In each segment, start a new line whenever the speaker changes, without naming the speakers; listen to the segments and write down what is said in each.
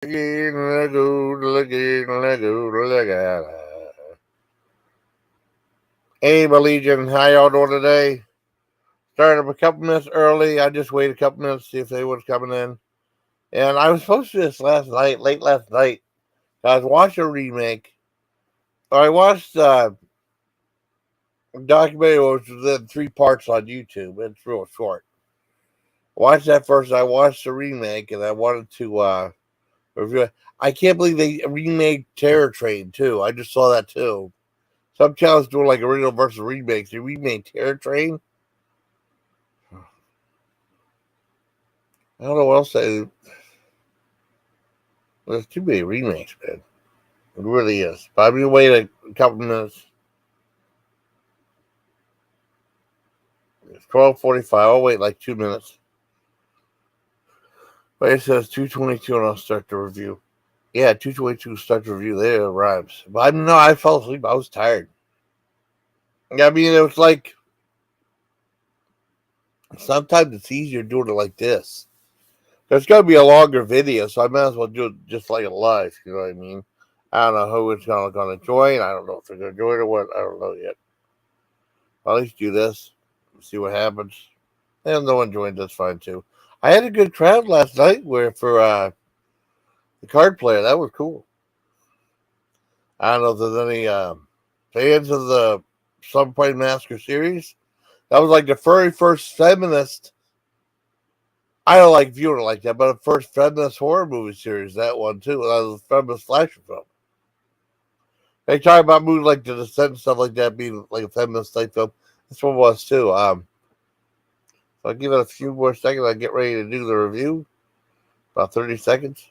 Hey, my Legion, how y'all doing today? Started up a couple minutes early. I just waited a couple minutes to see if anyone's coming in. And I was supposed to do this last night, late last night. I was watching a remake. I watched a documentary which was in 3 parts on YouTube. It's real short. I watched that first. I watched the remake, and I wanted to review it. I can't believe they remade Terror Train, too. I just saw that, too. Some channels doing like original versus remakes. They remade Terror Train. I don't know what else they. There's too many remakes, man. It really is. But I'm gonna wait a couple minutes. It's 12:45. I'll wait like 2 minutes. But it says 2:22, and I'll start the review. Yeah, 2:22 start the review. There it rhymes. But I know I fell asleep. I was tired. I mean, it was like sometimes it's easier doing it like this. There's going to be a longer video, so I might as well do it just like a live. You know what I mean? I don't know who it's going to join. I don't know if they're going to join or what. I don't know yet. I'll at least do this. See what happens. And no one joined. That's fine too. I had a good crowd last night for the card player. That was cool. I don't know if there's any fans of the Slumber Massacre series. That was like the very first feminist. I don't like viewing it like that, but the first feminist horror movie series, that one too. That was a feminist slasher film. They talk about movies like The Descent and stuff like that being like a feminist type film. This one was too. So I'll give it a few more seconds. I'll get ready to do the review. About 30 seconds.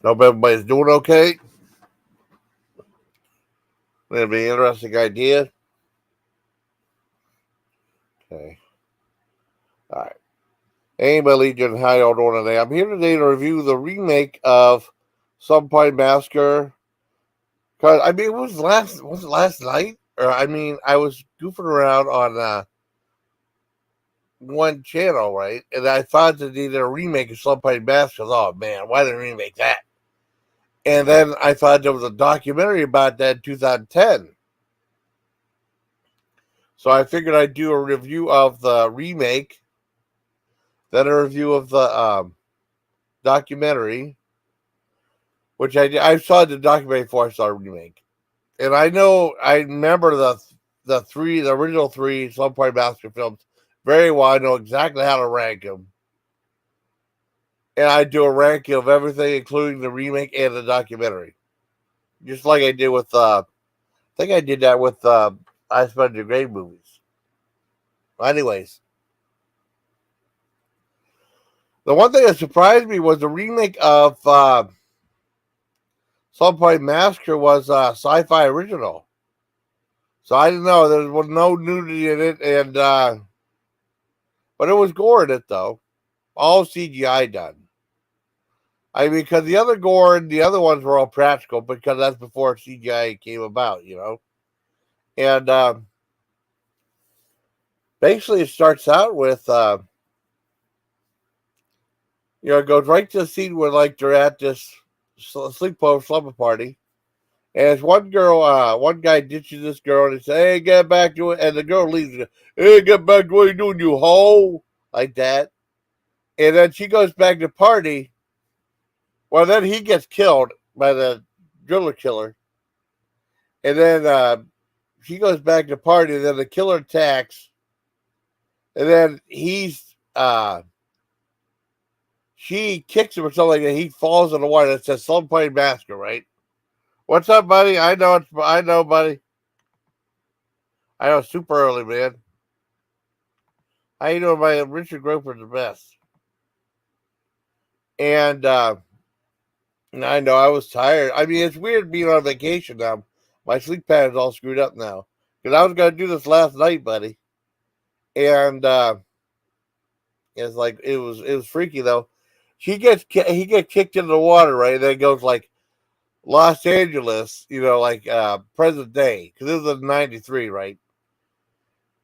Hope everybody's doing okay. It'll be an interesting idea. Okay. All right. Hey, my Legion, how y'all doing today? I'm here today to review the remake of Slumber Massacre. Cause I mean, was it last night? Or I mean, I was goofing around on one channel, right? And I found that they did a remake of Slumber Massacre. Oh man, why did they remake that? And then I found there was a documentary about that in 2010. So I figured I'd do a review of the remake, then a review of the documentary, which I saw the documentary before I saw the remake. And I remember the original three Slumber Massacre films very well. I know exactly how to rank them. And I do a ranking of everything, including the remake and the documentary. Just like I did with, I think I did that with I Spent the Grave movies. Anyways. The one thing that surprised me was the remake of Slumber Massacre was a sci-fi original. So I didn't know. There was no nudity in it, and but it was gore in it, though. All CGI done. I mean, because the other gore and the other ones were all practical, because that's before CGI came about, you know. And basically, it starts out with, it goes right to the scene where, like, they're at this sleepover slumber party. And it's one girl, one guy ditches this girl and he says, "Hey, get back to it." And the girl leaves. "Hey, get back to what you're doing, you hoe." Like that. And then she goes back to party. Well, then he gets killed by the driller killer. And then she goes back to party. And then the killer attacks. And then she kicks him or something like that. He falls in the water. It says Slumber Massacre, right? What's up, buddy? I know, buddy. I know, super early, man. How you doing, my Richard Groper's the best. And I know I was tired. I mean, it's weird being on vacation now. My sleep pattern's all screwed up now. Because I was going to do this last night, buddy. And it's like, it was freaky, though. He gets kicked into the water, right? And then it goes like Los Angeles, like present day. Because this was in 93, right?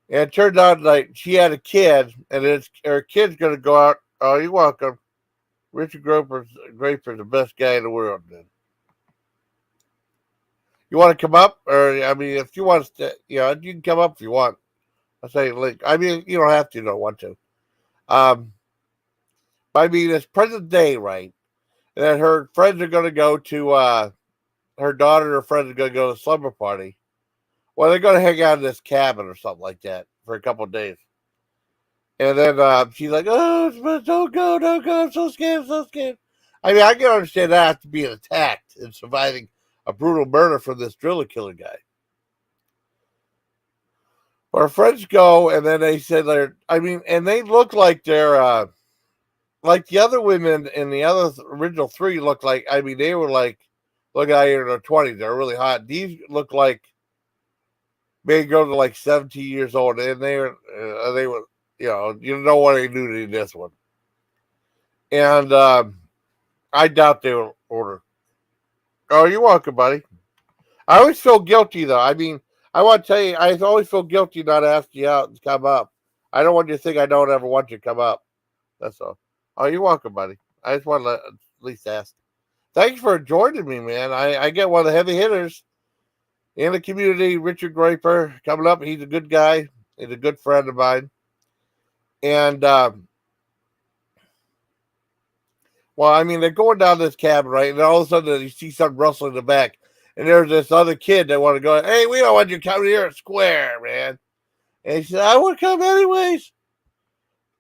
And it turned out like she had a kid, and her kid's going to go out. Oh, you're welcome. Richard Graper's the best guy in the world, man. You want to come up? Or, I mean, if you want to, you can come up if you want. I'll say link. I mean, you don't have to, you don't want to. I mean, it's present day, right? And then her friends are going to go to, her daughter and her friends are going to go to a slumber party. Well, they're going to hang out in this cabin or something like that for a couple of days. And then she's like, oh, don't go, I'm so scared, so scared. I mean, I can understand that after being attacked and surviving a brutal murder from this driller killer guy. But our friends go, and then they said and they look like they're, like the other women in the other original three look like, I mean, they were like, look out here in their 20s, they're really hot. These look like they go to like 17 years old, and they were, you know what they do in this one. And I doubt they will order. Oh, you're welcome, buddy. I always feel guilty, though. I mean, I want to tell you, I always feel guilty not asking you out and come up. I don't want you to think I don't ever want you to come up. That's all. Oh, you're welcome, buddy. I just want to at least ask. Thanks for joining me, man. I get one of the heavy hitters in the community, Richard Graper, coming up. He's a good guy. He's a good friend of mine. And, well, I mean, they're going down this cabin, right? And all of a sudden, you see something rustling in the back. And there's this other kid that want to go, hey, we don't want you coming here at Square, man. And he said, I want to come anyways.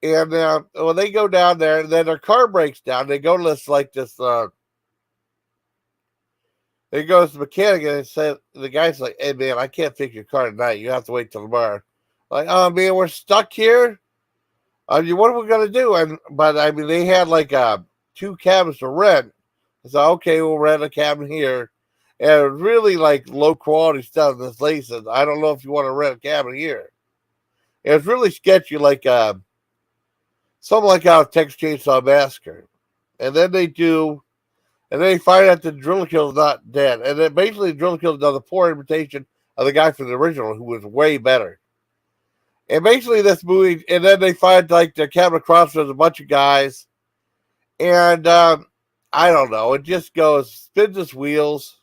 And when they go down there, and then their car breaks down. They go to this, they go to the mechanic, and the guy's like, hey, man, I can't fix your car tonight. You have to wait till tomorrow. Like, oh, man, we're stuck here. I mean, what are we going to do? But, I mean, they had, two cabins to rent. So, okay, we'll rent a cabin here. And it was really, low-quality stuff. This lady said, I don't know if you want to rent a cabin here. It was really sketchy, something like out of Texas Chainsaw Massacre. And then they find out the driller killer's not dead. And then basically the driller killer's done a poor imitation of the guy from the original, who was way better. And basically this movie, and then they find the cabin across, there's a bunch of guys. And I don't know, it just spins its wheels.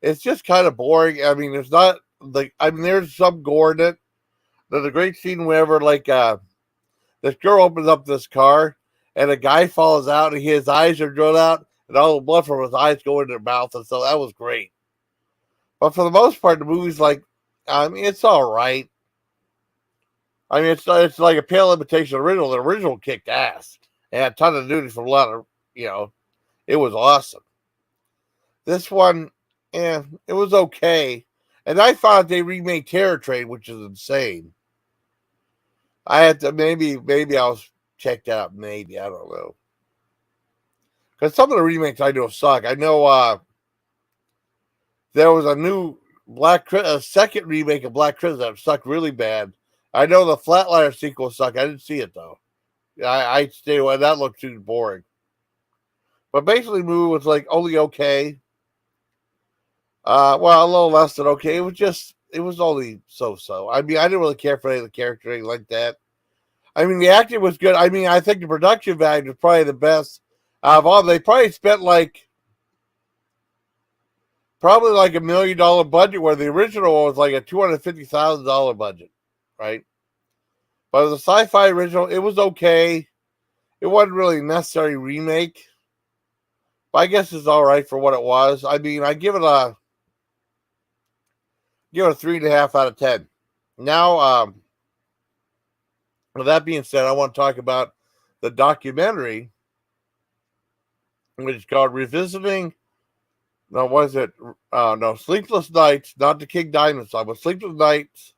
It's just kind of boring. I mean, there's some gore in it. There's a great scene wherever this girl opens up this car and a guy falls out and his eyes are drawn out and all the blood from his eyes go into their mouth. And so that was great. But for the most part, the movie's it's all right. I mean, it's like a pale imitation of the original. The original kicked ass. It had a ton of nudity from a lot of, it was awesome. This one, it was okay. And I thought they remade Terror Train, which is insane. I had to, maybe I was checked out. Maybe, I don't know. Because some of the remakes I know suck. I know there was a new a second remake of Black Christmas that sucked really bad. I know the Flatliner sequel sucked. I didn't see it, though. I stayed away. That looked too boring. But basically, the movie was only okay. Well, a little less than okay. It was only so-so. I mean, I didn't really care for any of the characters, anything like that. I mean, the acting was good. I mean, I think the production value was probably the best out of all. They probably spent probably $1 million budget, where the original was a $250,000 budget, right? But the sci-fi original, it was okay. It wasn't really a necessary remake, but I guess it's all right for what it was. I mean, I give it a 3.5 out of 10. Now, with that being said, I want to talk about the documentary, which is called Revisiting. No, what is it? No, Sleepless Nights, not the King Diamond song, but Sleepless Nights,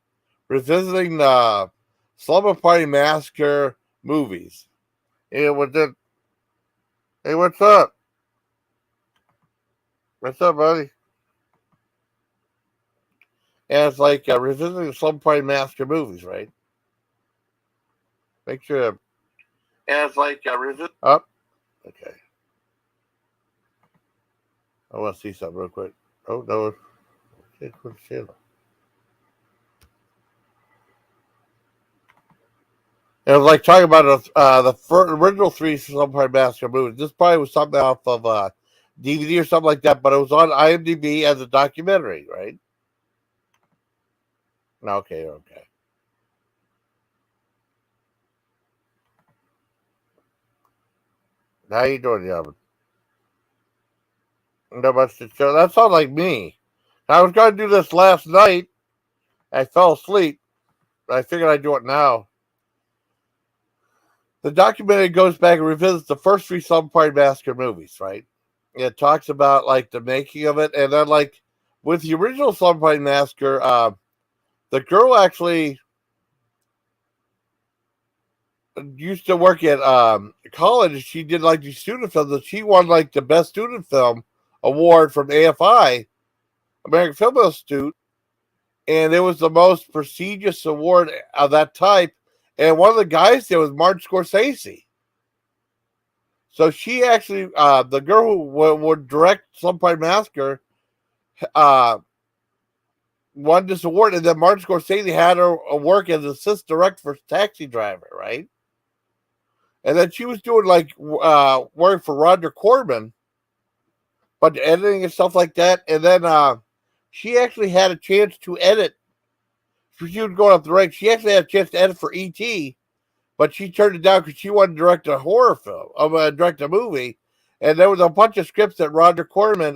Revisiting the Slumber Party Massacre movies. Hey, what's up? What's up, buddy? And it's revisiting the Slumber Party Massacre movies, right? Make sure. And it's revisit. Up. Okay. I want to see something real quick. Oh, no. Okay, quit the channel. It was like talking about original three Slumber Massacre movies. This probably was something off of DVD or something like that, but it was on IMDb as a documentary, right? Okay, okay. How you doing, Yavin? Not much to show. That sounds like me. I was going to do this last night. I fell asleep. I figured I'd do it now. The documentary goes back and revisits the first three Slumber Massacre movies, right? It talks about like the making of it, and then like with the original Slumber Massacre, the girl actually used to work at college. She did like the student films, and she won like the best student film award from AFI, American Film Institute, and it was the most prestigious award of that type. And one of the guys there was Martin Scorsese. So she actually, the girl who would direct Slumber Massacre, won this award, and then Martin Scorsese had her work as assistant director for Taxi Driver, right? And then she was doing like work for Roger Corman, but editing and stuff like that. And then she actually had a chance to edit. She was going up the ranks. She actually had a chance to edit for E.T., but she turned it down because she wanted to direct a horror film, direct a movie. And there was a bunch of scripts that Roger Corman,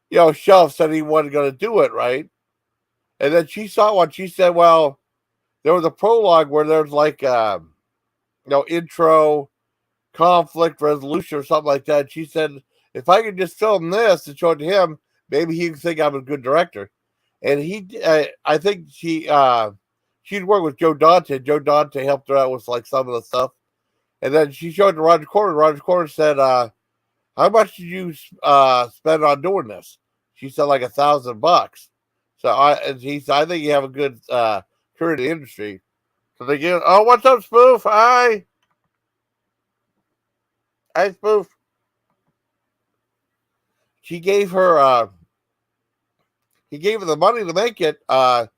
shelved, said he wasn't going to do it, right? And then she saw one. She said, well, there was a prologue where there's like, intro, conflict resolution or something like that. She said, if I could just film this and show it to him, maybe he'd think I'm a good director. And I think she'd worked with Joe Dante. Joe Dante helped her out with like some of the stuff. And then she showed it to Roger Corman. Roger Corman said, how much did you spend on doing this? She said like $1,000. So he said, I think you have a good career in the industry. So they give, oh, what's up, Spoof? Hi, Spoof. He gave her the money to make it, but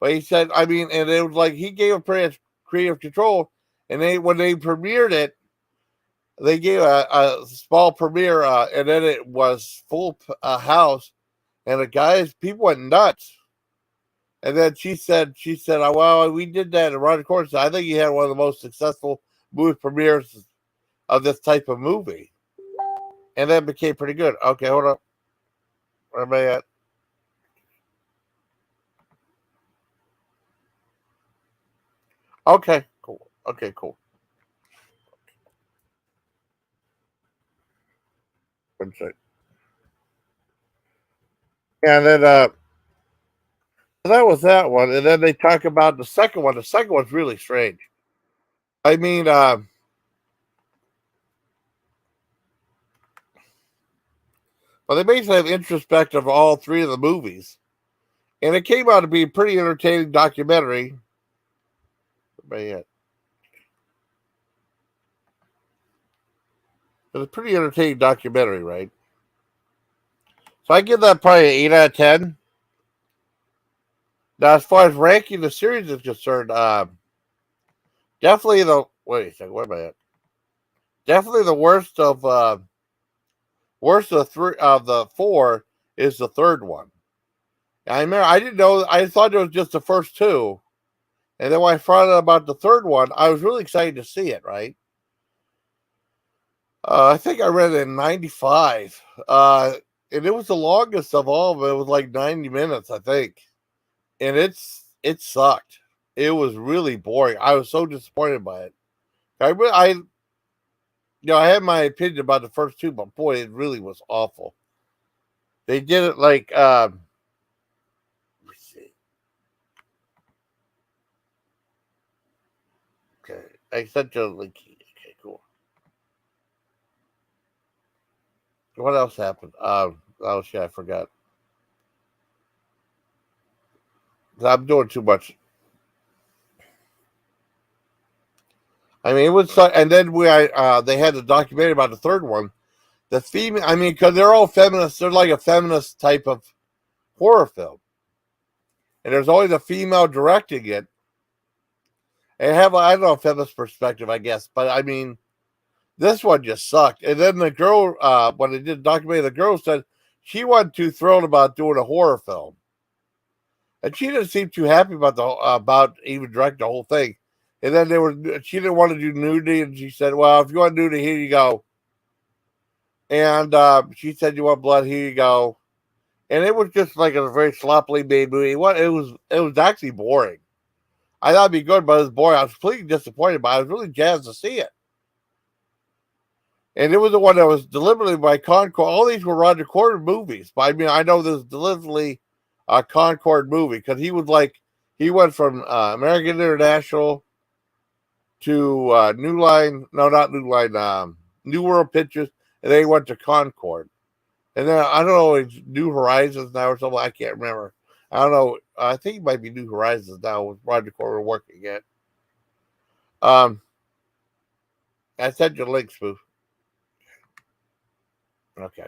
he said, and it was like he gave her pretty much creative control. And when they premiered it, they gave a small premiere, and then it was full house, and people went nuts. And then she said, oh, well, we did that around the corner. So I think you had one of the most successful movie premieres of this type of movie. And that became pretty good. Okay, hold up. Where am I at? Okay, cool. Okay, cool. And then that was that one. And then they talk about the second one. The second one's really strange. I mean, well, they basically have introspective of all three of the movies. And it came out to be a pretty entertaining documentary. It was a pretty entertaining documentary, right? So I give that probably an 8 out of 10. Now, as far as ranking the series is concerned, definitely wait a second, where am I at? Definitely the worst of the four is the third one. I remember I didn't know, I thought it was just the first two. And then when I found out about the third one, I was really excited to see it, right? I think I read it in 95. And it was the longest of all of it. It was like 90 minutes, I think. And it sucked. It was really boring. I was so disappointed by it. I had my opinion about the first two, but boy, it really was awful. They did it like, let's see. Okay, I sent you a link. Okay, cool. What else happened? Oh shit, I forgot. I'm doing too much. I mean, it was, and then they had the documentary about the third one. The female, because they're all feminists. They're like a feminist type of horror film, and there's always a female directing it. and have I don't know a feminist perspective, I guess, but I mean this one just sucked. And then the girl, when they did the documentary, the girl said she wasn't too thrilled about doing a horror film, and she didn't seem too happy about the about even directing the whole thing. And then she didn't want to do nudity, and she said, "Well, if you want nudity, here you go." And she said, "You want blood? Here you go." And it was just like a very sloppily made movie. It was actually boring. I thought it'd be good, but it was boring. I was completely disappointed, but I was really jazzed to see it. And it was the one that was deliberately by Concord. All these were Roger Corman movies, but I mean, I know this is deliberately a Concord movie because he went from American International to New Line, no, not New Line, New World Pictures, and then he went to Concord. And then I don't know, it's New Horizons now or something. I can't remember. I don't know. I think it might be New Horizons now with Roger Corman working it. Um, I sent you a link, Spoof. Okay.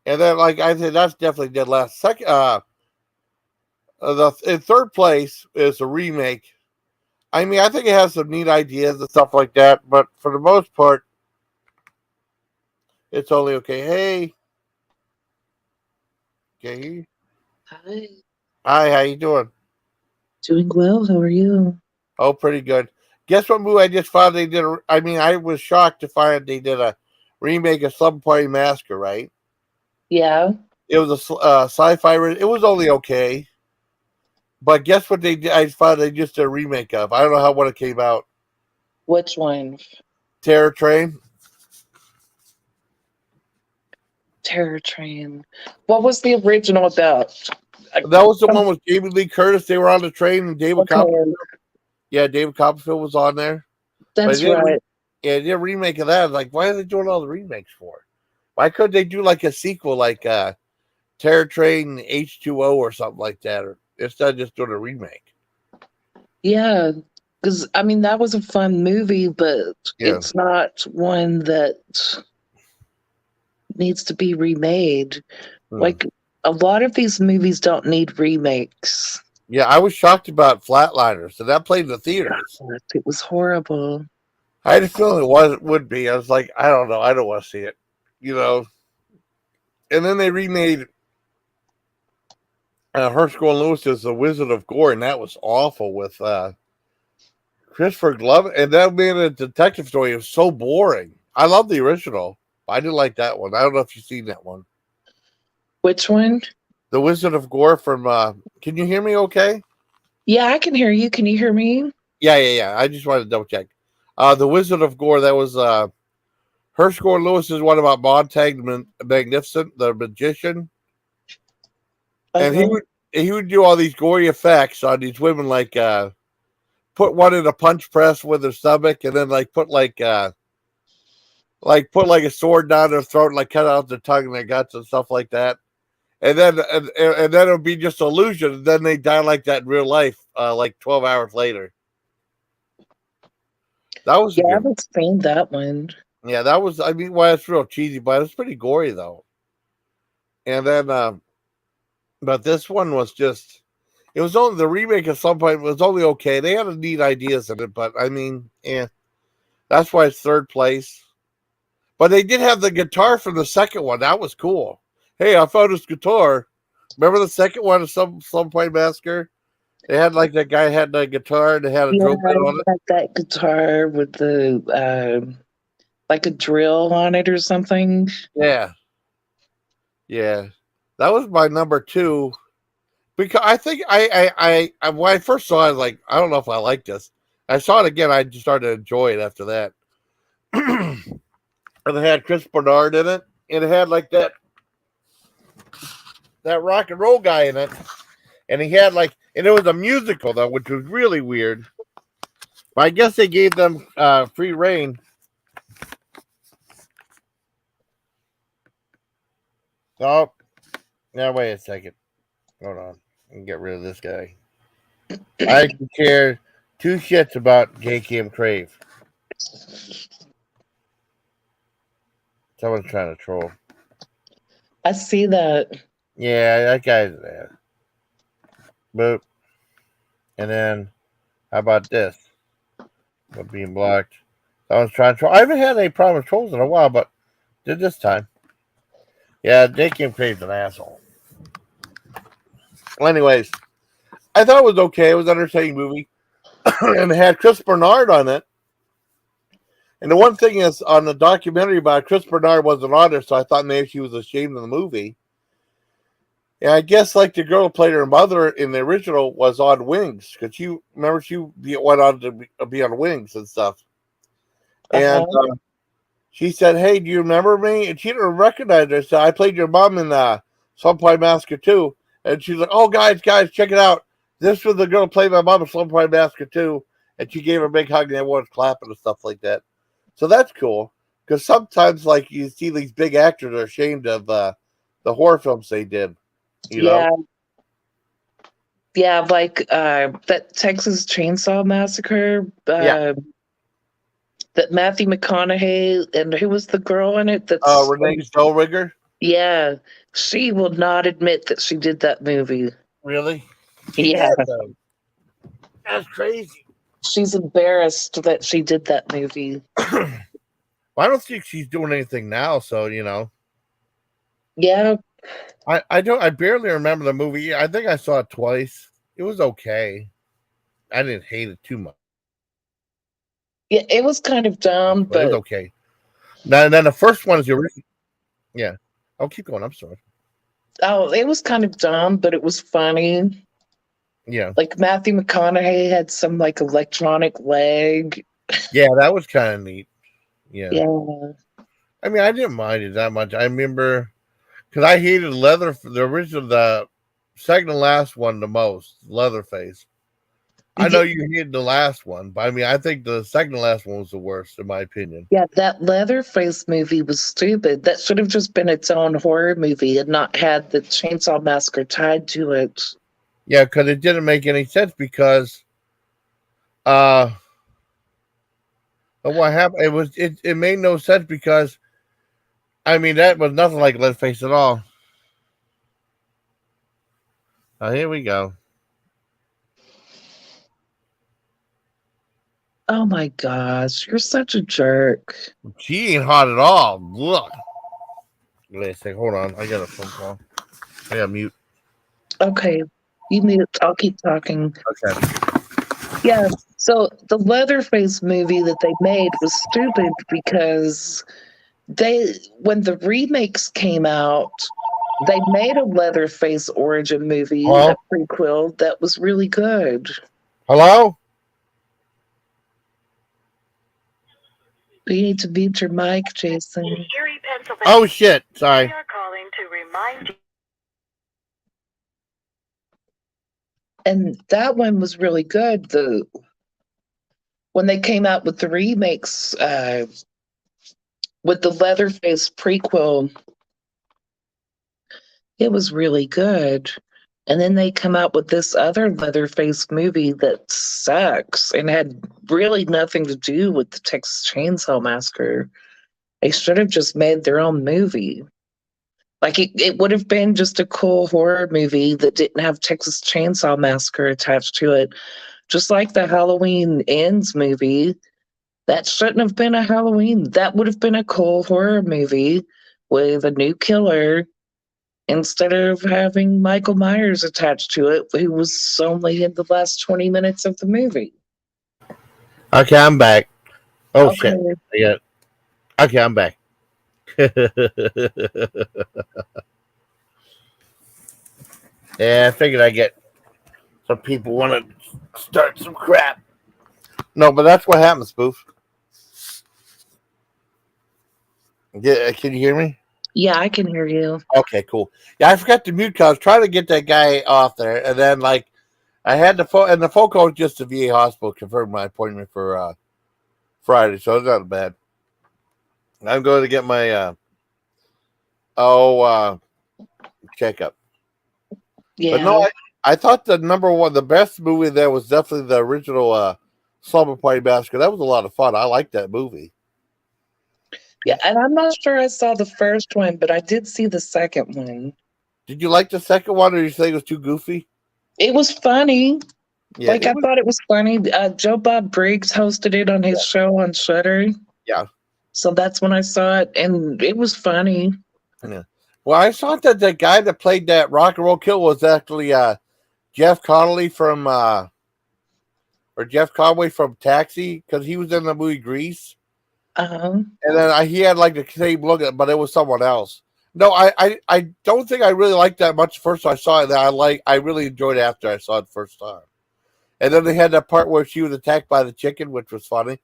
And then, like I said, that's definitely dead last. Second, in third place is a remake. I mean, I think it has some neat ideas and stuff like that, but for the most part, it's only okay. Hey, okay.
Hi.
Hi, how you doing?
Doing well. How are you?
Oh, pretty good. Guess what movie I just found they did? I mean, I was shocked to find they did a remake of Slumber Massacre. Right?
Yeah.
It was a sci-fi. It was only okay, but guess what they did? I found they just did a remake of. I don't know how when it came out.
Which one?
Terror Train.
Terror Train. What was the original about? I,
That was the one with Jamie Lee Curtis. They were on the train, and David Copperfield.
okay,
Yeah, David Copperfield was on there. But
that's right.
yeah, they did a remake of that. Like, why are they doing all the remakes for? Why couldn't they do like a sequel, like Terror Train H2O or something like that, or instead of just doing a remake?
Yeah, because I mean that was a fun movie, but
Yeah.
it's not one that needs to be remade.
Hmm.
Like a lot of these movies don't need remakes.
Yeah, I was shocked about Flatliners, so that played in the theaters.
God, it was horrible.
I had a feeling would be. I was like, I don't know, I don't want to see it, you know. And then they remade Herschel and Lewis as the Wizard of Gore, and that was awful with Christopher Glover, and that made a detective story. It was so boring. I love the original. I didn't like that one. I don't know if you've seen that one.
Which one?
The Wizard of Gore from. Can you hear me? Okay.
Yeah, I can hear you. Can you hear me?
Yeah. I just wanted to double check. The Wizard of Gore. That was Herschel and Lewis is one about Montag Magnificent, the magician, and
Uh-huh.
he would do all these gory effects on these women, like put one in a punch press with their stomach, and then like put like a sword down their throat, and like cut out their tongue and their guts and stuff like that. And then it would be just illusion. And then they die like that in real life, like 12 hours later. That was a
Yeah, I
good.
haven't seen that one.
Yeah, that was. I mean, well, it's real cheesy, but it's pretty gory though. And then, but this one was just. It was only the remake at some point was only okay. They had neat ideas in it, but I mean, yeah, that's why it's third place. But they did have the guitar from the second one. That was cool. Hey, I found this guitar. Remember the second one of some point massacre? They had like that guy had the guitar and they had a
Yeah,
drill bit on it.
like that guitar with the like a drill on it or something.
Yeah, yeah. That was my number two because I think when I first saw it, like I don't know if I like this. I saw it again. I just started to enjoy it after that. And it had Chris Bernard in it, and it had like that rock and roll guy in it, and he had like, and it was a musical though, which was really weird. But I guess they gave them free reign. Oh, now wait a second. Hold on. I can get rid of this guy. I can care two shits about JKM Crave. Someone's trying to troll.
I see that.
Yeah, that guy's there. But And then how about this? With being blocked. I was trying to troll. I haven't had any problem with trolls in a while, but did this time. Yeah, Jake Kim Crave's an asshole. Well, anyways, I thought it was okay. It was an entertaining movie. And it had Chris Bernard on it. And the one thing is, on the documentary about it, Chris Bernard wasn't on there, so I thought maybe she was ashamed of the movie. And I guess like the girl who played her mother in the original was on Wings, because she remember she went on to be on Wings and stuff. And she said, "Hey, do you remember me?" And she didn't recognize her. So I played your mom in Slumber Massacre 2. And she's like, "Oh, guys, check it out. This was the girl who played my mom in Slumber Massacre 2." And she gave her a big hug, and everyone's clapping and stuff like that. So that's cool, because sometimes, like, you see these big actors are ashamed of the horror films they did. You know?
Yeah, like that Texas Chainsaw Massacre.
Yeah.
That Matthew McConaughey, and who was the girl in it?
Renee Zellweger.
Yeah, she will not admit that she did that movie.
Really? She
Yeah,
did, though. That's crazy.
she's embarrassed that she did that movie.
Well, I don't think she's doing anything now, so you know.
Yeah,
I don't. I barely remember the movie. I think I saw it twice. It was okay. I didn't hate it too much.
yeah, it was kind of dumb,
But it was
but
okay. Now, and then the first one is the original. Yeah. I'll keep going. I'm sorry.
it was kind of dumb, but it was funny.
Yeah.
Like Matthew McConaughey had some like electronic leg.
Yeah, that was kind of neat. Yeah.
Yeah,
I mean, I didn't mind it that much. I remember because I hated the second to last one the most, Leatherface. I know you hated the last one, but I mean, I think the second to last one was the worst, in my opinion.
yeah, that Leatherface movie was stupid. That should have just been its own horror movie and not had the Chainsaw Massacre tied to it.
Yeah, because it didn't make any sense because what happened? It made no sense because I mean that was nothing like Leatherface at all. Here we go.
Oh my gosh, you're such a jerk.
She ain't hot at all. Look. Wait a second. Hold on. I got a phone call. I got mute.
Okay, you mute. I'll keep talking.
Okay.
Yeah, so the Leatherface movie that they made was stupid because when the remakes came out, they made a Leatherface origin movie,
Hello?
a prequel that was really good.
Hello?
You need to mute your mic, Jason.
Oh shit! Sorry.
We are calling to remind you.
And that one was really good. When they came out with the remakes, with the Leatherface prequel, it was really good. And then they come out with this other Leatherface movie that sucks and had really nothing to do with the Texas Chainsaw Massacre. They should have just made their own movie. Like it would have been just a cool horror movie that didn't have Texas Chainsaw Massacre attached to it. Just like the Halloween Ends movie. That shouldn't have been a Halloween. That would have been a cool horror movie with a new killer instead of having Michael Myers attached to it, who was only in the last 20 minutes of the movie.
Okay, I'm back. Oh
Okay.
shit! Yeah. Okay, I'm back. Yeah, I figured I get some people want to start some crap. No, but that's what happens, Spoof. Yeah, can you hear me?
Yeah, I can hear you.
Okay, cool. Yeah, I forgot to mute because I was trying to get that guy off there, and then like I had the phone, and the phone call was just the VA hospital confirmed my appointment for Friday, so it's not bad. I'm going to get my checkup.
Yeah.
But no, I thought the best movie there was definitely the original Slumber Party Massacre. That was a lot of fun. I liked that movie.
Yeah, and I'm not sure I saw the first one, but I did see the second one.
Did you like the second one, or did you think it was too goofy?
It was funny.
Yeah,
I thought it was funny. Joe Bob Briggs hosted it on his show on Shudder.
yeah.
So that's when I saw it, and it was funny.
Yeah. Well, I saw that the guy that played that rock and roll killer was actually Jeff Connolly from or Jeff Conway from Taxi, because he was in the movie Grease.
Um,
And then he had like the same look at, but it was someone else. No, I don't think I really liked that much first time I saw it. That I really enjoyed it after I saw it the first time. And then they had that part where she was attacked by the chicken, which was funny.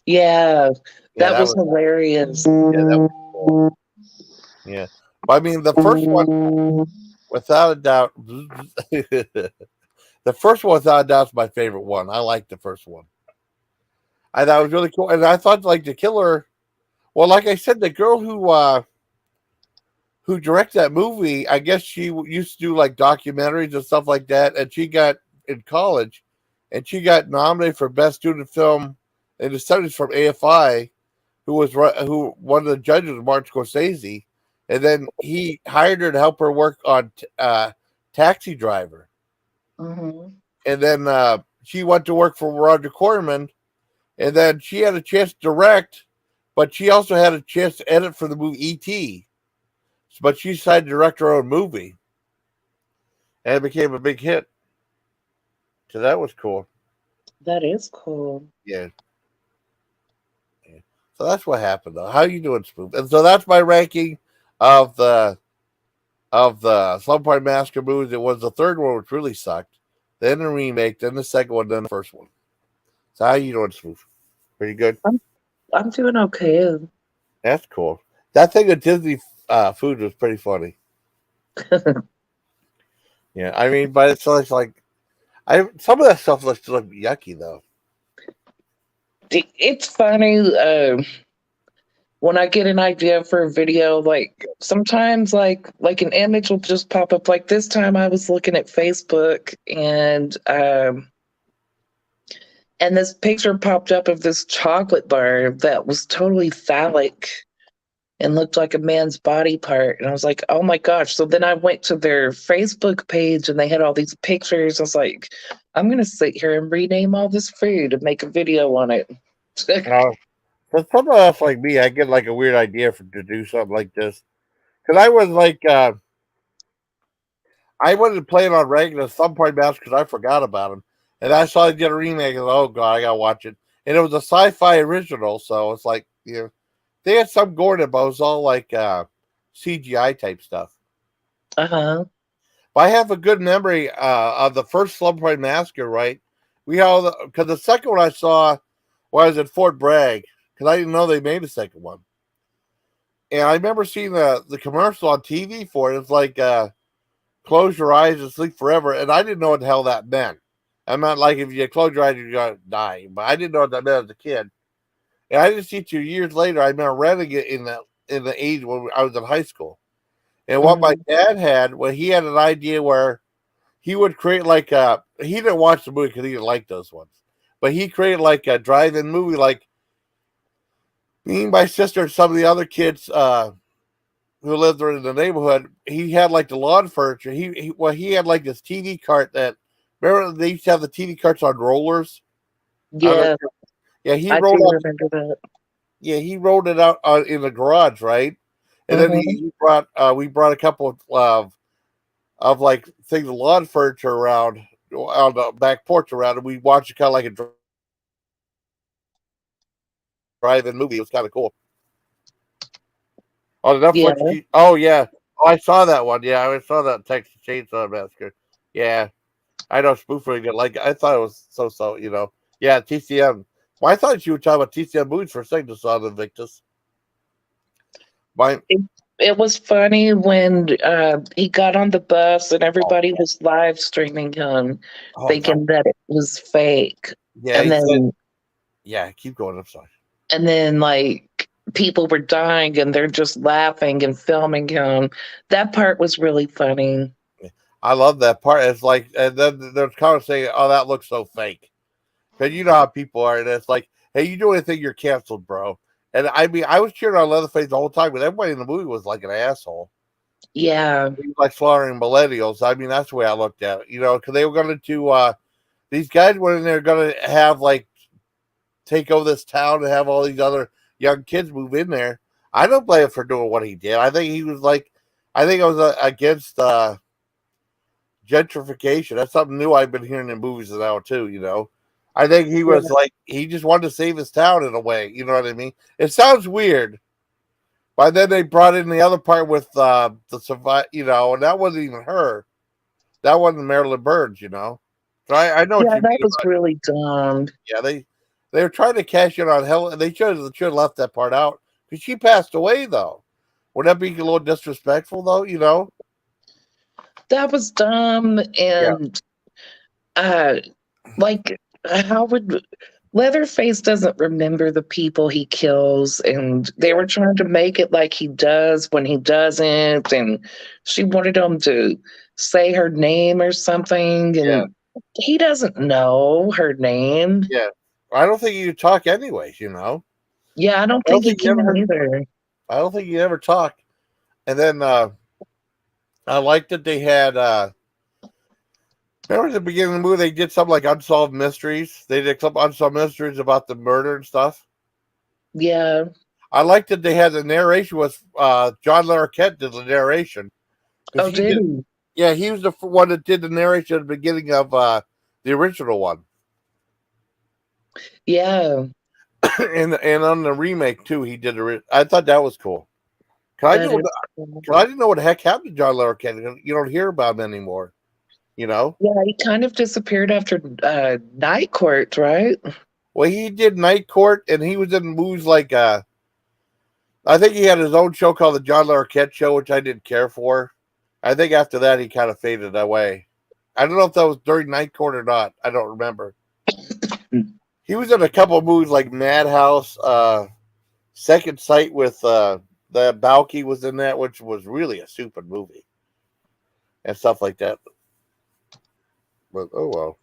yeah,
Yeah,
that was hilarious.
yeah, that was cool. Yeah, but I mean the first one, without a doubt, the first one without a doubt is my favorite one. I like the first one. I thought it was really cool, and I thought like the killer. Well, like I said, the girl who directed that movie, I guess she used to do like documentaries and stuff like that, and she got in college, and she got nominated for best student film in the '70s from AFI, who one of the judges was Martin Scorsese, and then he hired her to help her work on Taxi Driver,
Mm-hmm.
and then she went to work for Roger Corman, and then she had a chance to direct, but she also had a chance to edit for the movie E.T. But she decided to direct her own movie, and it became a big hit. So that was cool.
That is cool.
Yeah. Yeah. So that's what happened, though. How you doing, Spook? And so that's my ranking of the Slumber Massacre movies. It was the third one, which really sucked. Then the remake, then the second one, then the first one. So how you doing, Spook? Pretty good.
I'm doing okay.
That's cool. That thing of Disney food was pretty funny. Yeah, I mean, but it's like some of that stuff looks yucky though.
It's funny when I get an idea for a video. Like sometimes, like an image will just pop up. Like this time, I was looking at Facebook and this picture popped up of this chocolate bar that was totally phallic and looked like a man's body part. And I was like, oh my gosh. So then I went to their Facebook page and they had all these pictures. I was like, I'm going to sit here and rename all this food and make a video on it.
Now, for someone else like me, I get like a weird idea to do something like this because I was like, I wanted to play it on regular some point mouse because I forgot about him, and I saw they did a remake. And oh god, I gotta watch it. And it was a sci-fi original, so it's like they had some gore in it, but it was all like CGI type stuff.
Uh-huh.
But I have a good memory of the first Slumber Massacre. Right, we all because the second one I saw was at Fort Bragg because I didn't know they made a second one, and I remember seeing the commercial on TV for it. It's like close your eyes and sleep forever, and I didn't know what the hell that meant. I meant like if you close your eyes, you're gonna die, but I didn't know what that meant as a kid. And I didn't see 2 years later. I remember renting it in the age when I was in high school. And what my dad had, well, he had an idea where he would create like he didn't watch the movie because he didn't like those ones, but he created like a drive-in movie, like me and my sister and some of the other kids who lived in the neighborhood. He had like the lawn furniture. He had like this TV cart that remember they used to have the TV carts on rollers.
Yeah,
Yeah, he
I do
rolled out.
remember that.
Yeah, he rolled it out in the garage, right? And then he brought we brought a couple of like things of lawn furniture around on the back porch around, and we watched it kind of like a drive-in movie. It was kind of cool. Oh, the
Yeah.
Netflix. Oh yeah. Oh, I saw that one. Yeah, I saw that Texas Chainsaw Massacre. Yeah, I know Spoofer didn't like it. I thought it was so. Yeah, TCM. Well, I thought you were talking about TCM movies for a second. Saw the Invictus. Mine.
It was funny when he got on the bus and everybody was live streaming him, thinking that it was fake.
Yeah,
and then
yeah, keep going. I'm sorry.
and then like people were dying and they're just laughing and filming him. That part was really funny.
I love that part. It's like, and then they're kind of saying, "Oh, that looks so fake," because you know how people are, and it's like, "Hey, you do anything, you're canceled, bro." And I mean, I was cheering on Leatherface the whole time, but everybody in the movie was like an asshole.
Yeah.
He was like slaughtering millennials. I mean, that's the way I looked at it, because they were going to these guys when they're gonna have like take over this town and have all these other young kids move in there. I don't blame him for doing what he did. I think he was like, I think I was against gentrification. That's something new I've been hearing in movies now too. You know, I think he
Yeah.
was like he just wanted to save his town in a way. You know what I mean? It sounds weird, but then they brought in the other part with the survive. You know, and that wasn't even her. That wasn't Marilyn Burns. You know, so I know what
Yeah,
you
that
mean
was
about.
really dumb.
Yeah, they were trying to cash in on Helen. They should have left that part out because she passed away though. Would that be a little disrespectful though? You know?
That was dumb.
Yeah,
And uh like how would Leatherface doesn't remember the people he kills, and they
yeah,
were trying to make it like he does when he doesn't, and she wanted him to say her name or something,
yeah,
and he doesn't know her name.
yeah. I don't think you talk anyways. You know?
Yeah, I don't
I don't
think he
think you
can
ever.
either.
I don't think you ever talk. And then I liked that they had. Remember at the beginning of the movie they did something like unsolved mysteries. They did some unsolved mysteries about the murder and stuff.
Yeah.
I liked that they had the narration was John Larroquette did the narration because
Oh,
he
did
did.
he?
Yeah, he was the one that did the narration at the beginning of the original one,
Yeah,
and on the remake too. He did. I thought that was cool. Cause I
that
knew,
is cool.
cause I didn't know what the heck happened to John Larroquette. You don't hear about him anymore. You know.
Yeah, he kind of disappeared after Night Court, right?
Well, he did Night Court, and he was in movies like I think he had his own show called the John Larroquette Show, which I didn't care for. I think after that he kind of faded away. I don't know if that was during Night Court or not. I don't remember. He was in a couple of movies like Madhouse, Second Sight with the Balky was in that, which was really a stupid movie and stuff like that. But oh well.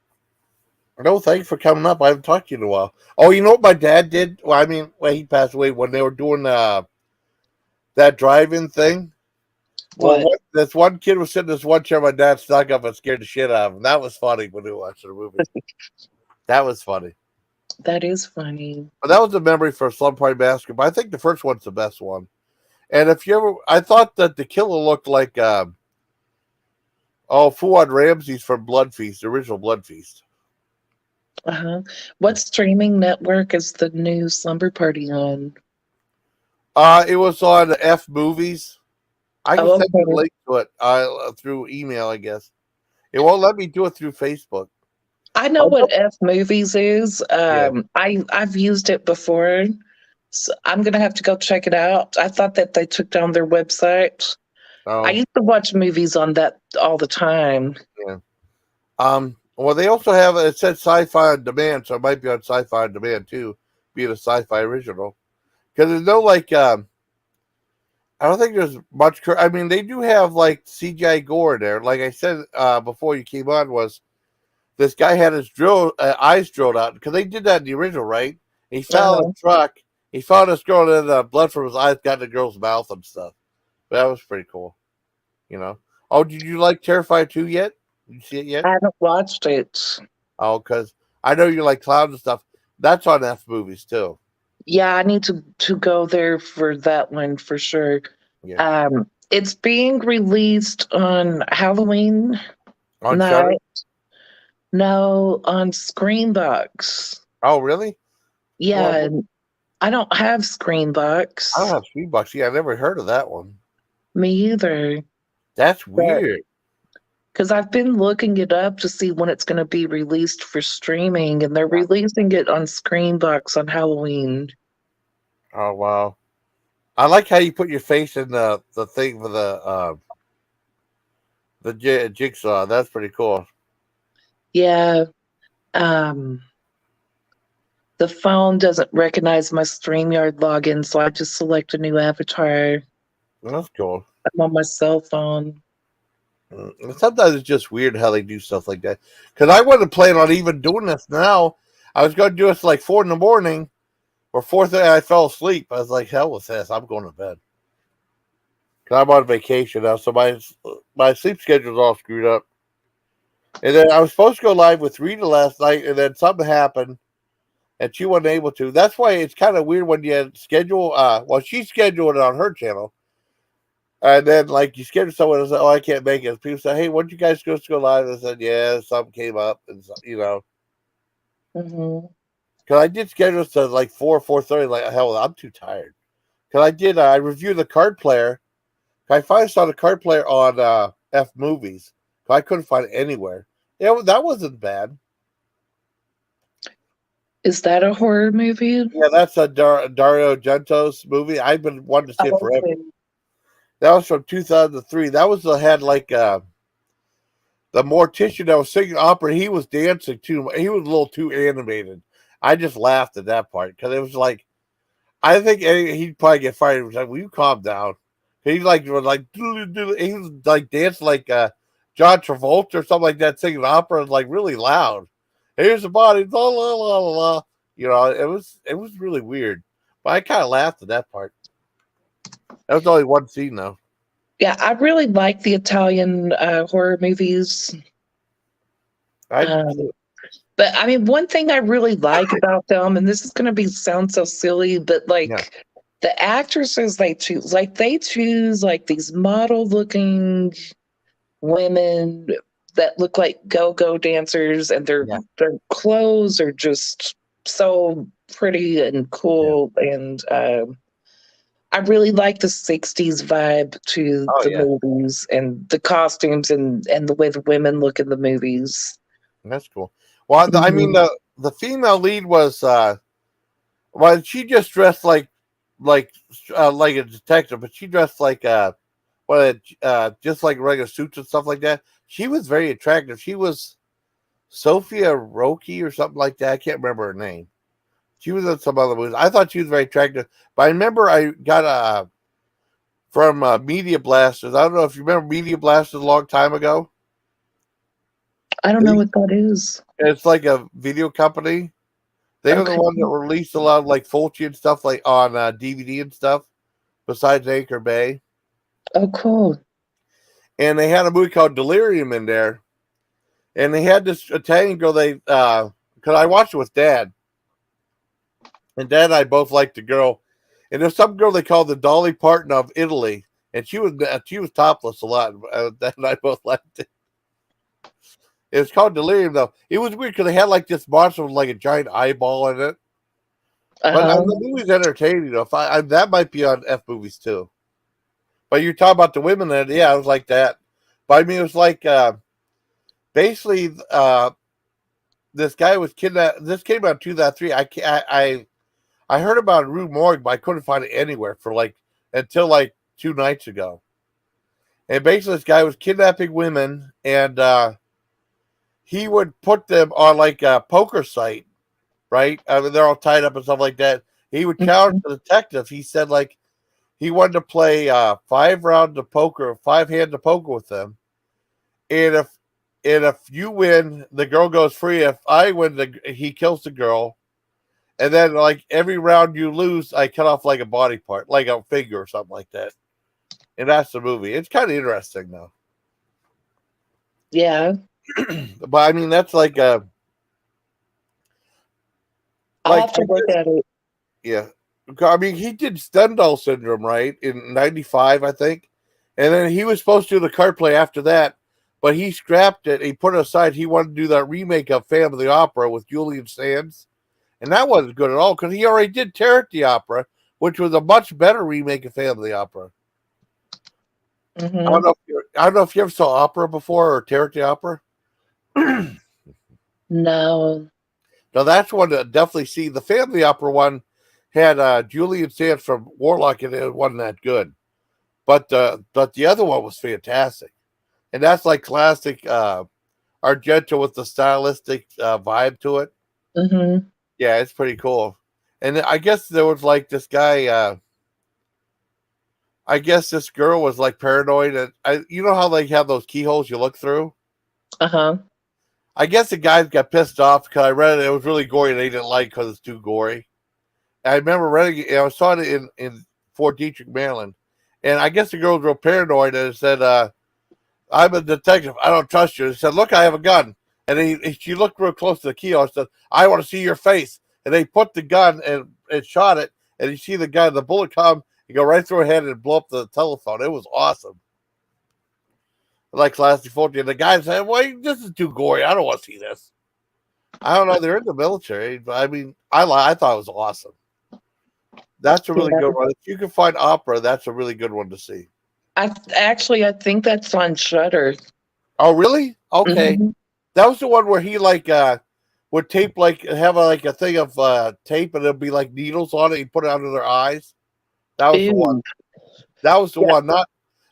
No, thanks for coming up. I haven't talked to you in a while. Oh, you know what my dad did? Well, I mean, well, he passed away when they were doing that drive-in thing. Well,
What?
this one kid was sitting in this one chair. My dad stuck up and scared the shit out of him. That was funny when we watched the movie. That was funny.
That is funny.
But that was a memory for Slumber Party Massacre. But I think the first one's the best one. And if you ever, I thought that the killer looked like Fuad Ramsey's from Blood Feast, the original Blood Feast.
Uh-huh. What streaming network is the new Slumber Party on?
It was on F Movies. I can
Oh,
send you a
okay.
link to it through email, I guess. It won't let me do it through Facebook.
I know what F Movies is.
Yeah.
I've used it before. So I'm gonna have to go check it out. I thought that they took down their website. I
Oh,
used to watch movies on that all the time.
yeah. Well, they also have it said Sci-Fi on Demand, so it might be on Sci-Fi on Demand too, being a Sci-Fi original. Because there's no like, I don't think there's much. I mean, they do have like CGI gore there. Like I said before you came on, was this guy had his eyes drilled out because they did that in the original, right? He fell in
Uh-huh.
a truck. He found this girl, and blood from his eyes got in the girl's mouth and stuff. But that was pretty cool, you know. Oh, did you like Terrifier 2 yet? Did you see it yet?
I haven't watched it.
Oh, because I know you like clowns and stuff. That's on F Movies too.
Yeah, I need to go there for that one for sure.
Yeah,
It's being released on Halloween
on Shutter.
night. No, on Screenbox.
Oh, really?
Yeah,
Well,
and I don't have
I don't
Screenbox.
have $3. Yeah, I never heard of that one.
Me either.
That's
But
weird.
because I've been looking it up to see when it's going to be released for streaming, and they're releasing it on Screenbox on Halloween.
Oh wow. I like how you put your face in the thing for the jigsaw. That's pretty cool.
Yeah. Um, the phone doesn't recognize my StreamYard login, so I just select a new avatar.
That's cool.
I'm on my cell phone.
Sometimes it's just weird how they do stuff like that. Because I wasn't planning on even doing this now. I was going to do this like 4 in the morning or 4:30. I fell asleep. I was like, hell with this. I'm going to bed. Because I'm on vacation now, so my sleep schedule's all screwed up. And then I was supposed to go live with Rita last night, and then something happened, and she wasn't able to. That's why it's kind of weird when you schedule. Well, she scheduled it on her channel, and then like you schedule someone and say, "Oh, I can't make it." People say, "Hey, when you guys supposed to go live?" I said, "Yeah, something came up," and
Mm-hmm.
because I did schedule it to like 4:30. Like hell, I'm too tired. Because I did. I reviewed the card player. I finally saw the card player on F Movies. I couldn't find it anywhere. Yeah, that wasn't bad.
Is that a horror movie?
Yeah, that's a Dario Argento's movie. I've been wanting to see it forever.
Okay.
That was from 2003. That was had like the mortician that was singing opera. He was dancing too. He was a little too animated. I just laughed at that part because it was like I think he'd probably get fired. He was like, "Will you calm down?" He was like he was like dancing like John Travolta or something like that, singing opera like really loud. Here's the body, la la la la la. It was really weird, but I kind of laughed at that part. That was only one scene though.
Yeah, I really like the Italian horror movies.
I
Um, but I mean, one thing I really like about them, and this is going to be sound so silly, but
yeah
like the actresses they choose like these model looking women that look like go-go dancers, and
yeah
their clothes are just so pretty and
yeah.
cool. And I really like the 60s vibe to
Oh
the
yeah,
movies and the costumes and the way the women look in the movies.
that's cool. Well, I mean
Mhm.
the female lead was well, she just dressed like like a detective, but she dressed like just like regular suits and stuff like that. She was very attractive. She was Sophia Roki or something like that. I can't remember her name. She was in some other movies. I thought she was very attractive, but I remember I got from Media Blasters. I don't know if you remember Media Blasters a long time ago.
I don't know
They,
what that is.
it's like a video company. They were the
Okay.
one that released a lot of like Fulci and stuff like on DVD and stuff. Besides Anchor Bay,
Oh, cool.
and they had a movie called Delirium in there, and they had this Italian girl. They because I watched it with Dad, and Dad and I both liked the girl, and there's some girl they called the Dolly Parton of Italy, and she was topless a lot. Dad and I both liked it. It was called Delirium though. It was weird because they had like this monster with like a giant eyeball in it. But
Uh-huh.
the movie's entertaining though. If that might be on F movies too. But you're talking about the women that yeah, it was like that. But I mean, it was like basically this guy was kidnapped. This came out in 2003. I heard about Rue Morgue, but I couldn't find it anywhere for like until like 2 nights ago. And basically, this guy was kidnapping women, and he would put them on like a poker site, right? I mean, they're all tied up and stuff like that. He would challenge
Mhm.
the detective. He said like he wanted to play 5 rounds of poker, 5 hands of poker with them, and if you win, the girl goes free. If I win, he kills the girl. And then, like every round you lose, I cut off like a body part, like a finger or something like that. And that's the movie. It's kind of interesting, though.
Yeah.
But I mean, that's
I'll
like
have
I
to look
guess,
at it.
yeah. I mean, he did Stendhal syndrome, right, in '95, I think. And then he was supposed to do the card play after that, but he scrapped it. He put it aside. He wanted to do that remake of Phantom of the Opera with Julian Sands. And that wasn't good at all because he already did Terror at the Opera, which was a much better remake of Phantom of the Opera.
Hmm.
I don't know if you ever saw opera before or Terror at the Opera.
No.
Now that's one to definitely see. The Family Opera one had Julian Sands from Warlock, and it wasn't that good. But the other one was fantastic, and that's like classic Argento with the stylistic vibe to it.
Hmm.
Yeah, it's pretty cool. And I guess there was like this guy. I guess this girl was like paranoid, and you know how they have those keyholes you look through.
Uh-huh.
I guess the guys got pissed off because I read it. It was really gory, and they didn't like because it's too gory. And I remember reading it. I saw it in Fort Detrick, Maryland, and I guess the girl was real paranoid and said, I'm a detective. I don't trust you. He said, look, I have a gun. And she looked real close to the keyhole and said, I want to see your face. And they put the gun and shot it. And you see the gun, the bullet come, you go right through her head and blow up the telephone. It was awesome. Like Classic 14. And the guy said, well, this is too gory. I don't want to see this. I don't know. They're in the military. But I mean, I thought it was awesome. That's a really good one. If you can find opera, that's a really good one to see.
I think that's on Shudder.
Oh, really? Okay.
Mhm.
That was the one where he would tape have a thing of tape and there'd be like needles on it. He put it under their eyes. That was the one. That was the one. Not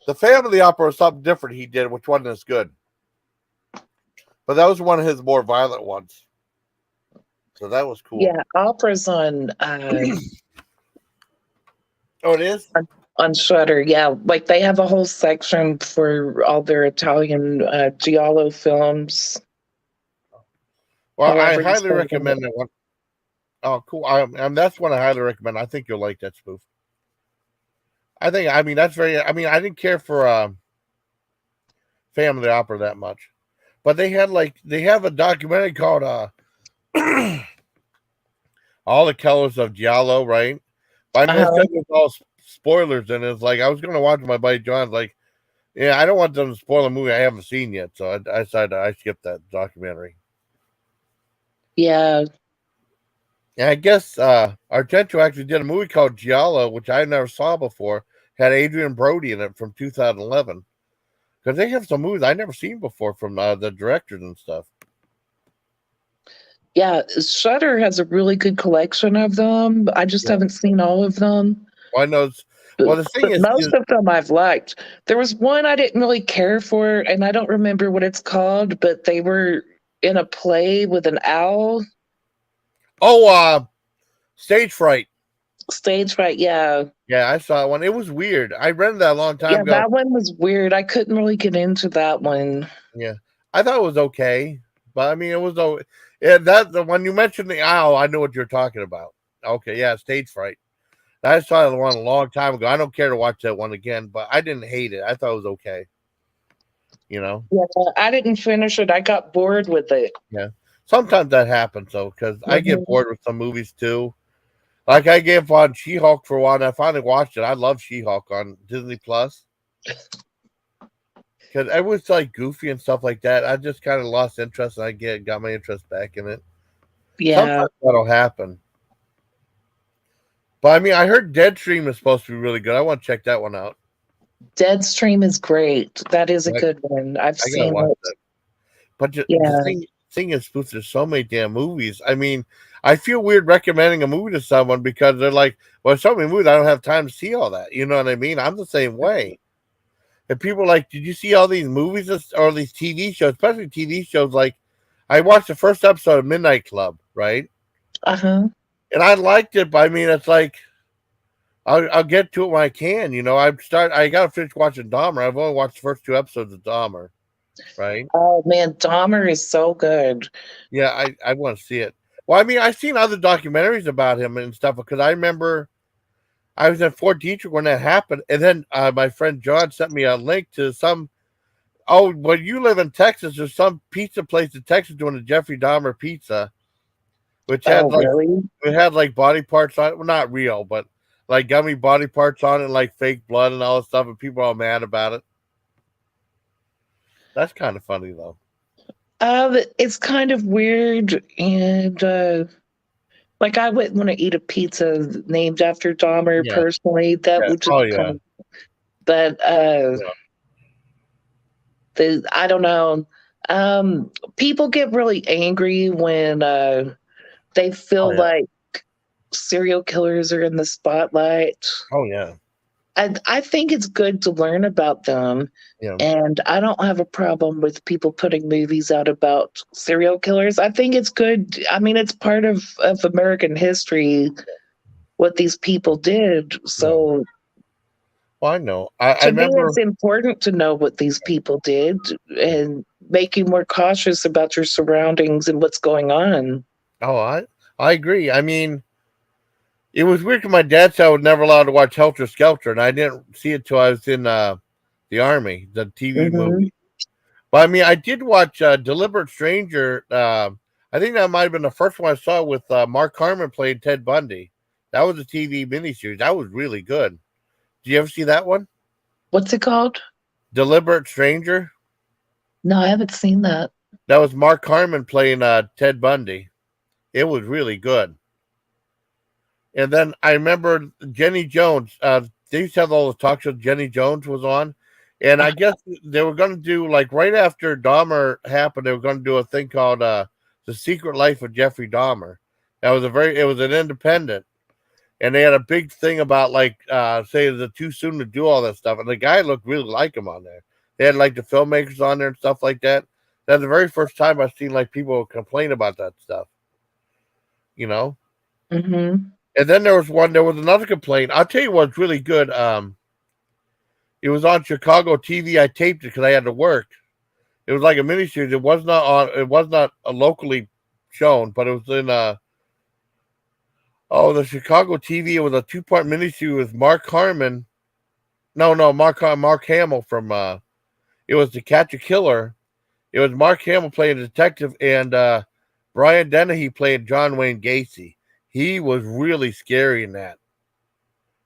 the Family Opera was something different he did, which wasn't as good. But that was one of his more violent ones. So that was cool.
Yeah, opera's on.
Oh, it is?
On Shudder, yeah. Like they have a whole section for all their Italian giallo films.
Well, I highly recommend that one. Oh, cool. That's one I highly recommend. I think you'll like that spoof. I mean, that's very, I mean, I didn't care for Family Opera that much. But they have a documentary called All the Colors of Giallo, right? I mean, it's all spoilers, and it's like I was going to watch my buddy John's like, yeah, I don't want them to spoil a movie I haven't seen yet, so I decided I skipped that documentary.
Yeah.
And I guess Argento actually did a movie called Giallo, which I never saw before. Had Adrian Brody in it from 2011. Because they have some movies I never seen before from the directors and stuff.
Yeah, Shudder has a really good collection of them. I just haven't seen all of them.
Well, I know. Well, the thing is,
most of them I've liked. There was one I didn't really care for, and I don't remember what it's called, but they were in a play with an owl.
Oh, Stage Fright.
Stage Fright, yeah.
Yeah, I saw one. It was weird. I rented that a long time ago.
Yeah, that one was weird. I couldn't really get into that one.
Yeah, I thought it was okay, but I mean, it was when you mentioned the owl, I knew what you're talking about. Okay, yeah, Stage Fright. I saw the one a long time ago. I don't care to watch that one again, but I didn't hate it. I thought it was okay. You know?
Yeah, I didn't finish it. I got bored with it.
Yeah. Sometimes that happens, though, because I get bored with some movies, too. Like, I gave on She-Hulk for a while, and I finally watched it. I love She-Hulk on Disney+. Plus. Because it was, like, goofy and stuff like that. I just kind of lost interest, and I got my interest back in it.
Yeah.
Sometimes that'll happen. But I mean, I heard Deadstream is supposed to be really good. I want to check that one out.
Deadstream is great. That is a good one. I've seen it.
That. But the thing is, Spoof, there's so many damn movies. I mean, I feel weird recommending a movie to someone because they're like, well, so many movies, I don't have time to see all that. You know what I mean? I'm the same way. And people are like, did you see all these movies or these TV shows, especially TV shows? Like, I watched the first episode of Midnight Club, right?
Uh-huh.
And I liked it, but I mean, it's like, I'll get to it when I can. You know, I got to finish watching Dahmer. I've only watched the first 2 episodes of Dahmer, right?
Oh, man, Dahmer is so good.
Yeah, I want to see it. Well, I mean, I've seen other documentaries about him and stuff because I remember I was in Fort Detrick when that happened. And then my friend John sent me a link to when you live in Texas, there's some pizza place in Texas doing a Jeffrey Dahmer pizza. Which had it had like body parts on it. Well, not real, but like gummy body parts on it, like fake blood and all this stuff, and people are all mad about it. That's kind of funny though.
It's kind of weird, and like I wouldn't want to eat a pizza named after Dahmer personally. That would just but I don't know. People get really angry when they feel like serial killers are in the spotlight.
Oh, yeah.
And I think it's good to learn about them. Yeah. And I don't have a problem with people putting movies out about serial killers. I think it's good. I mean, it's part of American history, what these people did. So,
well, I know.
To me, it's important to know what these people did and make you more cautious about your surroundings and what's going on.
Oh, I agree. I mean, it was weird because my dad said I was never allowed to watch Helter Skelter, and I didn't see it till I was in the Army, the TV movie. But I mean, I did watch Deliberate Stranger. I think that might have been the first one I saw with Mark Harmon playing Ted Bundy. That was a TV miniseries. That was really good. Did you ever see that one?
What's it called?
Deliberate Stranger.
No, I haven't seen that.
That was Mark Harmon playing Ted Bundy. It was really good. And then I remember Jenny Jones. They used to have all the talk shows Jenny Jones was on. And I guess they were going to do, like, right after Dahmer happened, they were going to do a thing called The Secret Life of Jeffrey Dahmer. It was an independent. And they had a big thing about, like, saying it's too soon to do all that stuff. And the guy looked really like him on there. They had, like, the filmmakers on there and stuff like that. That's the very first time I've seen, like, people complain about that stuff. You know?
Mm-hmm.
And then there was another complaint. I'll tell you what's really good. It was on Chicago TV. I taped it because I had to work. It was like a miniseries. It was not locally shown, but it was in the Chicago TV. It was a 2-part miniseries with Mark Harmon. Mark Hamill from it was To Catch a Killer. It was Mark Hamill playing a detective and Brian Dennehy playing John Wayne Gacy. He was really scary in that.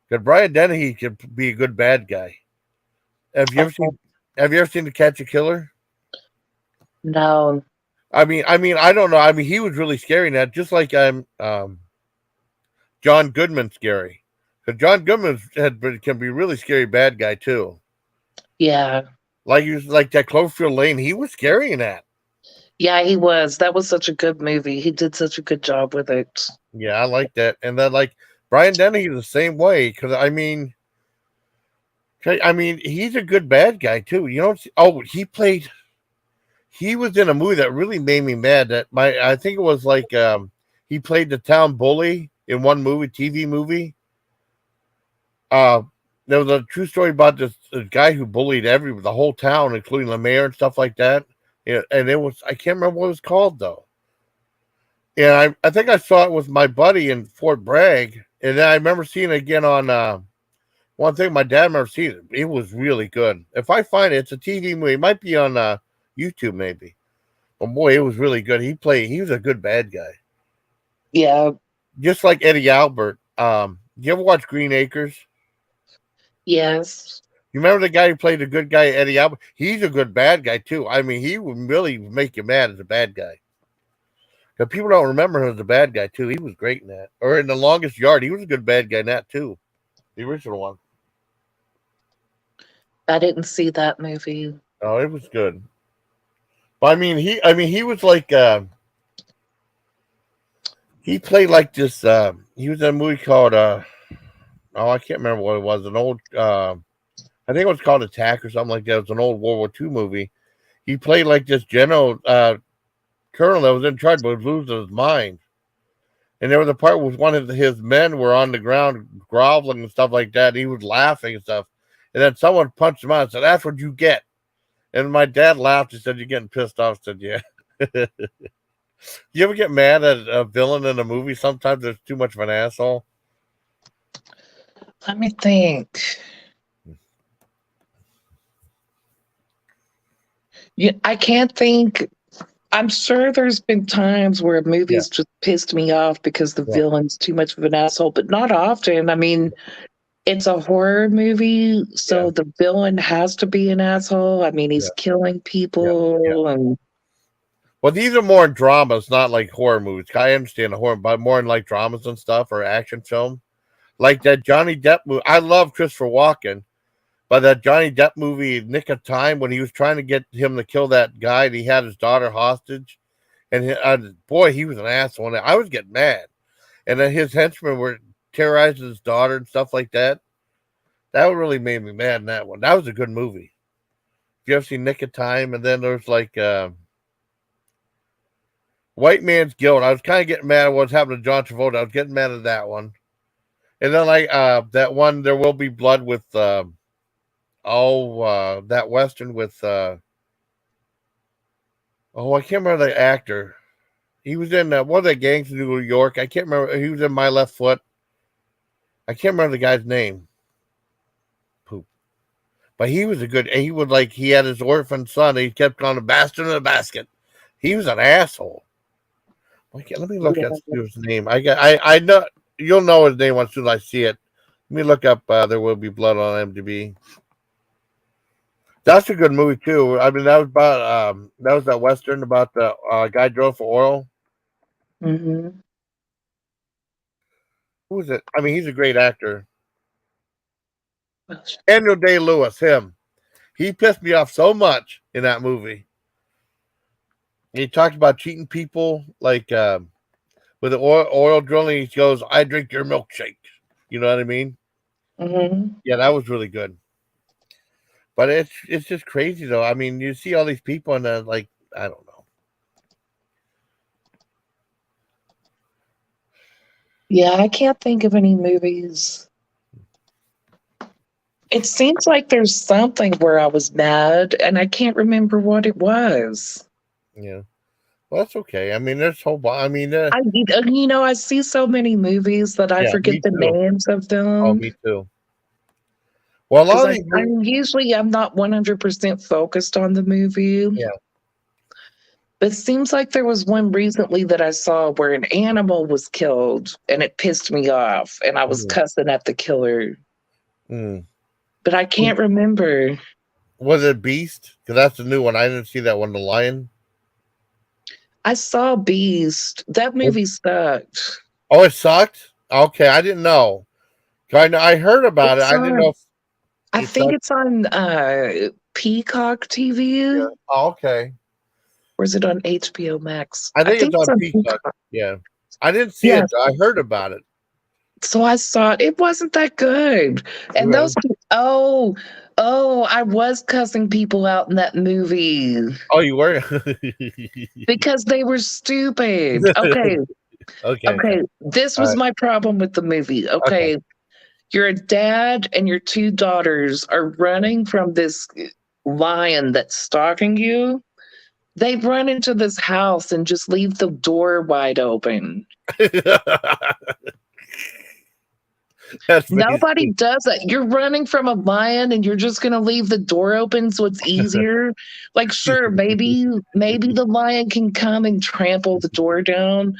Because Brian Dennehy could be a good bad guy. Have you ever seen To Catch a Killer?
No.
I mean, I don't know. I mean, he was really scary in that, just like John Goodman scary. Because John Goodman can be a really scary bad guy too.
Yeah.
Like he was like that Cloverfield Lane. He was scary in that.
Yeah, he was. That was such a good movie. He did such a good job with it.
Yeah, I like that. And then like Brian Dennehy the same way. Because I mean, he's a good bad guy too. You know? He was in a movie that really made me mad. I think it was like he played the town bully in one TV movie. There was a true story about this guy who bullied the whole town, including the mayor and stuff like that. And it was, I can't remember what it was called though. And I think I saw it with my buddy in Fort Bragg, and then I remember seeing it again on one thing. My dad remember seeing it. It was really good. If I find it, it's a TV movie. It might be on YouTube maybe. But boy, it was really good. He was a good bad guy.
Yeah.
Just like Eddie Albert. You ever watch Green Acres?
Yes.
You remember the guy who played the good guy, Eddie Albert? He's a good bad guy too. I mean, he would really make you mad as a bad guy. Because people don't remember him as a bad guy too. He was great in that. Or in The Longest Yard, he was a good bad guy in that too. The original one.
I didn't see that movie.
Oh, it was good. But he was like he played like this he was in a movie called I can't remember what it was. An old I think it was called Attack or something like that. It was an old World War II movie. He played like this general colonel that was in charge but was losing his mind. And there was a part where one of his men were on the ground groveling and stuff like that. And he was laughing and stuff. And then someone punched him out and said, "That's what you get." And my dad laughed and said, "You're getting pissed off." I said, "Yeah." You ever get mad at a villain in a movie? Sometimes there's too much of an asshole.
Let me think. Yeah, I can't think. I'm sure there's been times where movies just pissed me off because the villain's too much of an asshole, but not often. I mean, it's a horror movie, so the villain has to be an asshole. I mean, he's killing people and.
Well, these are more dramas, not like horror movies. I understand the horror, but more in like dramas and stuff or action film. Like that Johnny Depp movie. I love Christopher Walken, but that Johnny Depp movie, Nick of Time, when he was trying to get him to kill that guy and he had his daughter hostage. And boy, he was an asshole. I was getting mad. And then his henchmen were terrorizing his daughter and stuff like that. That really made me mad in that one. That was a good movie. If you ever seen Nick of Time, and then there's like White Man's Guilt. I was kind of getting mad at what's happening to John Travolta. I was getting mad at that one. And then like that one, There Will Be Blood with that Western with I can't remember the actor. He was in one of the gangs in New York. I can't remember. He was in My Left Foot. I can't remember the guy's name. Poop. But he was a good. He would like he had his orphan son. He kept calling a bastard in a basket. He was an asshole. Okay, let me look
Yeah.
at his name. I know you'll know his name as soon as I see it. Let me look up. There Will Be Blood on IMDb. That's a good movie too. I mean, that was about that was that western about the guy drove for oil.
Mm-hmm.
Who is it? I mean, he's a great actor. Daniel Day-Lewis. Him. He pissed me off so much in that movie. He talked about cheating people, like with the oil drilling. He goes, "I drink your milkshake." You know what I mean?
Mm-hmm.
Yeah, that was really good. But it's just crazy though. I mean, you see all these people and like I don't know.
Yeah, I can't think of any movies. It seems like there's something where I was mad and I can't remember what it was.
Yeah, well, that's okay. I mean, there's whole. I mean,
I see so many movies that I
yeah,
forget
me
the
too.
names of
Oh,
them.
me too. Well, a lot
Because
of these movies,
I'm usually I'm not 100% focused on the movie.
yeah.
But it seems like there was one recently that I saw where an animal was killed and it pissed me off and I was
Mm,
cussing at the killer.
mm.
But I can't remember.
Was it Beast? Because that's the new one. I didn't see that one. The Lion.
I saw Beast. That movie sucked.
Oh, it sucked. Okay, I didn't know. I heard about it.
It's
I didn't know
on
if
I
it
think
sucked.
it's on Peacock TV.
Yeah. Oh, okay.
Or is it on HBO Max?
I
I
think
think
it's
it's
on
on
Peacock.
Peacock.
Yeah. I didn't see
Yeah.
it. I heard about it.
So I saw it. It wasn't that good. And
Really?
I was cussing people out in that movie
Oh, you were.
because they were stupid. Okay.
Okay.
Okay. This
All
was
right.
my problem with the movie.
Okay.
Okay. Your dad and your two daughters are running from this lion that's stalking you. They run into this house and just leave the door wide open.
That's
Nobody
basically.
does that. You're running from a lion and you're just going to leave the door open so it's easier. Like, sure, maybe the lion can come and trample the door down,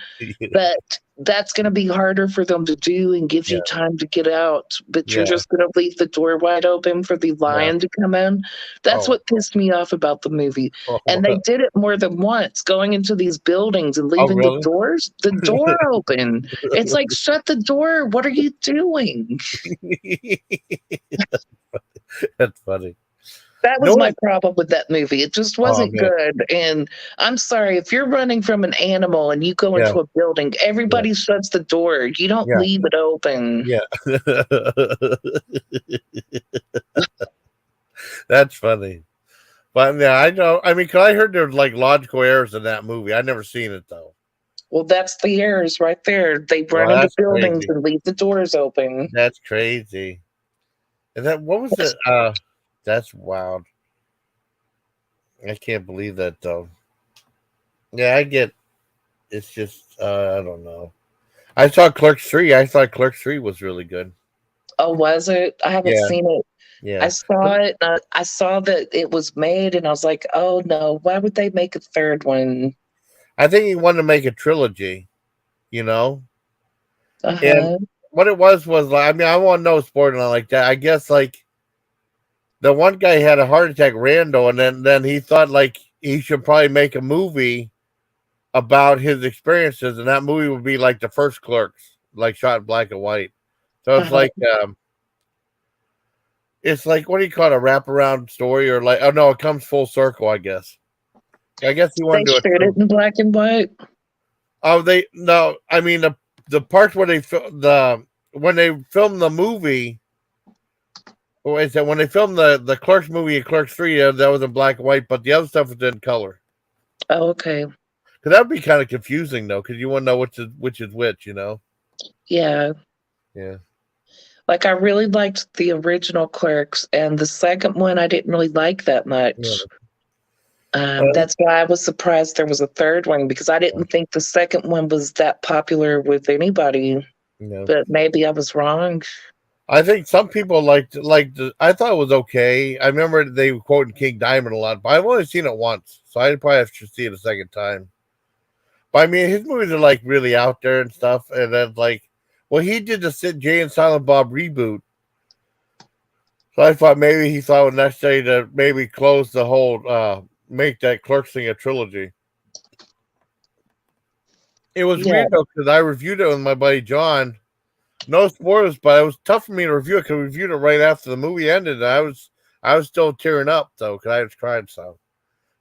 but that's going to be harder for them to do and gives
Yeah.
you time to get out. But you're
Yeah.
just going to leave the door wide open for the
Yeah.
lion to come in. That's
Oh.
what pissed me off about the movie. And they
Oh,
did it more than once, going into these buildings and
oh
leaving
really?
the door open. It's like, shut the door. What are you doing?
That's funny.
That
No
was my
one.
problem with that movie. It just
Oh
wasn't
man.
good. And I'm sorry, if you're running from an animal and you go
Yeah.
into a building,
Yeah.
everybody shuts the door. You don't
Yeah.
leave it open.
Yeah. That's funny. But yeah, I know. I mean, 'cause I heard there's like logical errors in that movie. I never seen it though.
Well, that's the errors right there. They
Well,
run into
that's
buildings
crazy.
and leave the doors open.
That's crazy. And that what was it? That's wild. I can't believe that though. Yeah, I get. It's just I don't know. I saw Clerks 3. I thought Clerks 3 was really good.
Oh, was it? I haven't
Yeah,
seen it. I
yeah.
saw it. I saw that it was made, and I was like, "Oh no! Why would they make a third one?"
I think he wanted to make a trilogy, you know?
Uh
And
huh.
what it was like, I mean, I want no spoiler like that. I guess like the one guy had a heart attack, Randall, and then he thought like he should probably make a movie about his experiences, and that movie would be like the first Clerks, like shot in black and white. So
Uh-huh.
it's like what do you call it, a wraparound story or like oh no, it comes full circle, I guess. I guess he
They
wanted to do a
showed it
trilogy.
in black and white.
Oh, they no. I mean the parts where when they filmed the movie. Wait, so when they filmed the Clerks movie and Clerks 3, that was in black and white, but the other stuff was in color.
Oh, okay.
Because that would be kind of confusing though, because you wouldn't know which is which, you know.
Yeah.
Yeah.
Like I really liked the original Clerks, and the second one I didn't really like that
Yeah.
much.
Uh,
That's why I was surprised there was a third one because I didn't think the second one was that popular with anybody.
you know.
But maybe I was wrong.
I think some people liked I thought it was okay. I remember they were quoting King Diamond a lot, but I've only seen it once, so I probably have to see it a second time. But I mean, his movies are like really out there and stuff, and then like, well, he did the Jay and Silent Bob reboot, so I thought maybe he thought it was necessary to maybe close the whole, make that Clerks thing a trilogy. It was
Yeah.
weird though because I reviewed it with my buddy John. No spoilers, but it was tough for me to review it because I reviewed it right after the movie ended. And I was still tearing up though because I just cried so.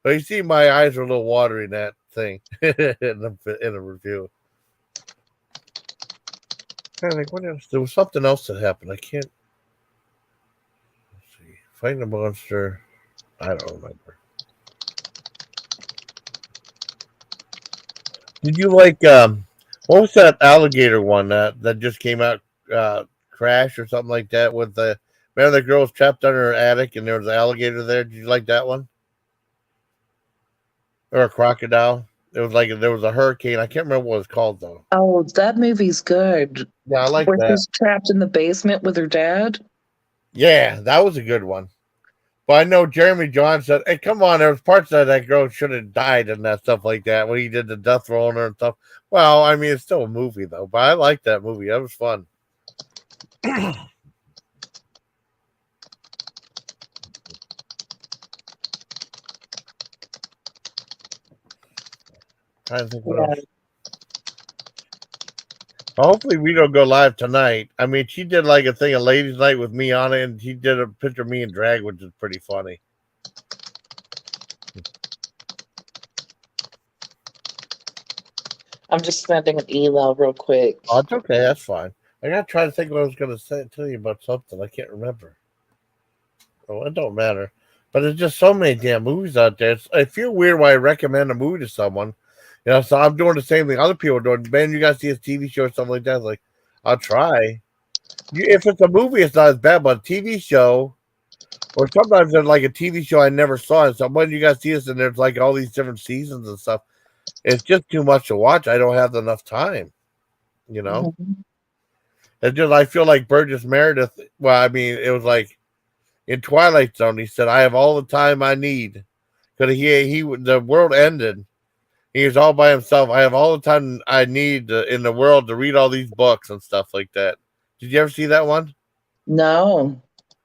But you see, my eyes were a little watery in that thing in the review. I think what else? There was something else that happened. I can't. Let's see. Fighting a monster. I don't remember. Did you like what was that alligator one that just came out, Crash or something like that with the remember the girl was trapped under her attic and there was an alligator there? Did you like that one? Or a crocodile? It was like there was a hurricane. I can't remember what it was called though.
Oh, that movie's good.
Yeah, I like
Where
that.
she's trapped in the basement with her dad.
Yeah, that was a good one. But I know Jeremy John said, "Hey, come on, there was parts of that girl should have died and that stuff like that when he did the death roll on her and stuff." Well, I mean, it's still a movie though, but I like that movie. That was fun. Trying to think what
Yeah.
else. Hopefully, we don't go live tonight. I mean, she did like a thing, a ladies' night with me on it, and she did a picture of me in drag, which is pretty funny.
I'm just sending an email real quick.
Oh, it's okay. That's fine. I gotta try to think what I was gonna say tell you about something. I can't remember. Oh, it don't matter. But there's just so many damn movies out there. I feel weird when I recommend a movie to someone. You know, so I'm doing the same thing other people are doing. Man, you guys see a TV show or something like that? It's like, I'll try. If it's a movie, it's not as bad, but a TV show, or sometimes there's like a TV show I never saw. And so when you guys see this, and there's like all these different seasons and stuff, it's just too much to watch. I don't have enough time, you know?
Mhm.
It's just, I feel like Burgess Meredith. Well, I mean, it was like in Twilight Zone, he said, "I have all the time I need," because the world ended. He was all by himself. I have all the time I need in the world to read all these books and stuff like that. Did you ever see that one?
No,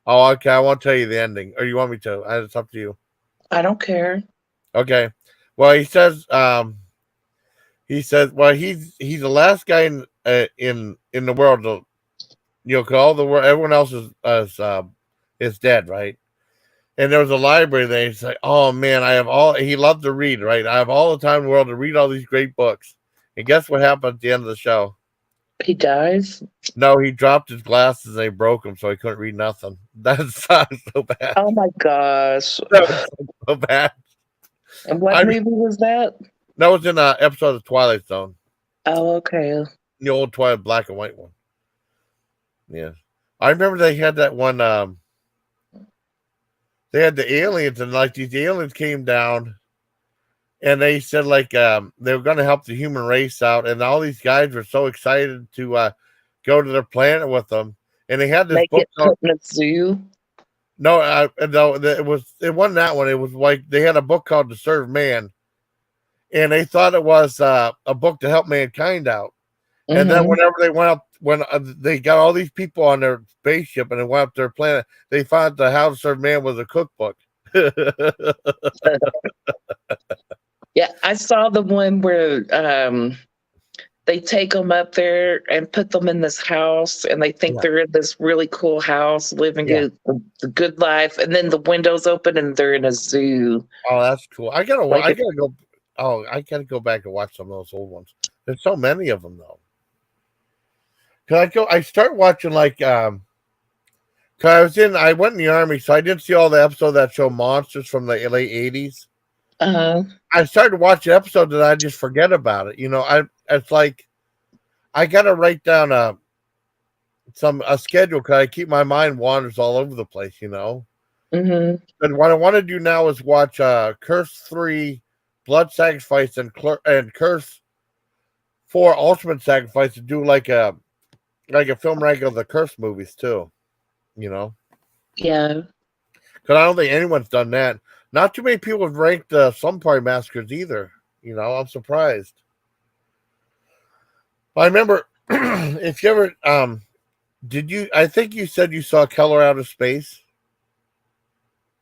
Oh, okay. I won't tell you the ending, or you want me to? It's up to you.
I don't care.
Okay. Well, he says, well, he's the last guy in the world to, you know, 'cause all the world, everyone else is dead, right? And there was a library there. He's like, oh man, I have all. He loved to read, right? I have all the time in the world to read all these great books. And guess what happened at the end of the show?
He dies.
No, he dropped his glasses and they broke them, so he couldn't read nothing. That sounds so bad.
Oh my gosh.
That was so bad.
And what movie was that?
That was in an episode of Twilight Zone,
Oh, okay.
the old Twilight black and white one. Yeah, I remember they had that one. They had the aliens, and like these aliens came down, and they said like they were going to help the human race out, and all these guys were so excited to go to their planet with them, and they had this
Make
book
it
called,
put in a zoo.
no, it wasn't that one. It was like they had a book called To Serve Man, and they thought it was a book to help mankind out. And then
Mhm.
whenever they went up, when they got all these people on their spaceship and they went up to their planet, they found the How to Serve Man was a cookbook.
Yeah, I saw the one where they take them up there and put them in this house, and they think
Yeah.
they're in this really cool house, living
Yeah.
a good life, and then the windows open and they're in a zoo.
Oh, that's cool. I gotta
Like
go. Oh, I gotta go back and watch some of those old ones. There's so many of them though. Cause I start watching like cause I went in the army, so I didn't see all the episodes that show monsters from the late '80s. I started watching episodes and I just forget about it. You know, it's like I gotta write down a schedule because I keep my mind wanders all over the place. You know.
mhm.
And what I want to do now is watch Curse 3, Blood Sacrifice, and Curse 4, Ultimate Sacrifice, to do like like a film rank of the Curse movies too. You know,
Yeah.
because I don't think anyone's done that. Not too many people have ranked the Slumber Massacres either. You know, I'm surprised. I remember if you ever did you? I think you said you saw Color Out of Space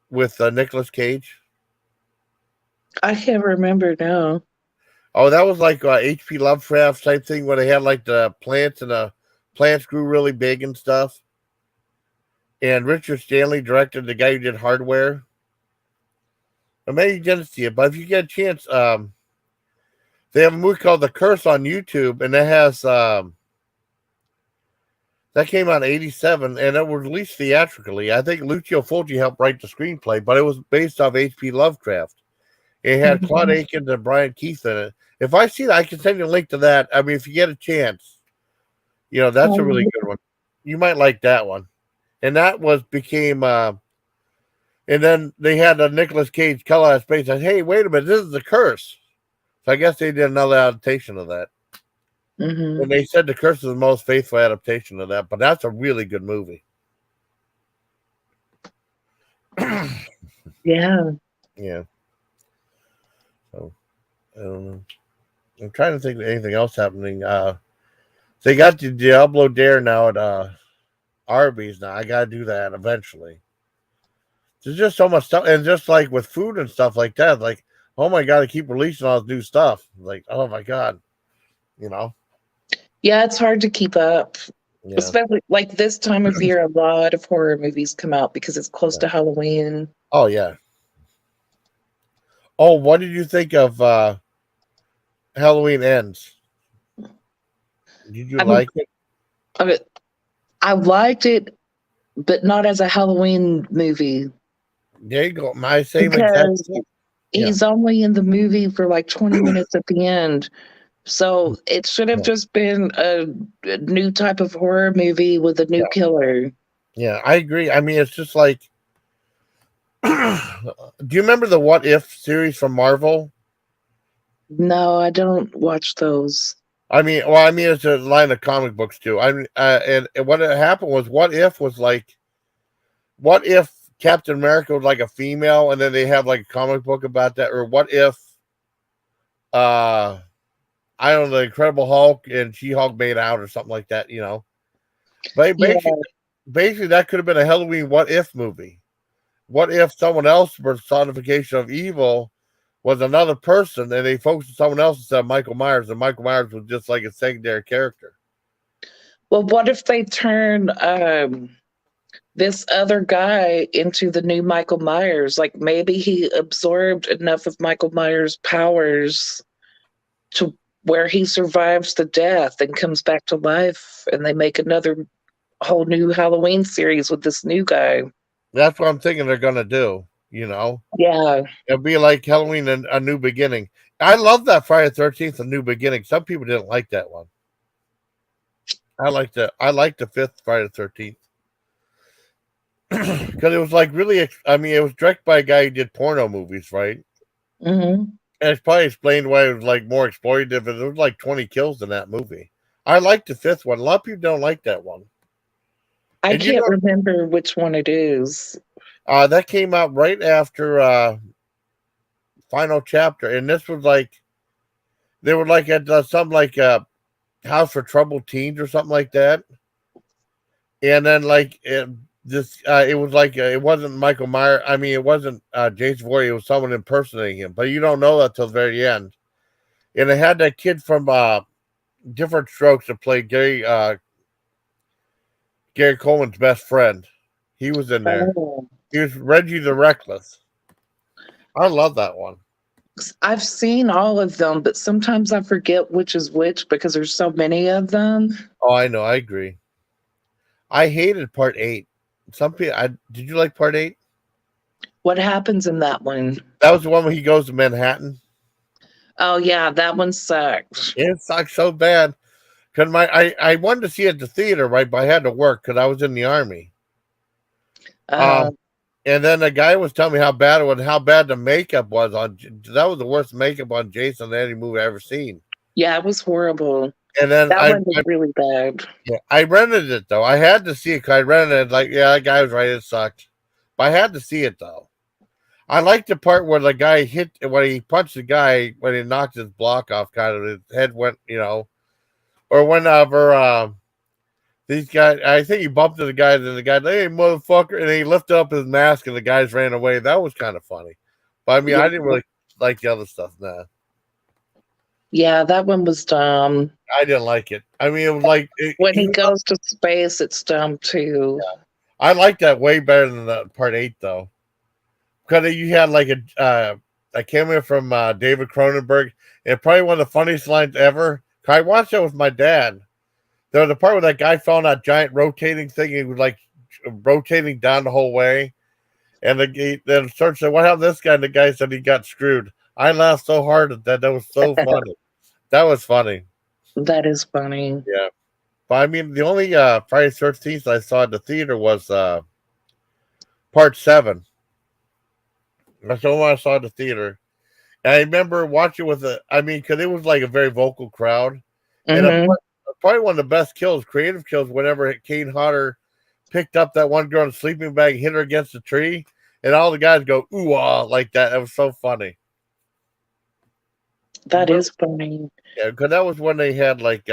with Nicolas Cage.
I can't remember now.
Oh, that was like H.P. Lovecraft type thing where they had like the plants and the plants grew really big and stuff. And Richard Stanley directed the guy who did Hardware. Or maybe you didn't see it, but if you get a chance, they have a movie called The Curse on YouTube, and it has that came out in '87, and it was released theatrically. I think Lucio Fulci helped write the screenplay, but it was based off H.P. Lovecraft. It had Claude
Mhm.
Akins and Brian Keith in it. If I see that, I can send you a link to that. I mean, if you get a chance, you know, that's a really good one. You might like that one. And that became and then they had a Nicolas Cage Color Out of Space. I said, hey, wait a minute, this is The Curse. So I guess they did another adaptation of that.
Mhm.
And they said The Curse is the most faithful adaptation of that, but that's a really good movie.
Yeah.
Yeah. So I don't know. I'm trying to think of anything else happening. They got the Diablo Dare now at Arby's now. I gotta do that eventually. There's just so much stuff, and just like with food and stuff like that, like, oh my god, I keep releasing all this new stuff. Like, oh my god, you know?
Yeah, it's hard to keep up.
Yeah.
Especially like this time of year, a lot of horror movies come out because it's close to Halloween.
Oh yeah. Oh, what did you think of Halloween Ends? Did you
I mean,
like it?
I liked it, but not as a Halloween movie
There you go. My same exact.
because
Yeah.
he's only in the movie for like 20 minutes at the end. So it should have
Yeah.
just been a new type of horror movie with a new killer.
Yeah, I agree. I mean, it's just like, do you remember the What If series from Marvel?
No, I don't watch those.
I mean, well, I mean, it's a line of comic books too. I mean, and what had happened was, What If was like, what if Captain America was like a female, and then they have like a comic book about that, or what if, I don't know, the Incredible Hulk and She-Hulk made out or something like that, you know. But
Yeah.
basically, that could have been a Halloween What If movie. What if someone else personification of evil was another person, and they focused on someone else instead of Michael Myers, and Michael Myers was just like a secondary character?
Well, what if they turn this other guy into the new Michael Myers? Like maybe he absorbed enough of Michael Myers' powers to where he survives the death and comes back to life, and they make another whole new Halloween series with this new guy.
That's what I'm thinking they're gonna do. You know,
Yeah.
it'll be like Halloween and A New Beginning. I love that Friday the 13th, A New Beginning. Some people didn't like that one. I like the fifth Friday the 13th because it was like really. I mean, it was directed by a guy who did porno movies, right?
Mm-hmm.
And it's probably explained why it was like more exploitative. And there was like 20 kills in that movie. I like the fifth one. A lot of people don't like that one.
I
And you
can't
know,
remember which one it is.
that came out right after Final Chapter, and this was like they were like at some like House for Troubled Teens or something like that. And then like it was like it wasn't Michael Myers. I mean, it wasn't Jason Voorhees. It was someone impersonating him, but you don't know that till the very end. And it had that kid from Different Strokes that played Gary Coleman's best friend. He was in there.
Oh.
He was Reggie the Reckless. I love that one.
I've seen all of them, but sometimes I forget which is which because there's so many of them.
Oh, I know. I agree. I hated part 8. Some people. Did you like part 8?
What happens in that one?
That was the one where he goes to Manhattan.
Oh yeah, that one sucked.
It sucked so bad. Cause I wanted to see it at the theater, right? But I had to work because I was in the army.
Uh,
And then the guy was telling me how bad it was, how bad the makeup was on. That was the worst makeup on Jason in any movie I ever seen.
yeah, it was horrible.
And then
That one was really bad.
I rented it though. I had to see it because I rented it. Like, yeah, that guy was right. It sucked, but I had to see it though. I liked the part where the guy hit when he punched the guy when he knocked his block off. Kind of his head went, or whenever these guys. I think he bumped into the guy, and the guy, hey motherfucker, and he lifted up his mask, and the guys ran away. That was kind of funny. But I mean, I didn't really like the other stuff. Nah.
Yeah, that one was dumb.
I didn't like it. I mean, it was like
When he goes to space, it's dumb too.
Yeah. I like that way better than the part 8 though, because you had like a cameo from David Cronenberg, and probably one of the funniest lines ever. I watched that with my dad. There was a part where that guy fell on that giant rotating thing. He was like rotating down the whole way, and then search said, "What happened to this guy?" And the guy said he got screwed. I laughed so hard at that. That was so funny. That was funny.
That is funny.
Yeah. But I mean, the only Friday the 13th I saw in the theater was part 7. That's the only one I saw in the theater. And I remember watching because it was like a very vocal crowd. And probably one of the best kills, creative kills, whenever Kane Hodder picked up that one girl in a sleeping bag, hit her against the tree, and all the guys go, ooh, ah, like that. That was so funny.
That is funny.
Yeah, because that was when they had like,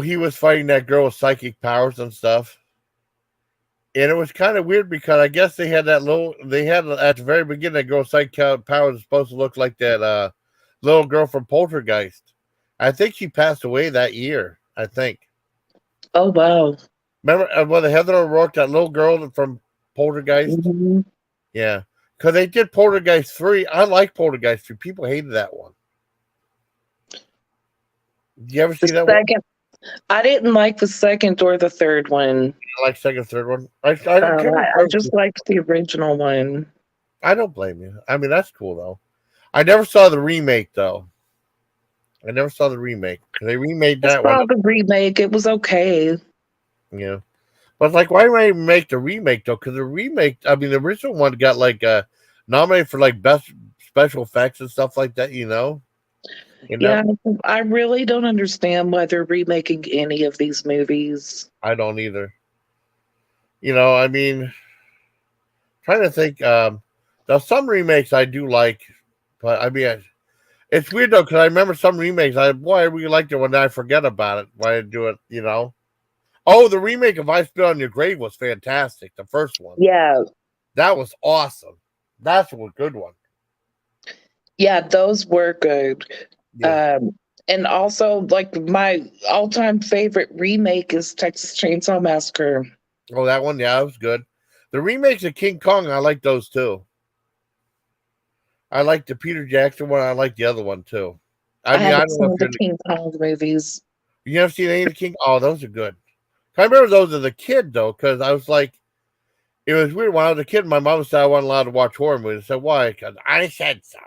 he was fighting that girl with psychic powers and stuff. And it was kind of weird because I guess they had at the very beginning, that girl with psychic powers was supposed to look like that little girl from Poltergeist. I think she passed away that year, I think.
Oh, wow.
Remember when Heather O'Rourke, that little girl from Poltergeist?
Mm-hmm.
Yeah. Because they did Poltergeist 3. I like Poltergeist 3. People hated that one. Did you ever see that one?
I didn't like the second or the third one.
I like second, third one. I
just liked the original one.
I don't blame you. I mean, that's cool, though. I never saw the remake, though. I never saw the remake. They remade that one. I saw
the remake. It was okay.
Yeah. But like, why would I make the remake though? Because the remake, I mean, the original one got like nominated for like best special effects and stuff like that. Yeah,
I really don't understand why they're remaking any of these movies.
I don't either. I mean, trying to think. Now some remakes I do like, but I mean, it's weird though because I remember some remakes. I really liked it when I forget about it. Why I do it, Oh, the remake of I Spit on Your Grave was fantastic. The first one.
Yeah.
That was awesome. That's a good one.
Yeah, those were good. Yeah. And also, like, my all-time favorite remake is Texas Chainsaw Massacre.
Oh, that one? Yeah, that was good. The remakes of King Kong, I like those too. I like the Peter Jackson one. I like the other one too.
I haven't seen the King Kong movies.
You never seen any of the King? Oh, those are good. I remember those as a kid, though, because I was like, it was weird. When I was a kid, my mom said I wasn't allowed to watch horror movies. I said, why? Because I said so.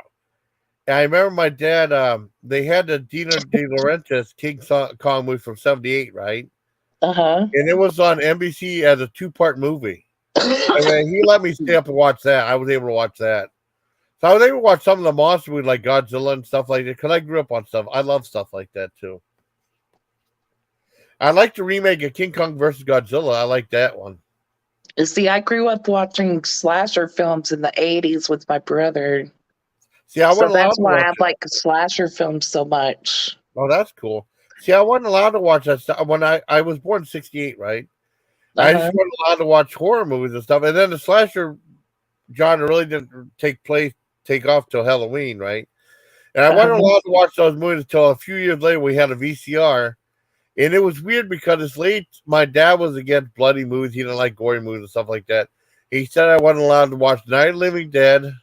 And I remember my dad, they had the Dino De Laurentiis King Kong movie from 78, right?
Uh-huh.
And it was on NBC as a 2-part movie. And then he let me stay up and watch that. I was able to watch that. So I was able to watch some of the monster movies like Godzilla and stuff like that, because I grew up on stuff. I love stuff like that, too. I like the remake of King Kong versus Godzilla. I like that one.
See, I grew up watching slasher films in the 80s with my brother.
See, that's
why I like slasher films so much.
Oh, that's cool. See, I wasn't allowed to watch that stuff when I was born in 68, right? Uh-huh. I just wasn't allowed to watch horror movies and stuff. And then the slasher genre really didn't take off till Halloween, right? And I wasn't allowed to watch those movies until a few years later we had a VCR. And it was weird because my dad was against bloody movies. He didn't like gory movies and stuff like that. He said I wasn't allowed to watch Night of the Living Dead,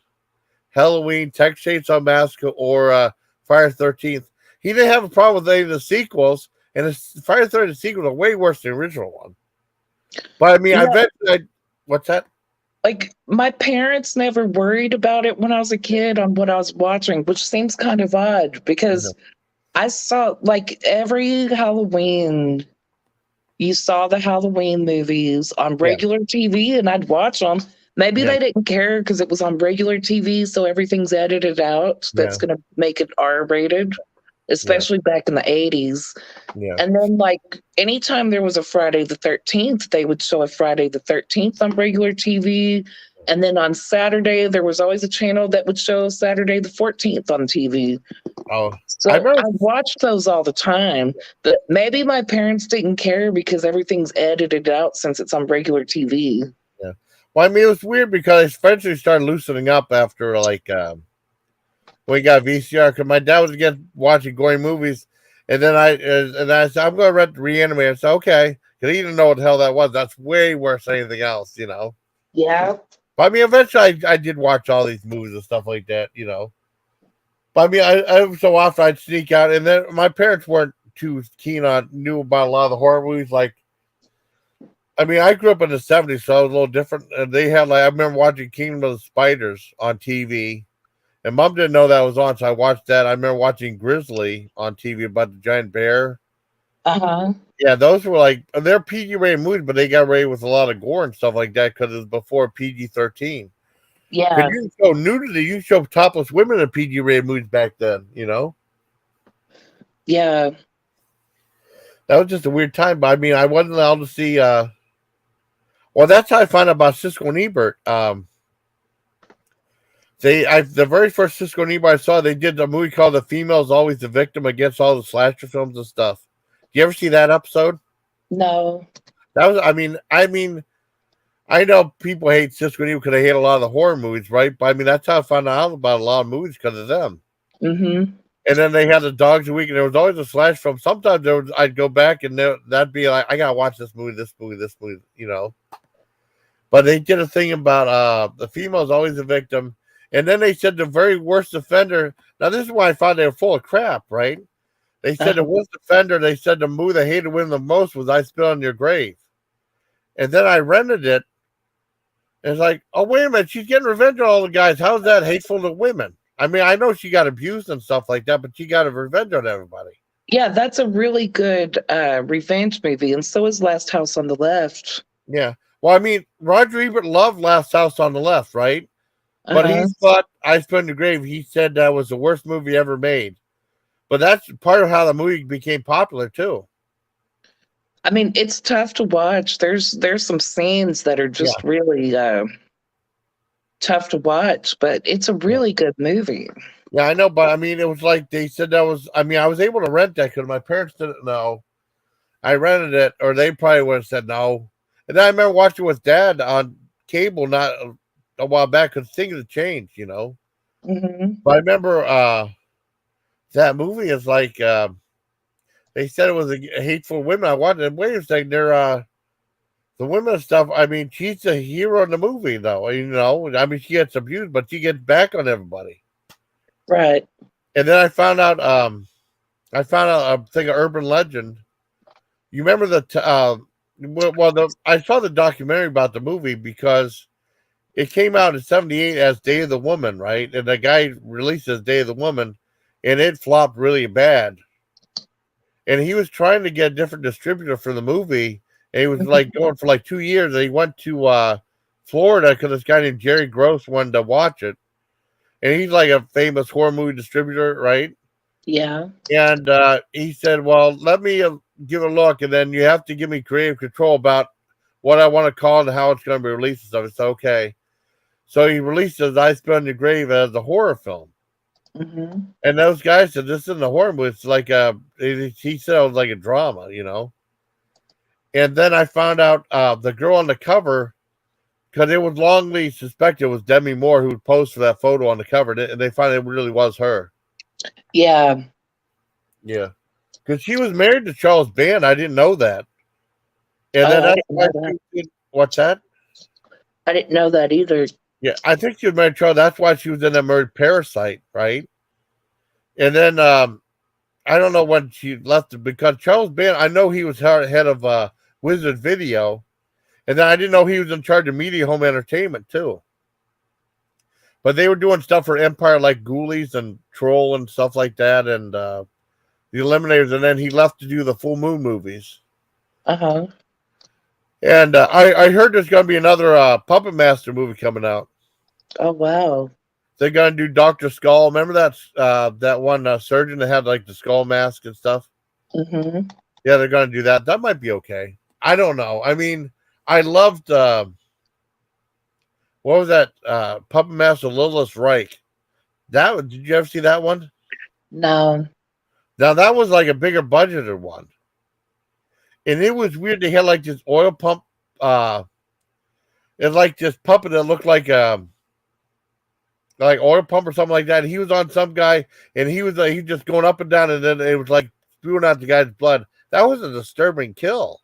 Halloween, Texas Chainsaw Massacre, or Friday the 13th. He didn't have a problem with any of the sequels, and the Friday the 13th sequels are way worse than the original one. But I mean, what's that?
Like, my parents never worried about it when I was a kid on what I was watching, which seems kind of odd because I saw, like, every Halloween, you saw the Halloween movies on regular TV, and I'd watch them. Maybe they didn't care because it was on regular TV, so everything's edited out. That's going to make it R-rated. especially back in the 80s.
Yeah.
And then, like, anytime there was a Friday the 13th, they would show a Friday the 13th on regular TV. And then on Saturday, there was always a channel that would show Saturday the 14th on TV.
Oh, I
So
remember.
I watched those all the time. But maybe my parents didn't care because everything's edited out since it's on regular TV.
Yeah. Well, I mean, it was weird because I eventually started loosening up after like we got VCR because my dad was again watching gory movies, and then I said I'm going to rent Reanimator. I said okay, because he didn't know what the hell that was. That's way worse than anything else, you know.
Yeah.
But I mean, eventually I did watch all these movies and stuff like that, you know. But I mean, I so often I'd sneak out, and then my parents weren't too knew about a lot of the horror movies. Like, I mean, I grew up in the '70s, so I was a little different. And they had like I remember watching Kingdom of the Spiders on TV. And Mom didn't know that was on, so I watched that. I remember watching Grizzly on TV about the giant bear.
Uh-huh.
Yeah, those were like they're PG-rated movies, but they got rated with a lot of gore and stuff like that because it was before PG-13.
Yeah.
Because you show nudity, you show topless women in PG-rated movies back then. You know.
Yeah.
That was just a weird time, but I mean, I wasn't allowed to see. Well, that's how I found out about Siskel and Ebert. The very first Siskel and Ebert I saw, they did a movie called "The Female's Always the Victim" against all the slasher films and stuff. Do you ever see that episode?
No.
That was, I know people hate Siskel and Ebert because they hate a lot of the horror movies, right? But I mean, that's how I found out about a lot of movies because of them.
Mm-hmm.
And then they had the Dogs a Week, and there was always a slash film. Sometimes I'd go back and that'd be like, I gotta watch this movie, you know. But they did a thing about the female's always the victim. And then they said the very worst offender. Now, this is why I found they were full of crap, right? They said the worst offender, they said the movie they hated women the most was I Spit on Your Grave. And then I rented it. And it's like, oh, wait a minute. She's getting revenge on all the guys. How's that hateful to women? I mean, I know she got abused and stuff like that, but she got a revenge on everybody.
Yeah, that's a really good revenge movie. And so is Last House on the Left.
Yeah. Well, I mean, Roger Ebert loved Last House on the Left, right? But he thought I Spit on Your Grave, he said that was the worst movie ever made. But that's part of how the movie became popular, too.
I mean, it's tough to watch. There's some scenes that are just really tough to watch, but it's a really good movie.
Yeah, I know, but I mean, it was like they said that was, I mean, I was able to rent that because my parents didn't know. I rented it, or they probably would have said no. And then I remember watching with Dad on cable not a while back because things had changed, you know.
Mm-hmm.
But I remember that movie is like they said it was a hateful women. I watched it. Wait a second, they're the women stuff. I mean, she's a hero in the movie, though. You know, I mean, she gets abused, but she gets back on everybody.
Right.
And then I found out a thing, of urban legend. You remember I saw the documentary about the movie because it came out in '78 as Day of the Woman, right? And the guy released as Day of the Woman, and it flopped really bad. And he was trying to get a different distributor for the movie, and he was like going for like 2 years. And he went to Florida because this guy named Jerry Gross wanted to watch it, and he's like a famous horror movie distributor, right?
Yeah.
And he said, "Well, let me give it a look, and then you have to give me creative control about what I want to call it and how it's going to be released and stuff." It's okay. So he released it as I Spit on Your Grave as a horror film.
Mm-hmm.
And those guys said, this isn't a horror movie. It's like he said it was like a drama, you know. And then I found out the girl on the cover, because it was longly suspected it was Demi Moore who posed for that photo on the cover, and they found it really was her.
Yeah.
Yeah. Because she was married to Charles Band. I didn't know that. And then that's why what's that?
I didn't know that either.
Yeah, I think she was married to Charles. That's why she was in that movie Parasite, right? And then I don't know when she left it because Charles Band, I know he was head of Wizard Video, and then I didn't know he was in charge of Media Home Entertainment too. But they were doing stuff for Empire like Ghoulies and Troll and stuff like that, and the Eliminators, and then he left to do the Full Moon movies.
Uh-huh.
And I heard there's going to be another Puppet Master movie coming out.
Oh, wow.
They're gonna do Doctor Skull. Remember that one surgeon that had like the skull mask and stuff.
Mm-hmm.
Yeah, they're gonna do that. That might be okay. I don't know. I mean, I loved what was that Puppet Master Lilith Reich? Did you ever see that one?
No.
Now that was like a bigger budgeted one, and it was weird. They had like this oil pump. It's like this puppet that looked like oil pump or something like that. He was on some guy, and he was just going up and down, and then it was like spewing out the guy's blood. That was a disturbing kill.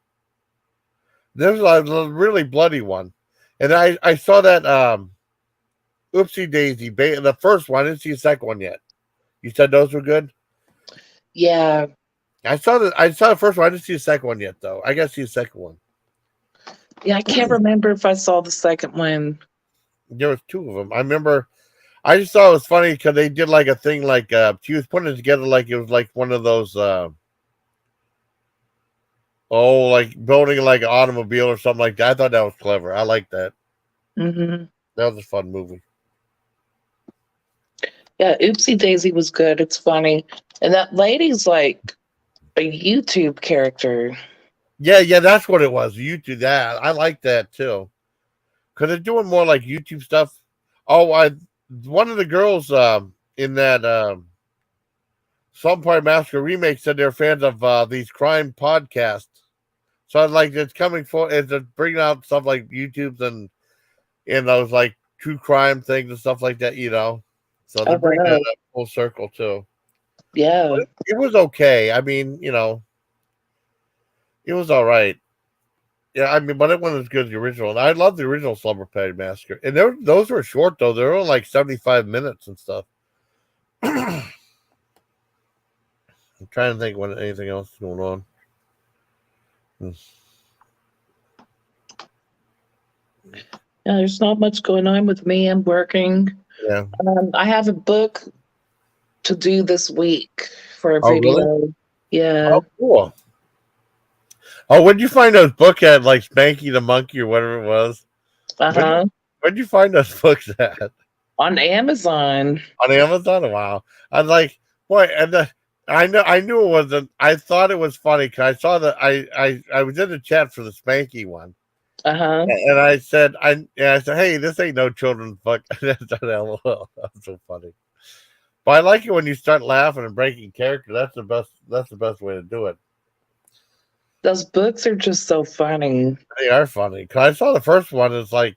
This was a really bloody one, and I saw that Oopsie Daisy, the first one. I didn't see the second one yet. You said those were good.
Yeah.
I saw the first one. I didn't see the second one yet, though. I got to see the second one.
Yeah, I can't remember if I saw the second one.
There was two of them. I remember. I just thought it was funny because they did like a thing like she was putting it together like it was like one of those like building like an automobile or something like that. I thought that was clever. I like that.
Mm-hmm.
That was a fun movie.
Yeah, Oopsie Daisy was good. It's funny. And that lady's like a YouTube character.
Yeah, that's what it was. You do that. I like that too. Because they're doing more like YouTube stuff. Oh, one of the girls in that Slumber Massacre Remake said they're fans of these crime podcasts. So I like it's coming for it's bringing out stuff like YouTube's and those like true crime things and stuff like that, So they're bringing that up full circle too.
Yeah.
But it was okay. I mean, it was all right. Yeah, I mean, but it wasn't as good as the original. And I love the original Slumber Party Massacre. And those were short though. They were only like 75 minutes and stuff. I'm trying to think when anything else is going on.
Yeah, there's not much going on with me. I'm working.
Yeah.
I have a book to do this week for a
Oh,
video.
really?
Yeah.
Oh, cool. Oh, where'd you find those books at, like Spanky the Monkey or whatever it was?
Uh-huh.
Where'd you find those books at?
On Amazon.
On Amazon? Wow. I was like, boy, and I knew it wasn't. I thought it was funny because I saw that I was in the chat for the Spanky one.
Uh-huh.
And I said, hey, this ain't no children's book. That's LOL. That's so funny. But I like it when you start laughing and breaking character. That's the best way to do it.
Those books are just so funny.
They are funny. Cause I saw the first one. It's like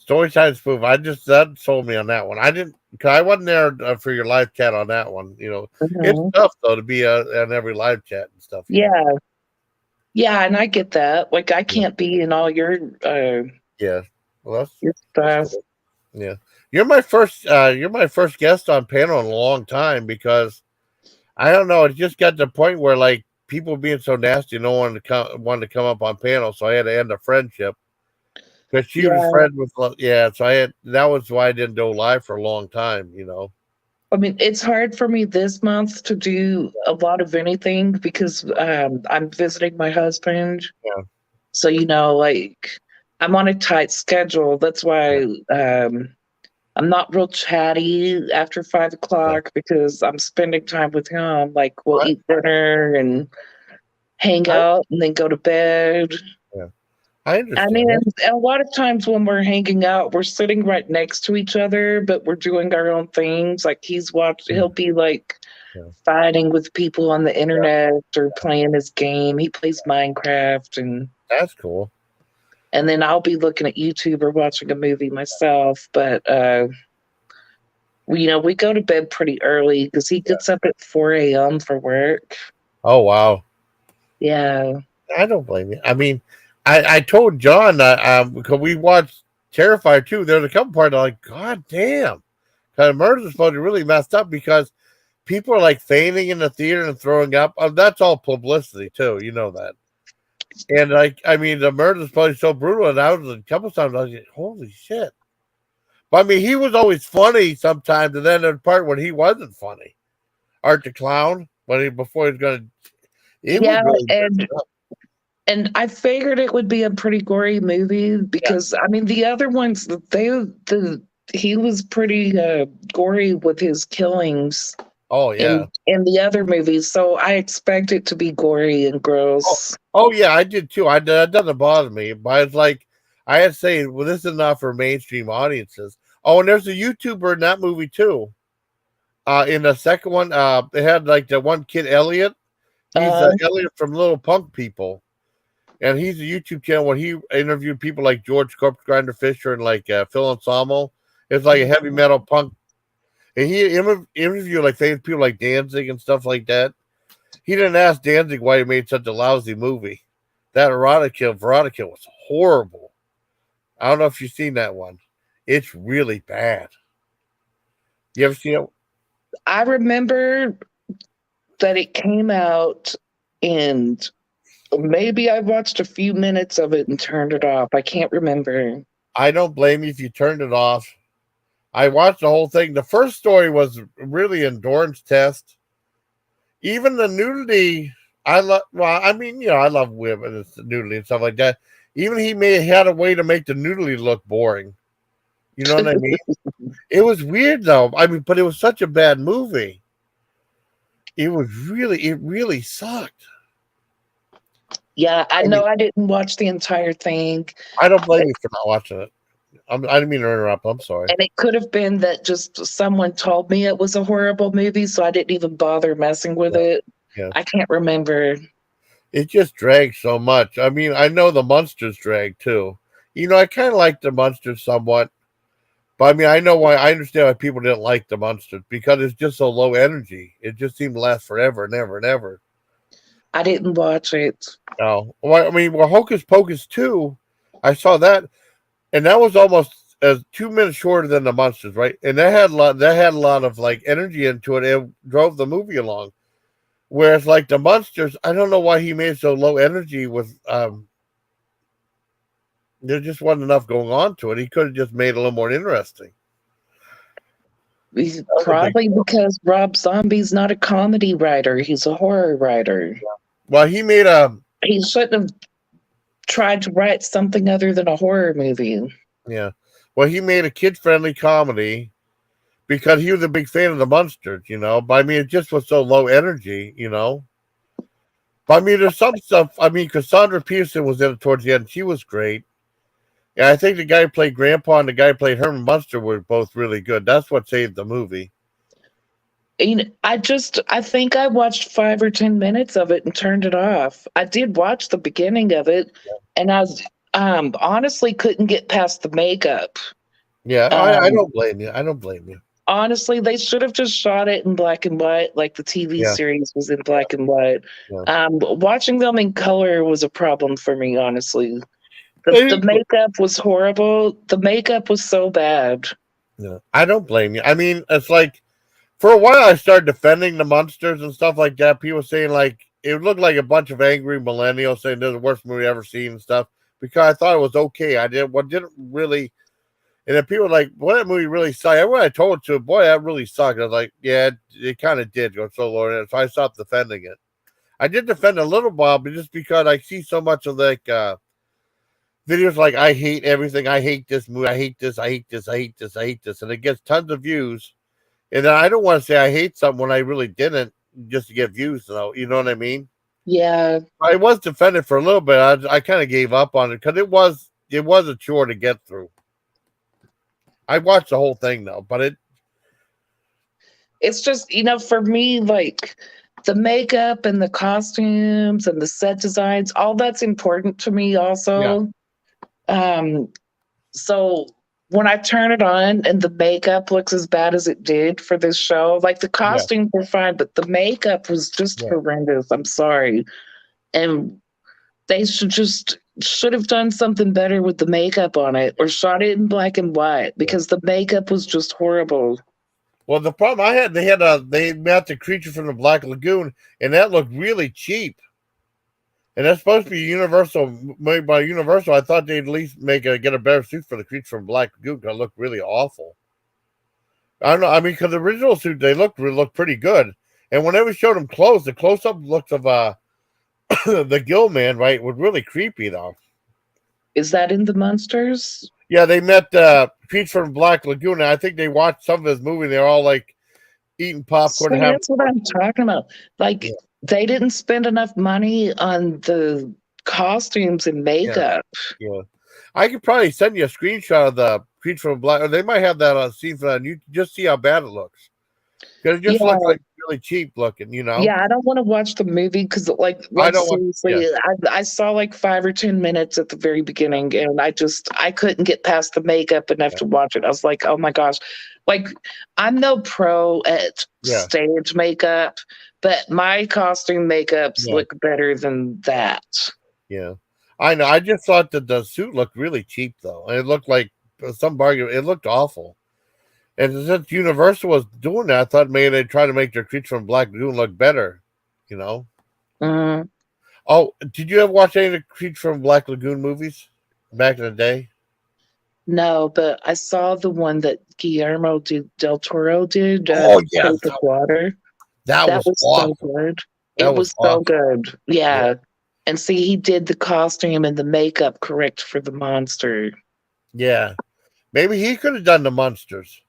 Storytime Spoof. That sold me on that one. I didn't. Cause I wasn't there for your live chat on that one. It's tough though to be on every live chat and stuff.
Yeah. Yeah, and I get that. Like, I can't be in all your
yeah. Well,
your stuff.
Yeah, you're my first guest on panel in a long time because I don't know. It just got to the point where like people being so nasty, no one wanted to come up on panel, so I had to end a friendship because she was friends with So that was why I didn't go live for a long time.
I mean, it's hard for me this month to do a lot of anything because I'm visiting my husband.
Yeah.
So, like I'm on a tight schedule. That's why I'm not real chatty after 5 o'clock because I'm spending time with him. Like we'll eat dinner and hang out and then go to bed.
Yeah. I understand.
I mean, and a lot of times when we're hanging out, we're sitting right next to each other, but we're doing our own things. Like he'll be like fighting with people on the internet or playing his game. He plays Minecraft and
that's cool.
And then I'll be looking at YouTube or watching a movie myself. But we go to bed pretty early because he gets up at 4 a.m. for work.
Oh wow.
Yeah.
I don't blame you. I mean, I told John because we watched Terrifier 2, there's a couple parts like, God damn. Because Murder's supposed to really messed up because people are like fainting in the theater and throwing up. That's all publicity too, you know that. And like, I mean, the Murder's probably so brutal, and I was a couple times I was like, holy shit. But I mean, he was always funny sometimes, and then the part when he wasn't funny. Art the Clown, before he was gonna
And I figured it would be a pretty gory movie because I mean the other ones the he was pretty gory with his killings
Oh yeah.
in the other movies, so I expect it to be gory and
Oh,
gross.
oh yeah, I did too. That doesn't bother me, but it's like I had to say, well, this is not for mainstream audiences. Oh, and there's a YouTuber in that movie too. In the second one, they had like the one kid Elliot. He's
Uh,
Elliot from Little Punk People, and he's a YouTube channel where he interviewed people like George Corpse Grinder Fisher and like Phil Anselmo. It's like a heavy metal punk, and he interviewed like famous people like Danzig and stuff like that. He didn't ask Danzig why he made such a lousy movie. That Veronica was horrible. I don't know if you've seen that one. It's really bad. You ever seen it?
I remember that it came out, and maybe I watched a few minutes of it and turned it off. I can't remember.
I don't blame you if you turned it off. I watched the whole thing. The first story was really endurance test. Even the nudity, I love. Well, I mean, I love women and nudity and stuff like that. Even he had a way to make the nudity look boring. You know what I mean? It was weird though. I mean, but it was such a bad movie. It really sucked.
Yeah, I
I
know
mean,
I didn't watch the entire thing.
I don't blame you for not watching it. I didn't mean to interrupt. I'm sorry.
And it could have been that just someone told me it was a horrible movie, so I didn't even bother messing with it.
Yeah.
I can't remember.
It just drags so much. I mean, I know the Munsters drag too. I kind of like the Munsters somewhat. But I mean, I know why. I understand why people didn't like the Munsters because it's just so low energy. It just seemed to last forever and ever and ever.
I didn't watch it.
Oh, well, I mean, Hocus Pocus 2, I saw that, and that was almost 2 minutes shorter than the Munsters, right? And that had a lot of like energy into it. It drove the movie along. Whereas like the Munsters, I don't know why he made it so low energy with there just wasn't enough going on to it. He could have just made it a little more interesting.
Probably because Rob Zombie's not a comedy writer. He's a horror writer.
Well, he made a
He shouldn't have tried to write something other than a horror movie.
yeah. Well, he made a kid-friendly comedy because he was a big fan of the Munsters, But I mean, it just was so low energy, But I mean, there's some stuff. I mean, Cassandra Peterson was in it towards the end. She was great. Yeah, I think the guy who played Grandpa and the guy who played Herman Munster were both really good. That's what saved the movie.
I think I watched 5 or 10 minutes of it and turned it off. I did watch the beginning of it, and I was honestly couldn't get past the makeup.
Yeah, I don't blame you. I don't blame you.
Honestly, they should have just shot it in black and white, like the TV series was in black and white.
Yeah.
Watching them in color was a problem for me, honestly. The makeup was horrible. The makeup was so bad.
Yeah, I don't blame you. I mean, it's like for a while I started defending the Munsters and stuff like that. People saying like it looked like a bunch of angry millennials saying they're the worst movie I've ever seen and stuff because I thought it was okay. I didn't really. And then people were like, "Boy, that movie really sucked." Everyone I told to, boy, that really sucked. I was like, "Yeah, it kind of did go so low," so I stopped defending it. I did defend a little while, but just because I see so much of like videos like I hate everything, I hate this movie, I hate this, I hate this, I hate this, I hate this, and it gets tons of views. And then I don't want to say I hate something when I really didn't, just to get views, though. You know what I mean?
Yeah.
I was defended for a little bit. I kind of gave up on it because it was a chore to get through. I watched the whole thing though, but
it's just, for me, like the makeup and the costumes and the set designs, all that's important to me also. So when I turn it on and the makeup looks as bad as it did for this show, like the costumes were fine, but the makeup was just horrendous. I'm sorry. And they should have done something better with the makeup on it or shot it in black and white because the makeup was just horrible.
Well, the problem I had, they met the creature from the Black Lagoon, and that looked really cheap. And that's supposed to be made by Universal. I thought they'd at least get a better suit for the creature from Black Lagoon because it looked really awful. I don't know. I mean, because the original suit, they looked pretty good. And whenever we showed them clothes, the close-up looks of the Gill Man, right, was really creepy, though.
Is that in the Munsters?
Yeah, they met Pete from Black Lagoon. And I think they watched some of his movie. They're all like eating popcorn
See,
and having
that's what I'm talking about.
yeah,
Like, they didn't spend enough money on the costumes and
yeah,
makeup.
yeah. I could probably send you a screenshot of the Pete from Black. Or they might have that on scene for that. And you can just see how bad it looks because it just
Yeah,
looks like really cheap looking. You know,
yeah, I don't want to watch the movie because,
I
like
don't want. Yeah,
seriously, I saw like 5 or 10 minutes at the very beginning, and I couldn't get past the makeup enough
yeah,
to watch it. I was like, oh my gosh, like I'm no pro at
yeah,
stage makeup, but my costume makeups
yeah.
look better than that.
Yeah. I know. I just thought that the suit looked really cheap, though. It looked like some bargain. It looked awful. And since Universal was doing that, I thought maybe they'd try to make their Creature from Black Lagoon look better. You know?
Mm,
Oh, did you ever watch any of the Creature from Black Lagoon movies back in the day?
no, but I saw the one that del Toro did,
Oh, yes.
Shape of Water.
That
That
was
was so
awesome.
good.
That
It
was
was so
awesome.
good.
Yeah.
Yeah. And see, he did the costume and the makeup correct for the monster.
Yeah. Maybe he could have done the monsters.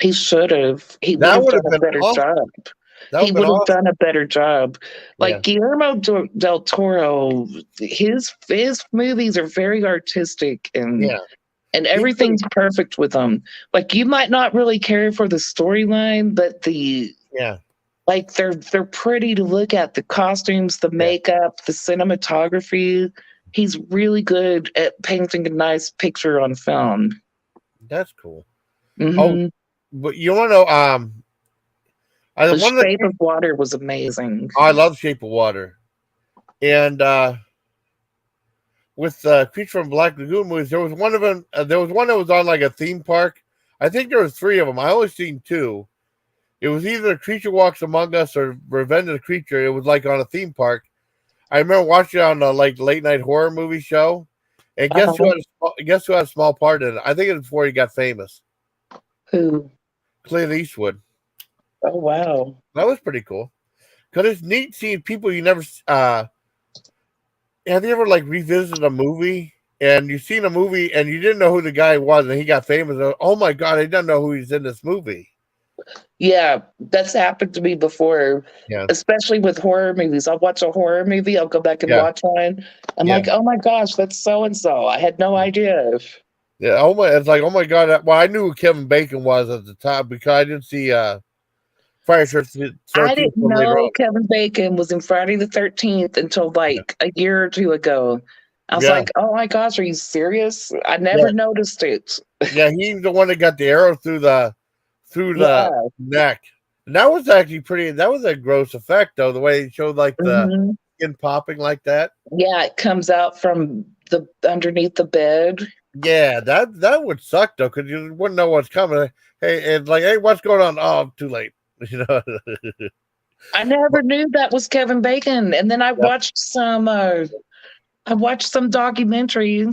He should have. He would
That
have
would
done
have
a
been
better
awesome.
job.
That would
He
have been
would have
awesome.
done a better job.
Yeah.
Like del Toro, his movies are very artistic
Yeah.
and
He could have.
everything's perfect with them. Like you might not really care for the storyline, but the
Yeah.
like they're pretty to look at. The costumes, the
Yeah.
makeup, the cinematography. He's really good at painting a nice picture on film.
That's cool. Oh,
Hmm.
but you want to know? I
The
one of the
Shape of Water was amazing.
I love Shape of Water, and with Creature from Black Lagoon movies, there was one of them. There was one that was on like a theme park. I think there was three of them. I only seen two. It was either Creature Walks Among Us or Revenge of the Creature. It was like on a theme park. I remember watching it on a like late night horror movie show. And
Uh,
guess who had a small part in it? I think it was before he got famous.
who?
Clint Eastwood.
Oh wow.
That was pretty cool. Because it's neat seeing people you never. Have you ever like revisited a movie and you've seen a movie and you didn't know who the guy was and he got famous? Oh my god, I didn't know who he's in this movie.
Yeah, that's happened to me before,
Yeah,
especially with horror movies. I'll watch a horror movie, I'll go back and
yeah,
watch one. I'm
yeah,
like, oh my gosh, that's so and so. I had no idea.
yeah. Oh my, it's like oh my god. Well, I knew who Kevin Bacon was at the time because I didn't see Friday 13th
I didn't
till later
know
on.
Kevin Bacon was in Friday the 13th until
Yeah,
like a year or two ago. I was
yeah,
like, oh my gosh, are you serious? I
yeah.
never noticed it.
Yeah, he's the one that got the arrow through the
Yeah.
neck. And that was actually pretty. That was a gross effect though. The way he showed like the
Hmm.
skin popping like that.
Yeah, it comes out from the underneath the bed.
Yeah, that would suck though, because you wouldn't know what's coming. Hey, and like, hey, what's going on? Oh, too late. You know.
I never
But,
knew that was Kevin Bacon. And then
yeah,
I watched some documentary.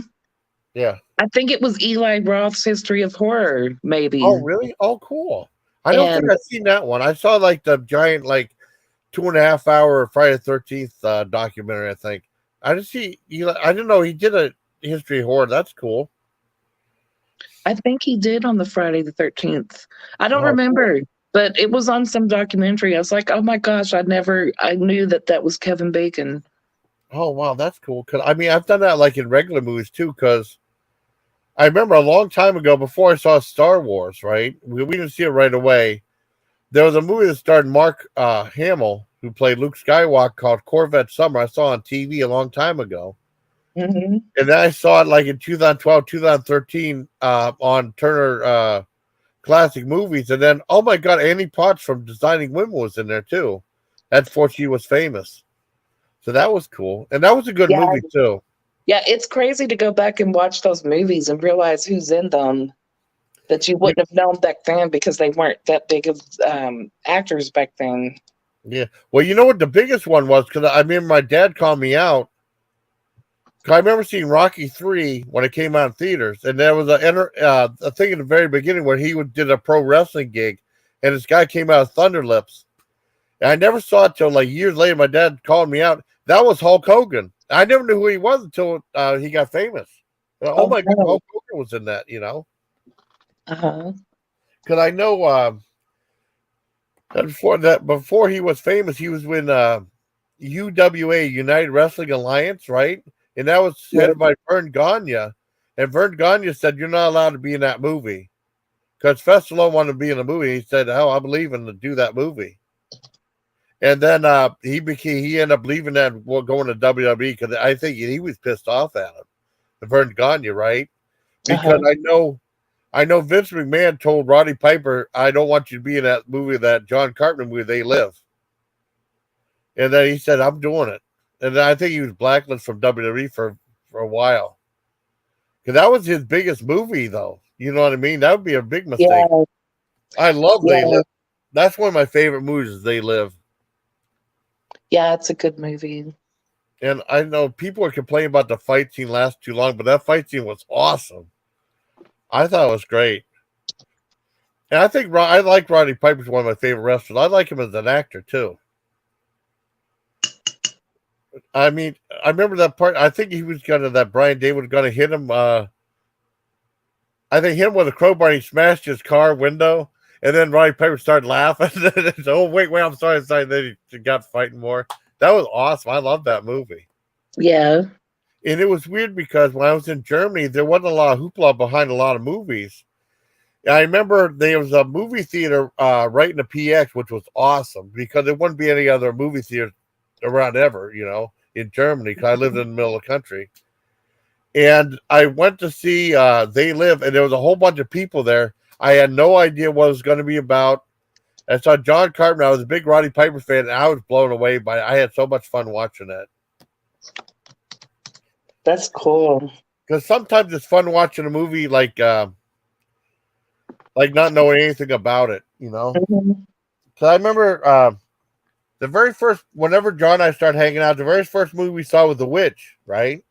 yeah.
I think it was Eli Roth's History of Horror,
Oh,
maybe.
really? Oh, cool. I don't think
And
I've seen that one. I saw like the giant, like 2.5 hour Friday the 13th documentary. I think I didn't see. I didn't know he did a history of horror. That's cool.
I think he did on the Friday the 13th. I don't
Oh, cool.
remember, but it was on some documentary. I was like, oh my gosh, I knew that was Kevin Bacon.
Oh, wow, that's cool. Cause I mean, I've done that like in regular movies too. Cause I remember a long time ago, before I saw Star Wars, right? We didn't see it right away. There was a movie that starred Mark Hamill, who played Luke Skywalker, called Corvette Summer. I saw on TV a long time ago.
Hmm.
And then I saw it like in 2012, 2013 on Turner Classic Movies. And then, oh my God, Annie Potts from Designing Women was in there too. That's before she was famous. So that was cool. And that was a good
Yeah,
movie too.
yeah, it's crazy to go back and watch those movies and realize who's in them that you
Yeah.
wouldn't have known back then because they weren't that big of actors back then.
Yeah. Well, you know what the biggest one was? Because I remember my dad called me out. 'Cause I remember seeing Rocky 3 when it came out in theaters, and there was a thing in the very beginning where did a pro wrestling gig, and this guy came out of Thunder Lips. And I never saw it till like years later. My dad called me out. That was Hulk Hogan. I never knew who he was until he got famous. Oh
Oh
my God,
no.
Hulk Hogan Carpenter was in that, you know.
Uh-huh.
Because I know before he was famous, he was in UWA, United Wrestling Alliance, right? And that was
Yeah.
headed by Vern Gagne. And Vern Gagne said, "You're not allowed to be in that movie." Because Festival wanted to be in the movie. He said, "Hell, I'm leaving to do that movie." And then he ended up leaving that, going to WWE, because I think he was pissed off at him, Vern Gagne, right? Because
Uh-huh.
I know Vince McMahon told Roddy Piper, "I don't want you to be in that movie, that John Carpenter movie, They Live." And then he said, "I'm doing it." And then I think he was blacklisted from WWE for a while. Because that was his biggest movie, though. You know what I mean? That would be a big mistake.
Yeah.
I love They
Yeah.
Live. That's one of my favorite movies, is They Live.
Yeah, it's a good movie.
And I know people are complaining about the fight scene last too long, but that fight scene was awesome. I thought it was great. And I think I like Roddy Piper's one of my favorite wrestlers. I like him as an actor too. I mean, I remember that part. I think he was that Brian Day was gonna hit him. I think hit him with a crowbar. And he smashed his car window, and then Roddy Piper started laughing. Oh wait, I'm sorry. Then he got fighting more. That was awesome. I love that movie.
Yeah.
And it was weird because when I was in Germany, there wasn't a lot of hoopla behind a lot of movies. I remember there was a movie theater right in the PX, which was awesome because there wouldn't be any other movie theater around ever, you know, in Germany, because I lived in the middle of the country. And I went to see They Live, and there was a whole bunch of people there. I had no idea what it was going to be about. I saw John Carpenter. I was a big Roddy Piper fan, and I was blown away by it. I had so much fun watching that.
That's cool.
Because sometimes it's fun watching a movie like not knowing anything about it, you know.
Mm-hmm.
So I remember the very first, whenever John and I started hanging out, the very first movie we saw was The Witch, right?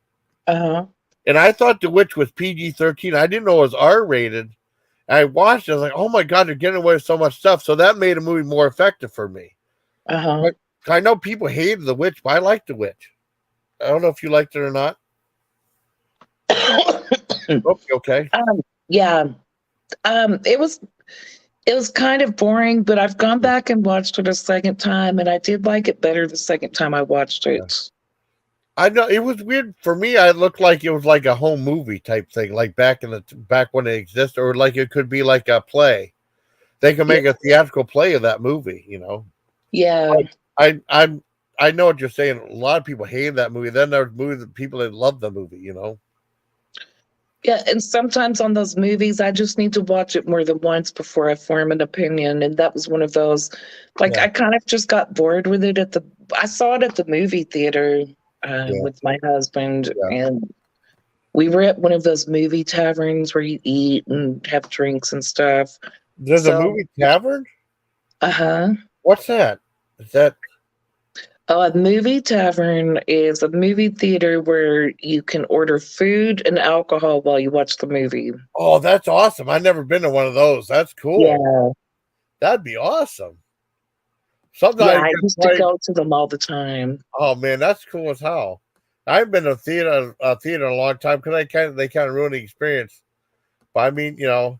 Uh-huh.
And I thought The Witch was PG-13. I didn't know it was R-rated. I watched it. I was like, oh my God, they're getting away with so much stuff. So that made a movie more effective for me.
Uh-huh.
But I know people hated The Witch, but I liked The Witch. I don't know if you liked it or not. Okay.
Yeah. It was kind of boring, but I've gone back and watched it a second time, and I did like it better the second time I watched it.
I know it was weird for me. I looked like it was like a home movie type thing, like back when it existed, or like it could be like a play. They could make a theatrical play of that movie, you know.
Yeah.
I know what you're saying. A lot of people hated that movie. Then there's people that love the movie, you know.
Yeah, and sometimes on those movies, I just need to watch it more than once before I form an opinion. And that was one of those. Like, I kind of just got bored with it I saw it at the movie theater with my husband.
Yeah.
And we were at one of those movie taverns where you eat and have drinks and stuff.
There's a movie tavern?
Uh-huh.
What's that? Is that?
A movie tavern is a movie theater where you can order food and alcohol while you watch the movie.
Oh, that's awesome. I've never been to one of those. That's cool.
Yeah.
That'd be awesome. Sometimes
I used to go to them all the time.
Oh man, that's cool as hell. I've been to theater in a long time because they kind of ruin the experience. But I mean, you know,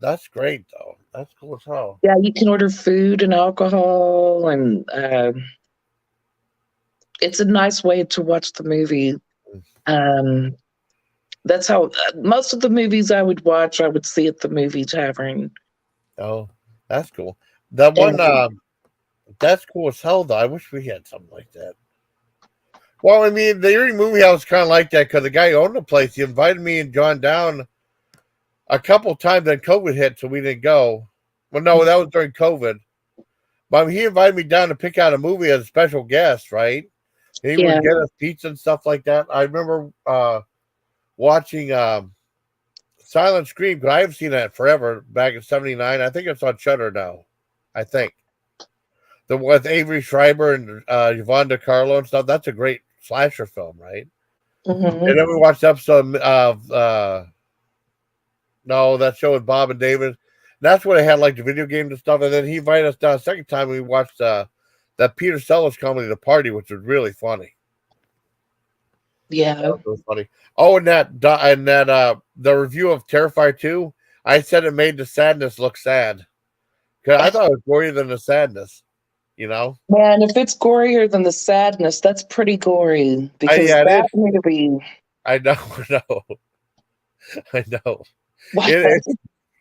that's great though. That's cool as hell.
Yeah, you can order food and alcohol, and it's a nice way to watch the movie. That's how most of the movies I would watch, I would see at the movie tavern.
Oh, that's cool. That one, that's cool as hell though. I wish we had something like that. Well, I mean, the Erie Movie House kind of like that because the guy who owned the place, he invited me and John down a couple times. Then COVID hit, so we didn't go. Well, no, that was during COVID. But he invited me down to pick out a movie as a special guest, right? And he would get us pizza and stuff like that. I remember watching Silent Scream, because I haven't seen that forever, back in '79. I think it's on Shudder now. I think. The one with Avery Schreiber and Yvonne DiCarlo and stuff. That's a great slasher film, right?
Mm-hmm.
And then we watched episode of that show with Bob and David. That's where they had like the video games and stuff. And then he invited us down a second time. And we watched that Peter Sellers comedy, The Party, which was really funny.
Yeah.
That was funny. Oh, and that the review of Terrifier 2, I said it made the sadness look sad. Because I thought it was gorier than the sadness, you know?
Man, if it's gorier than the sadness, that's pretty gory because
Yeah, it
that
is.
movie.
I know, I know, I know.
What?
It,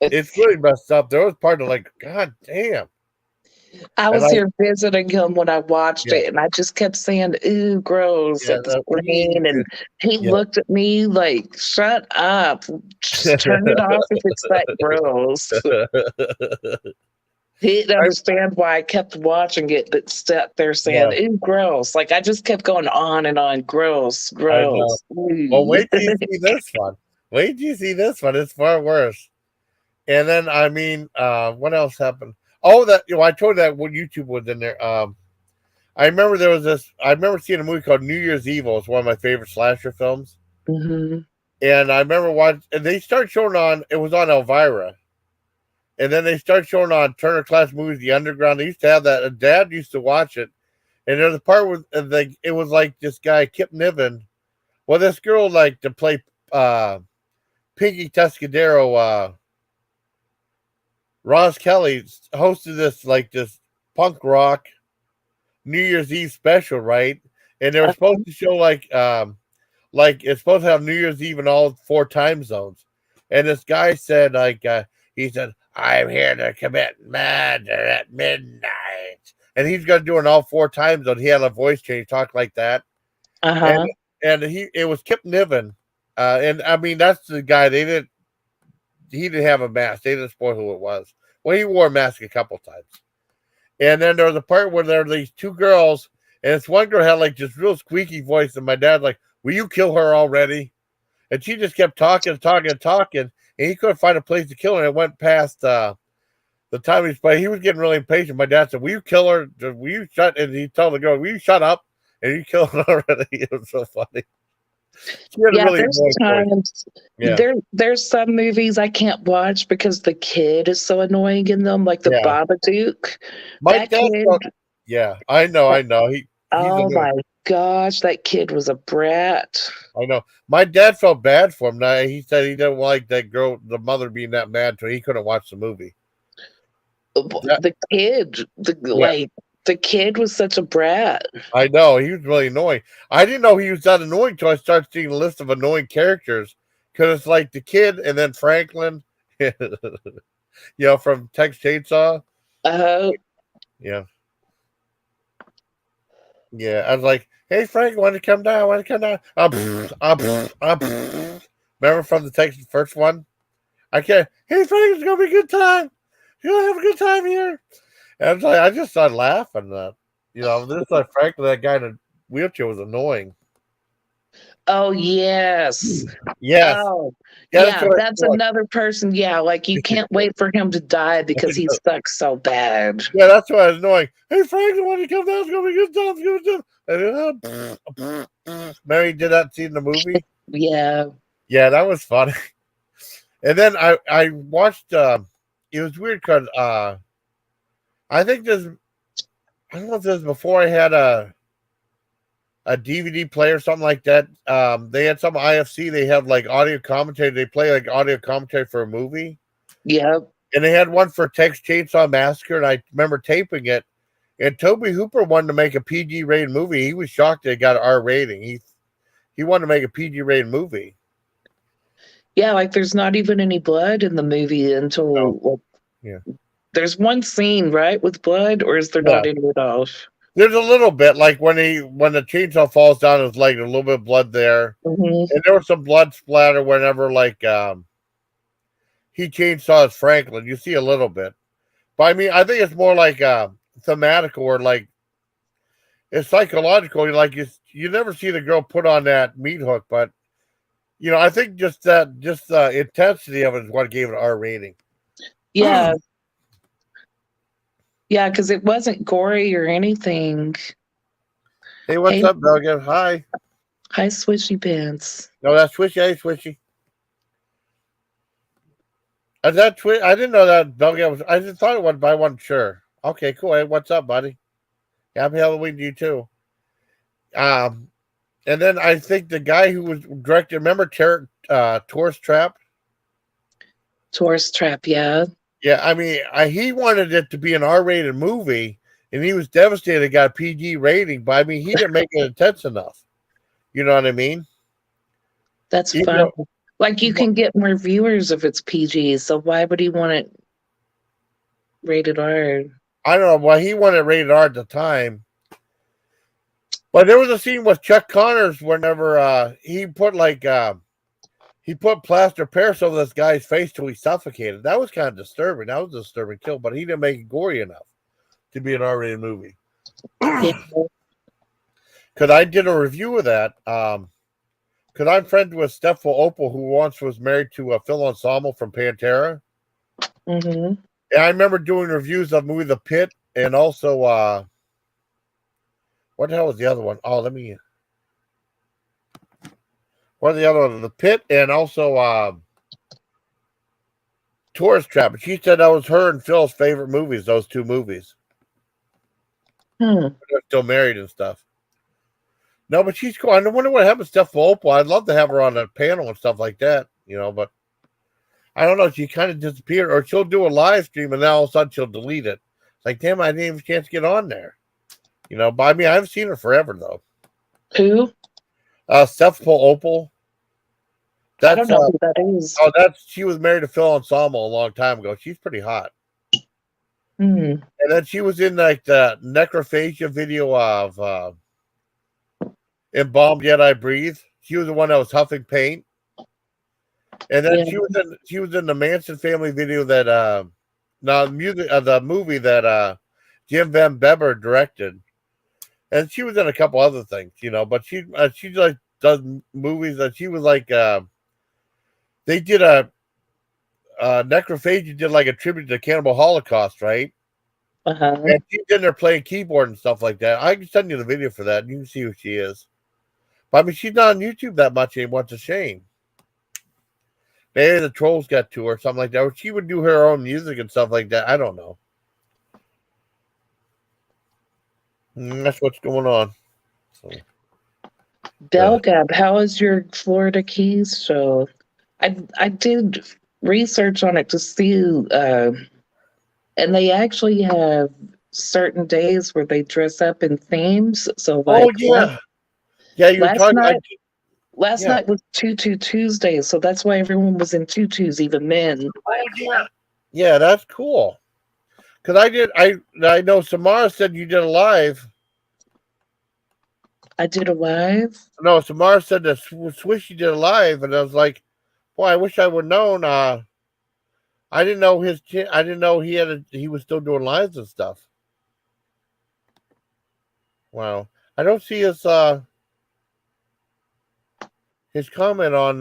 it's really messed up. There was part of like, God damn.
I
And
was here visiting him when I watched
yeah,
it, and I just kept saying, "Ooh, gross"
yeah,
at the screen, and he
yeah.
looked at me like, "Shut up! Just turn it off if it's that gross." He didn't
I,
understand why I kept watching it, but sat there saying,
yeah,
"Ooh, gross!" Like I just kept going on and on, "Gross,
I know.
gross."
Well,
Ooh.
wait till you see this one. Wait till you see this one. It's far worse. And then I mean, what else happened? Oh, that I told you that when YouTube was in there. I remember there was this. I remember seeing a movie called New Year's Evil. It's one of my favorite slasher films.
Hmm.
And I remember watching. And they started showing on. It was on Elvira. And then they started showing on Turner Class Movies, The Underground. They used to have that. And Dad used to watch it. And there's a part where it was like this guy Kip Niven. Well, this girl like to play Pinky Tuscadero. Ross Kelly hosted this punk rock New Year's Eve special, right? And they were supposed to show like it's supposed to have New Year's Eve in all 4 time zones. And this guy said he said, "I'm here to commit murder at midnight," and he's gonna do it in all 4 time zones. He had a voice change, talk like that, and
Uh-huh.
it was Kip Niven, and I mean that's the guy he didn't have a mask. They didn't spoil who it was. Well, he wore a mask a couple times. And then there was a part where there were these 2 girls, and this one girl had like this real squeaky voice, and my dad's like, "Will you kill her already?" And she just kept talking, talking, talking, and he couldn't find a place to kill her. And it went past the time he was getting really impatient. My dad said, "Will you kill her? Will you shut?" And he told the girl, "Will you shut up?" And you killed her already. It was so funny. She had a
Yeah,
really
there's
annoying voice.
times
Yeah,
there's some movies I can't watch because the kid is so annoying in them, like the
yeah.
Babadook.
My
That
dad
kid,
felt. Yeah, I know, I know. He's
oh
annoying.
my gosh, that kid was a brat.
I know. My dad felt bad for him. Now he said he didn't like that girl, the mother being that mad to him. He couldn't watch the movie. That,
The kid,
yeah,
the kid was such a brat.
I know. He was really annoying. I didn't know he was that annoying until I started seeing a list of annoying characters. Because it's like the kid and then Franklin, from Texas Chainsaw.
Uh,
Yeah. Yeah. I was like, "Hey, Frank, want to come down? Want to come down?" Remember from the Texas first one? I can't. "Hey, Frank, it's going to be a good time. You're going to have a good time here." And it's like, I just started laughing. This like Franklin, that guy in a wheelchair was annoying.
oh yes.
Yes.
Oh,
Yeah, that's
yeah,
what I
that's
thought.
another person. Yeah, like you can't wait for him to die because he sucks so bad.
Yeah, that's why I was annoying. "Hey, Frank, when you come down, it's going to be a good time. It's going to be good time." And, Mary did that scene in the movie.
Yeah.
Yeah, that was funny. And then I watched. It was weird because I think this. I don't know if this was before I had a DVD player or something like that. They had some IFC. They have like audio commentary. They play like audio commentary for a movie,
Yep.
and they had one for Texas Chainsaw Massacre. And I remember taping it. And Toby Hooper wanted to make a PG rated movie. He was shocked that it got an R rating. He wanted to make a PG rated movie.
Yeah, like there's not even any blood in the movie
So
until well,
yeah,
there's one scene, right, with blood, or is there
yeah.
not any at all?
There's a little bit like when the chainsaw falls down, there's like a little bit of blood there,
Hmm.
and there was some blood splatter whenever he chainsaws Franklin. You see a little bit, but I mean I think it's more like thematical or like it's psychological. You never see the girl put on that meat hook, but I think just the intensity of it is what gave it an R rating.
Yeah, yeah, because it wasn't gory or anything.
Hey, what's
Hey,
up, Belgium? Hi.
hi, Swishy Pants.
No, that's Swishy. Hey, Swishy. Is that I didn't know that Belgium was. I just thought it was, but I wasn't sure. Okay, cool. Hey, what's up, buddy? Happy Halloween to you too. Um, And then I think the guy who was directed, remember Tourist Trap?
Tourist Trap, yeah.
Yeah, I mean, he wanted it to be an R-rated movie, and he was devastated it got a PG rating, but I mean, he didn't make it intense enough. You know what I mean?
That's
Even
fun.
though,
Like you can get more viewers if it's PG, so why would he want it rated R?
I don't know why he wanted rated R at the time, but there was a scene with Chuck Connors whenever he put plaster Paris over this guy's face till he suffocated. That was kind of disturbing. That was a disturbing kill, but he didn't make it gory enough to be an R-rated movie.
Yeah.
Because I did a review of that. Because I'm friends with Steffel Opal, who once was married to Phil Anselmo from Pantera.
Mm-hmm.
And I remember doing reviews of the movie The Pit, and also what the hell was the other one? Oh, what are the other one? The Pit, and also Tourist Trap. And she said that was her and Phil's favorite movies, those two movies. They're still married and stuff. No, but she's cool. I wonder what happened to Steffel Opal. I'd love to have her on a panel and stuff like that, but I don't know. She kind of disappeared, or she'll do a live stream and then all of a sudden she'll delete it. It's like, damn, I didn't even have a chance to get on there. But I mean, I haven't seen her forever though.
Who?
Steffel Opal.
I don't know who that is.
Oh, she was married to Phil Anselmo a long time ago. She's pretty hot. And then she was in like the Necrophagia video of Embalmed Yet I Breathe. She was the one that was huffing paint. And then she was in the Manson family video that the movie that Jim Van Beber directed. And she was in a couple other things, but she like does movies that she was like they did Necrophagia did like a tribute to the Cannibal Holocaust, right? And she's in there playing keyboard and stuff like that. I can send you the video for that and you can see who she is. But I mean, she's not on YouTube that much anymore. It's a shame. Maybe the trolls got to her or something like that. Or she would do her own music and stuff like that. I don't know. That's what's going on. So,
Belgab, how is your Florida Keys show? I did research on it to see, and they actually have certain days where they dress up in themes. So, like,
yeah, you're talking.
Last night was Tutu Tuesday, so that's why everyone was in tutus, even men.
Yeah, that's cool. Because I know Samara said you did a live.
I did a live?
No, Samara said that Swishy did a live, and I was like, boy, I wish I would have known. I didn't know I didn't know he was still doing lives and stuff. Wow. I don't see his comment on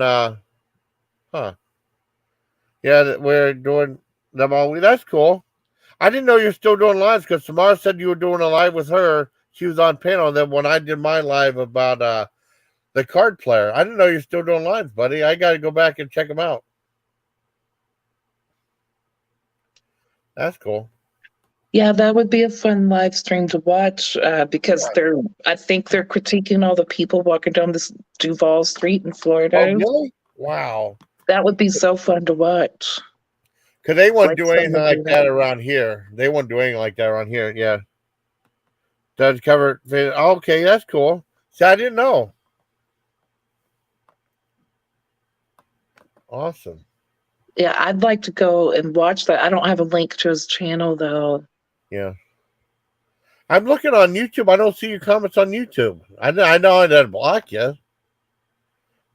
yeah, we're doing them all. That's cool. I didn't know you're still doing lives because Samara said you were doing a live with her. She was on panel. And then when I did my live about the card player, I didn't know you're still doing lives, buddy. I got to go back and check them out. That's cool.
Yeah, that would be a fun live stream to watch because I think they're critiquing all the people walking down this Duval Street in Florida.
Oh, really? Wow.
That would be so fun to watch.
Because they wouldn't do anything like that around here. They wouldn't do anything like that around here. Yeah. Does cover. Okay, that's cool. See, I didn't know. Awesome.
Yeah, I'd like to go and watch that. I don't have a link to his channel, though.
Yeah. I'm looking on YouTube. I don't see your comments on YouTube. I know I didn't block you.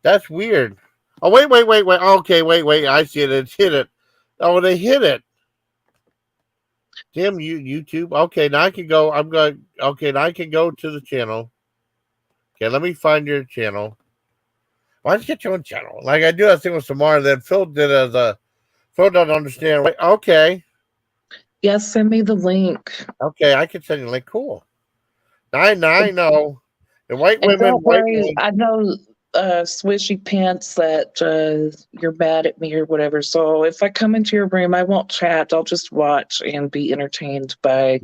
That's weird. Oh, wait. Okay, wait. I see it. It's hit it. Oh, they hit it. Damn you, YouTube. Okay, now I can go. Now I can go to the channel. Okay, let me find your channel. Why don't you get your own channel? Like I do that thing with Samara. Then Phil did Phil doesn't understand. Wait, okay.
Yes, send me the link.
Okay, I can send you a link. Cool. I know. The white women.
Don't worry, I know Swishy Pants that you're mad at me or whatever. So if I come into your room, I won't chat. I'll just watch and be entertained by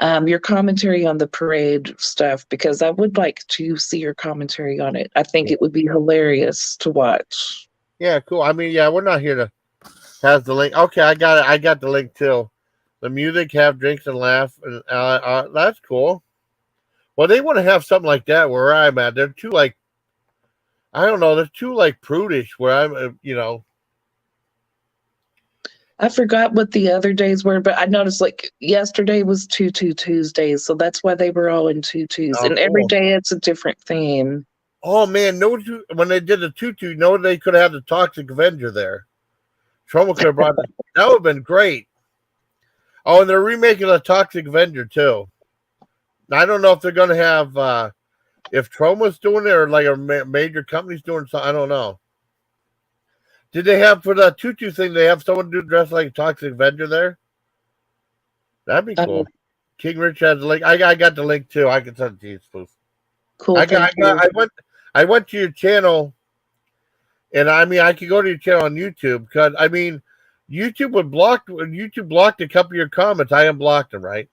your commentary on the parade stuff, because I would like to see your commentary on it. I think
Yeah.
it would be hilarious to watch.
Yeah, cool. I mean, yeah, we're not here to have the link. Okay, I got it. I got the link too. The music, have drinks, and laugh. And that's cool. Well, they want to have something like that where I'm at. They're too like, I don't know. They're too like prudish where I'm.
I forgot what the other days were, but I noticed like yesterday was Tutu Tuesdays, so that's why they were all in tutus.
Oh,
And every
cool.
day it's a different theme.
Oh man, no! When they did the tutu, no, they could have had the Toxic Avenger there. Trauma could have brought that would have been great. Oh, and they're remaking the Toxic Avenger too. I don't know if they're going to have if Trauma's doing it or like a major company's doing something. I don't know. Did they have for the tutu thing? They have someone do dress like a Toxic Avenger there. That'd be cool.
Um,
King Rich has the link. I got the link too. I can send it to you, Spoof.
cool, thank you.
I went to your channel, and I mean I could go to your channel on YouTube because I mean YouTube blocked a couple of your comments. I unblocked them, right?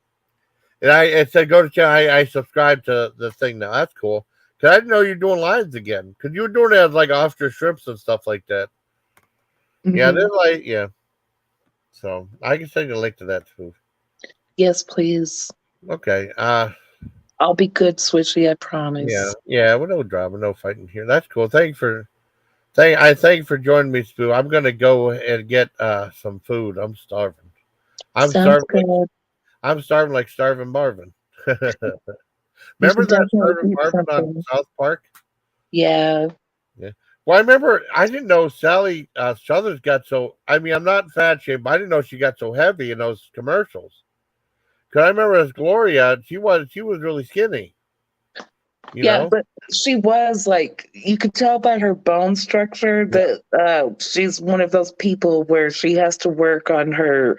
And it said go to channel. I subscribed to the thing now. That's cool. Cause I didn't know you're doing lives again. Cause you were doing it as like Oscar strips and stuff like that. Yeah, they're like So I can send you a link to that too.
Yes, please.
Okay.
I'll be good, Swishy, I promise.
Yeah. Well, no drama, no fighting here. That's cool. Thank you for joining me, Spoo. I'm gonna go and get some food. I'm starving. I'm
Sounds
starving.
good.
I'm starving like starving Marvin.
You
Remember
should
that
definitely
starving
eat
Marvin on
something.
South Park?
Yeah.
Yeah. Well, I remember. I didn't know Sally Struthers got so. I mean, I'm not fat shamed, but I didn't know she got so heavy in those commercials. Because I remember as Gloria, she was really skinny. You
Yeah,
know?
but she was like, you could tell by her bone structure
Yeah.
that she's one of those people where she has to work on her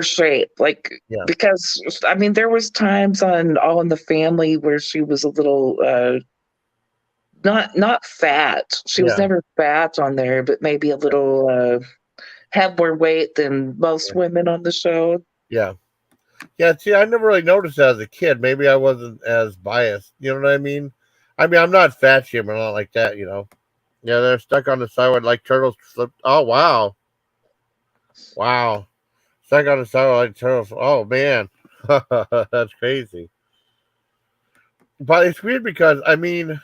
shape. Like,
Yeah.
because I mean, there was times on All in the Family where she was a little not fat. She was
Yeah.
never fat on there, but maybe a little had more weight than most women on the show.
Yeah. Yeah, see, I never really noticed that as a kid. Maybe I wasn't as biased. You know what I mean? I mean, I'm not fat shaming, not like that, you know. Yeah, they're stuck on the sidewalk like turtles slipped. Oh, wow. Wow. Stuck on the sidewalk like turtles. Oh, man. That's crazy. But it's weird because, I mean,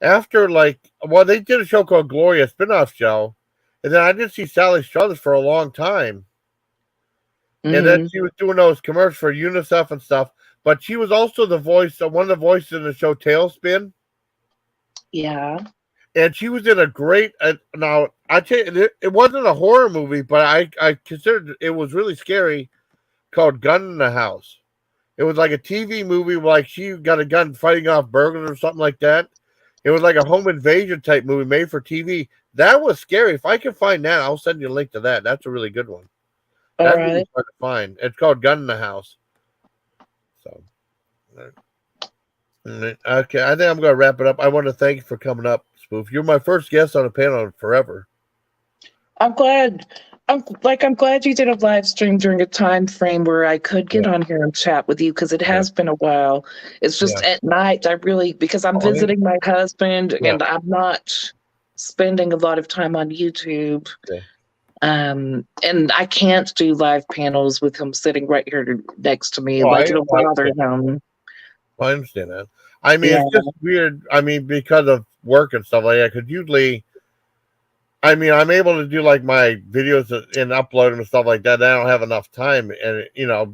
after they did a show called Gloria, a spinoff show. And then I didn't see Sally Struthers for a long time. And then
Mhm.
she was doing those commercials for UNICEF and stuff. But she was also the voice, one of the voices in the show Tailspin.
Yeah.
And she was in a great. Now I tell you, it wasn't a horror movie, but I considered it was really scary. Called Gun in the House. It was like a TV movie, like she got a gun fighting off burglars or something like that. It was like a home invasion type movie made for TV. That was scary. If I can find that, I'll send you a link to that. That's a really good one.
All
That's really
right.
hard to find. It's called Gun in the House. So, okay, I think I'm going to wrap it up. I want to thank you for coming up, Spoof. You're my first guest on a panel in forever.
I'm glad. I'm glad you did a live stream during a time frame where I could get
Yeah,
on here and chat with you because it
yeah,
has been a while. It's just
yeah.
at night because I'm
Oh,
visiting my husband
yeah,
and I'm not spending a lot of time on YouTube.
yeah.
And I can't do live panels with him sitting right here next to me.
Oh,
Like it'll bother him.
I understand that. I mean,
Yeah.
it's just weird. I mean, because of work and stuff like that, because usually, I mean, I'm able to do like my videos and upload them and stuff like that. I don't have enough time, and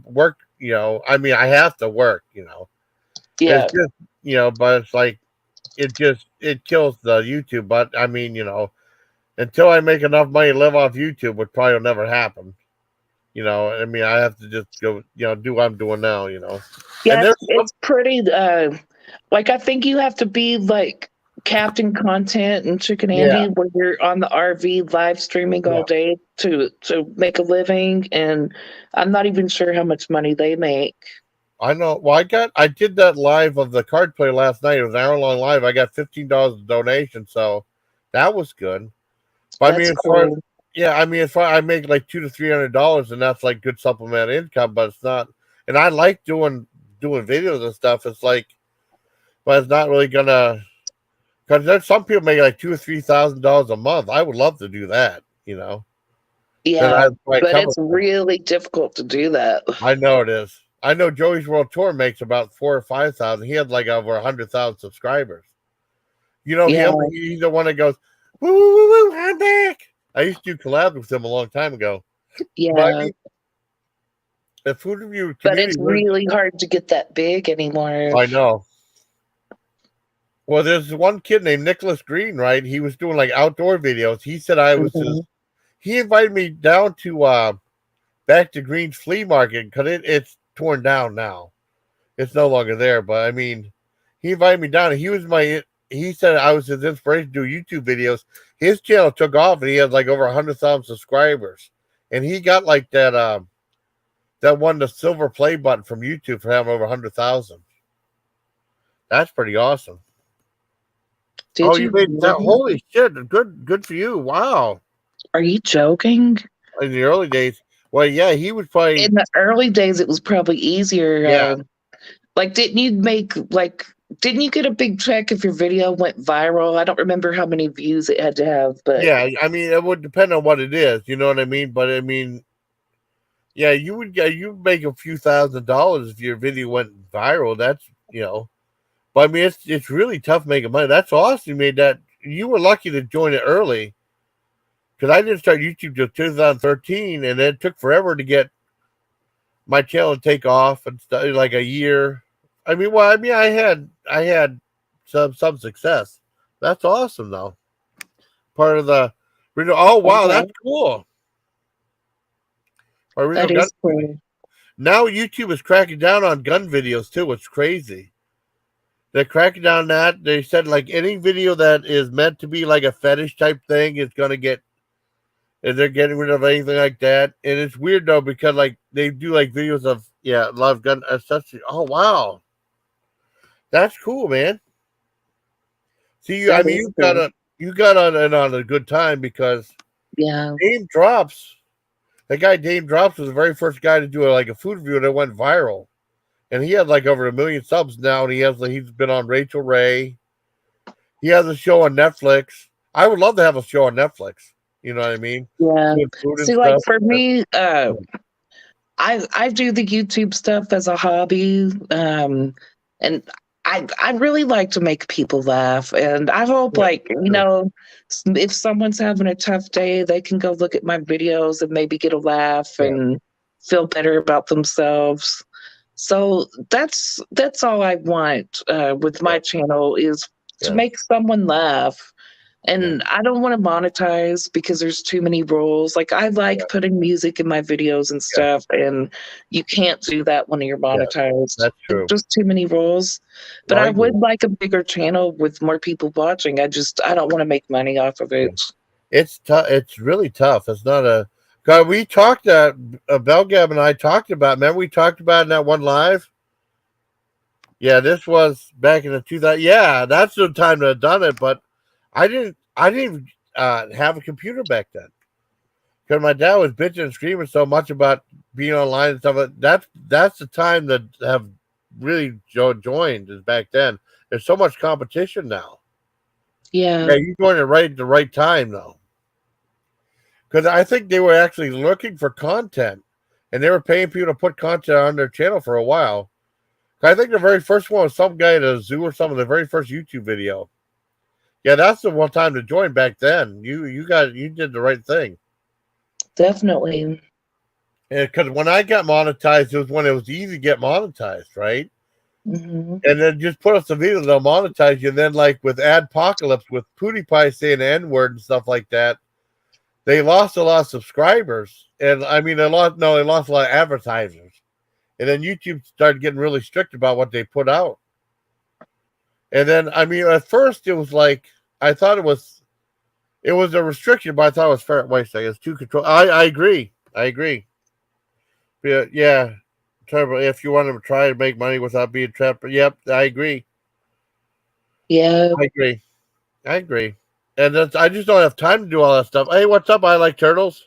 work. I mean, I have to work.
Yeah.
It's just but it's like it kills the YouTube. But I mean, until I make enough money to live off YouTube, which probably will never happen. I mean, I have to just go, do what I'm doing now.
Yeah,
And there's
it's pretty like I think you have to be like Captain Content and Chicken
yeah,
Andy where you're on the RV live streaming all
yeah.
day to make a living, and I'm not even sure how much money they make.
I know. Well, I did that live of the card play last night. It was an hour long live. I got $15 donation, so that was good. But I mean,
That's cool.
Yeah, I mean, it's fine. I make like $200 to $300, and that's like good supplemental income. But it's not. And I like doing videos and stuff. It's like, but it's not really gonna. Because there's some people make like $2,000 or $3,000 a month. I would love to do that. Then
Yeah,
I might
but
cover.
it's really difficult to do that.
I know it is. I know Joey's World Tour makes about 4 or 5 thousand. He had like over 100,000 subscribers. You know
Yeah,
him. He's the one that goes, "Woo woo woo woo! I'm back." I used to do collabs with him a long time ago. But I
yeah,
mean, the food review
but it's
community.
really hard to get that big anymore.
I know. Well, there's one kid named Nicholas Green, right? He was doing like outdoor videos. He said I was his.
Mhm.
He invited me down to back to Green's flea market because it's torn down now. It's no longer there. But I mean, he invited me down. And he was my. He said I was his inspiration to do YouTube videos. His channel took off, and he had like over 100,000 subscribers. And he got like that won the silver play button from YouTube for having over 100,000. That's pretty awesome. Oh,
Did
you
you
made that?
really?
Holy shit! Good for you. Wow.
Are you joking?
In the early days, well, yeah, he was probably,
In the early days, it was probably easier.
yeah,
Like, didn't you get a big check if your video went viral? I don't remember how many views it had to have, but
yeah. I mean, it would depend on what it is. You know what I mean? But I mean, yeah, you make a few $1,000s if your video went viral. That's. But I mean, it's really tough making money. That's awesome. You made that. You were lucky to join it early because I didn't start YouTube till 2013, and it took forever to get my channel to take off and like a year. I mean, well, I mean, I had some success. That's awesome, though. Part of the original. Oh wow,
okay,
that's cool. Original
that
gun.
is cool.
Now YouTube is cracking down on gun videos too. It's crazy. They're cracking down on that. They said like any video that is meant to be like a fetish type thing is gonna get. And they're getting rid of anything like that. And it's weird though because like they do like videos of love gun such. Oh wow, that's cool, man. See, I
That
mean,
is cool.
you got on a good time because
Yeah,
Dame Drops, the guy Dame Drops was the very first guy to do like a food review that went viral, and he had like over 1 million subs now, and he's been on Rachel Ray. He has a show on Netflix. I would love to have a show on Netflix. You know what I mean?
yeah.
Doing food and
See, like
stuff.
for me, I do the YouTube stuff as a hobby, and I really like to make people laugh, and I hope
Yeah,
like if someone's having a tough day, they can go look at my videos and maybe get a laugh
yeah,
and feel better about themselves. So that's all I want with
yeah,
my channel is to
yeah,
make someone laugh.
yeah,
And I don't want to monetize because there's too many rules. Like I
yeah,
like putting music in my videos and
yeah,
stuff, and you can't do that when you're
yeah.
monetized.
That's
There's
true.
just too many rules. But
Well, I
I
agree.
would like a bigger channel with more people watching. I don't want to make money off of
Yeah.
it.
It's tough. It's really tough. It's not a. God, we talked Belgab and I talked about. Remember we talked about in that one live. Yeah, this was back in the 2000. Yeah, that's the time to have done it. But I didn't have a computer back then because my dad was bitching and screaming so much about being online and stuff. That's the time that have really joined is back then. There's so much competition now.
Yeah,
Yeah, you joined at the right time though. Because I think they were actually looking for content, and they were paying people to put content on their channel for a while. I think the very first one was some guy at a zoo or something. The very first YouTube video. Yeah, that's the one time to join back then. You did the right thing.
definitely.
Because when I got monetized, it was when it was easy to get monetized, right?
Hmm.
And then just put up some videos, they'll monetize you. And then like with Adpocalypse, with PewDiePie saying the N word and stuff like that, they lost a lot of subscribers. And I mean, they lost a lot of advertisers. And then YouTube started getting really strict about what they put out. And then, I mean, at first it was like I thought it was a restriction, but I thought it was fair. Wait a second, it's too control. I agree. I agree. Yeah, terrible. If you want to try to make money without being trapped, yep, I agree.
Yeah,
I agree. I agree. And I just don't have time to do all that stuff. Hey, what's up? I like turtles.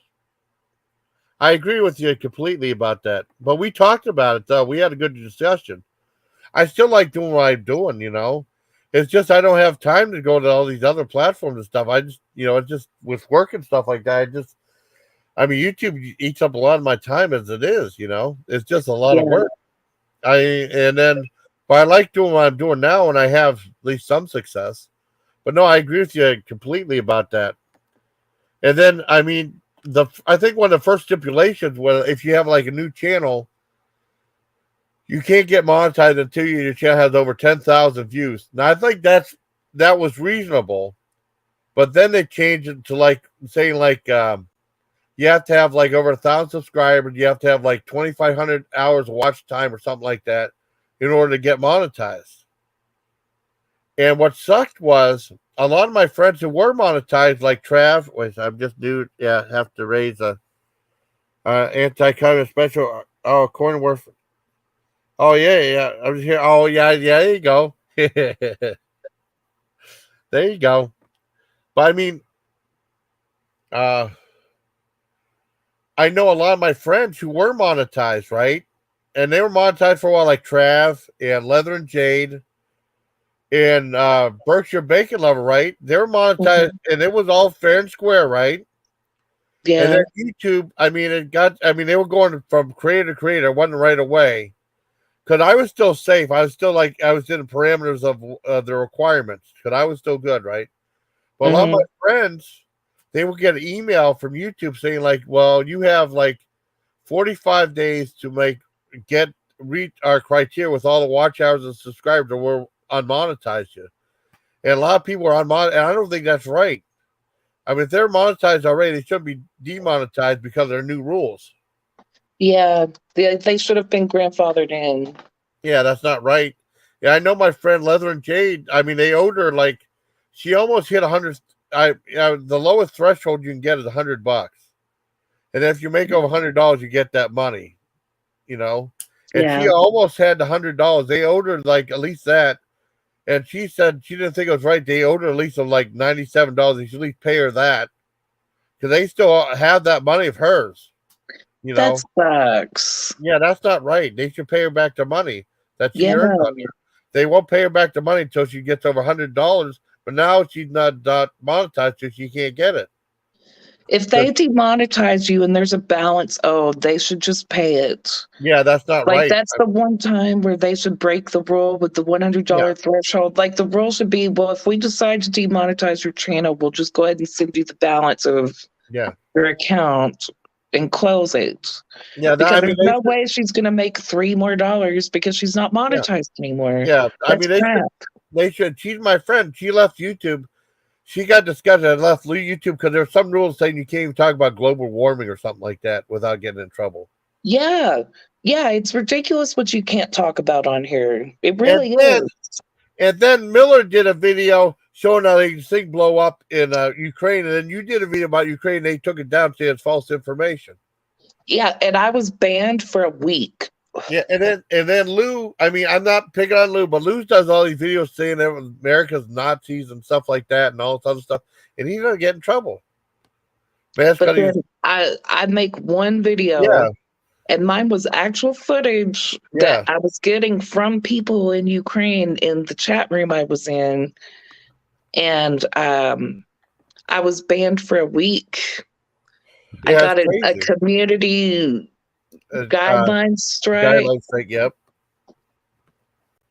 I agree with you completely about that. But we talked about it though. We had a good discussion. I still like doing what I'm doing, you know. It's just I don't have time to go to all these other platforms and stuff. I just, you know, it's just with work and stuff like that. I mean, YouTube eats up a lot of my time as it is, you know. It's just a lot
Yeah.
of work. But I like doing what I'm doing now, and I have at least some success. But no, I agree with you completely about that. And then, I mean, I think one of the first stipulations was if you have like a new channel, you can't get monetized until your channel has over 10,000 views. Now, I think that was reasonable, but then they changed it to like saying like you have to have like over 1,000 subscribers, you have to have like 2,500 hours of watch time or something like that in order to get monetized. And what sucked was a lot of my friends who were monetized, like Trav, which I'm just new, have to raise a anti-communist special. Oh, Cornworth. Oh yeah. I was here. Oh yeah. There you go. There you go. But I mean, uh, I know a lot of my friends who were monetized, right? And they were monetized for a while, like Trav and Leather and Jade and Berkshire Bacon Lover, right? They were monetized, and it was all fair and square, right? And
Yeah.
then YouTube, I mean, they were going from creator to creator, it wasn't right away. Because I was still safe. I was still like, I was in the parameters of the requirements. Because I was still good, right? But a lot of my friends, they would get an email from YouTube saying, like, well, you have like 45 days to reach our criteria with all the watch hours and subscribers, or we'll unmonetize you. And a lot of people are unmonetized, and I don't think that's right. I mean, if they're monetized already, they shouldn't be demonetized because of their new rules.
Yeah. They should have been grandfathered in.
Yeah, that's not right. Yeah, I know my friend Leather and Jade. I mean, they owed her like she almost hit 100. The lowest threshold you can get is $100, and if you make over $100, you get that money. You know, and she
Yeah.
almost had $100. They owed her like at least that, and she said she didn't think it was right. They owed her at least of like $97. They should at least pay her that because they still have that money of hers. You know,
That sucks.
yeah, that's not right. They should pay her back the money that she
Yeah.
earned on her. They won't pay her back the money until she gets over $100. But now she's not monetized, so she can't get it.
If they demonetize you and there's a balance owed, they should just pay it.
Yeah, that's not
Like
right.
that's the one time where they should break the rule with the $100 threshold. Like the rule should be, well, if we decide to demonetize your channel, we'll just go ahead and send you the balance of your account and close it.
Yeah,
because there's no way she's gonna make $3 more because she's not monetized anymore.
Yeah, I
That's
mean
crap.
they should. She's my friend. She left YouTube. She got disgusted and left YouTube because there's some rules saying you can't even talk about global warming or something like that without getting in trouble.
Yeah. Yeah, it's ridiculous what you can't talk about on here. It really is.
And then Miller did a video showing how this thing blow up in Ukraine, and then you did a video about Ukraine. They took it down saying it's false information.
Yeah, and I was banned for a week.
Yeah, and then Lou. I mean, I'm not picking on Lou, but Lou does all these videos saying that America's Nazis and stuff like that, and all this other stuff, and he's gonna get in trouble.
But then I make one video, and mine was actual footage that I was getting from people in Ukraine in the chat room I was in, and I was banned for a week. I got a community guidelines strike.
Yep.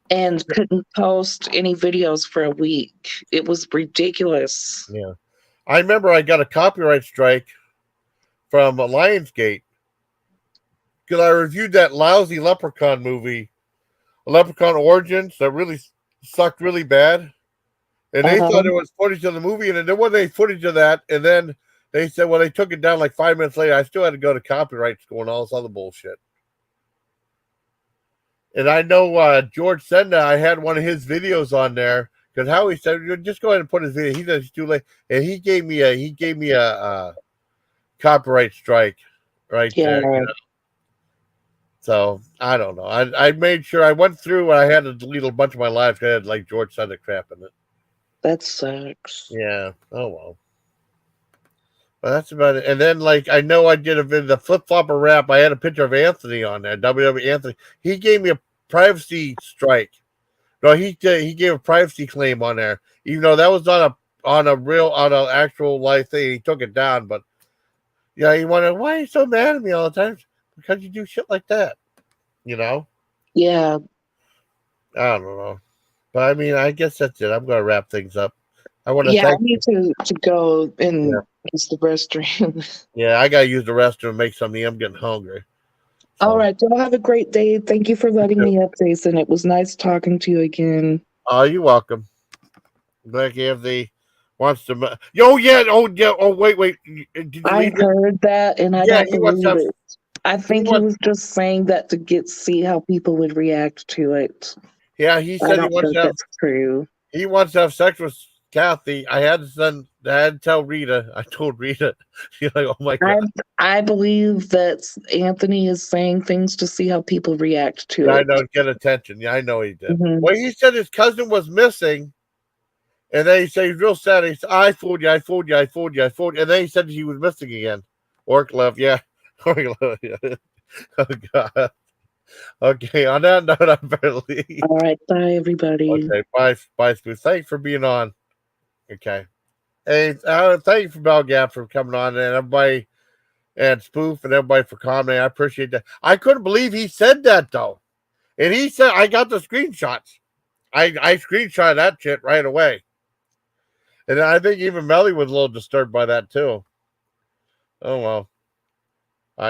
And couldn't post any videos for a week. It was ridiculous.
Yeah. I remember I got a copyright strike from Lionsgate because I reviewed that lousy Leprechaun movie, Leprechaun Origins, that really sucked really bad. And they thought it was footage of the movie, and there wasn't any footage of that. And then they said, well, they took it down like 5 minutes later. I still had to go to copyright school and all this other bullshit. And I know George Senda, I had one of his videos on there because Howie said, just go ahead and put his video. He said it's too late. And he gave me a copyright strike right there. You know? So I don't know. I made sure I went through and I had to delete a bunch of my lives because I had like George Senda crap in it.
That sucks.
Yeah. Oh well. Well, that's about it. And then, like, I know I did the flip flopper rap. I had a picture of Anthony on there. WWE Anthony. He gave me a privacy strike. No, he gave a privacy claim on there, even though that was on an actual life thing. He took it down, but yeah, he wondered why are you so mad at me all the time? Because you do shit like that, you know.
Yeah.
I don't know, but I mean, I guess that's it. I'm gonna wrap things up. I want to
Yeah, I
thank.
need to go
Yeah,
and use the restroom.
yeah, I gotta use the restroom and make something. I'm getting hungry.
All
So,
right, y'all have a great day. Thank you for letting me up, Jason. It was nice talking to you again.
oh, you're welcome. Like Anthony wants to. Oh yeah. Oh yeah. Oh wait. Did you
I
read it?
heard that and I
Yeah,
don't
he wants to
believe
have.
it. I
He
think he
wants.
was just saying that to see how people would react to it.
Yeah, he
I
said he
don't
wants
think
to have.
that's true.
He wants to have sex with Kathy. I had to tell Rita. I told Rita. She's like, oh my
I
god.
I believe that Anthony is saying things to see how people react to
Yeah, I
it.
know. Get attention. Yeah, I know he did.
Hmm.
Well, he said his cousin was missing, and then he said he's real sad. He said, "I fooled you. I fooled you. I fooled you. I fooled you." And then he said he was missing again. Orc left. Yeah. Orc left. Yeah. Oh god. Okay. On that note, I better leave.
All right, bye everybody.
Okay. Bye, Spoof. Thanks for being on. Okay. Hey, thank you for Bell Gap for coming on, and everybody, and Spoof, and everybody for commenting. I appreciate that. I couldn't believe he said that though, and he said I got the screenshots. I screenshot that shit right away, and I think even Melly was a little disturbed by that too. Oh well.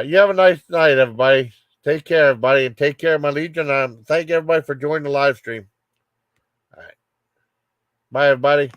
You have a nice night, everybody. Take care, everybody, and take care of my Legion. Thank everybody for joining the live stream. All right. Bye, everybody.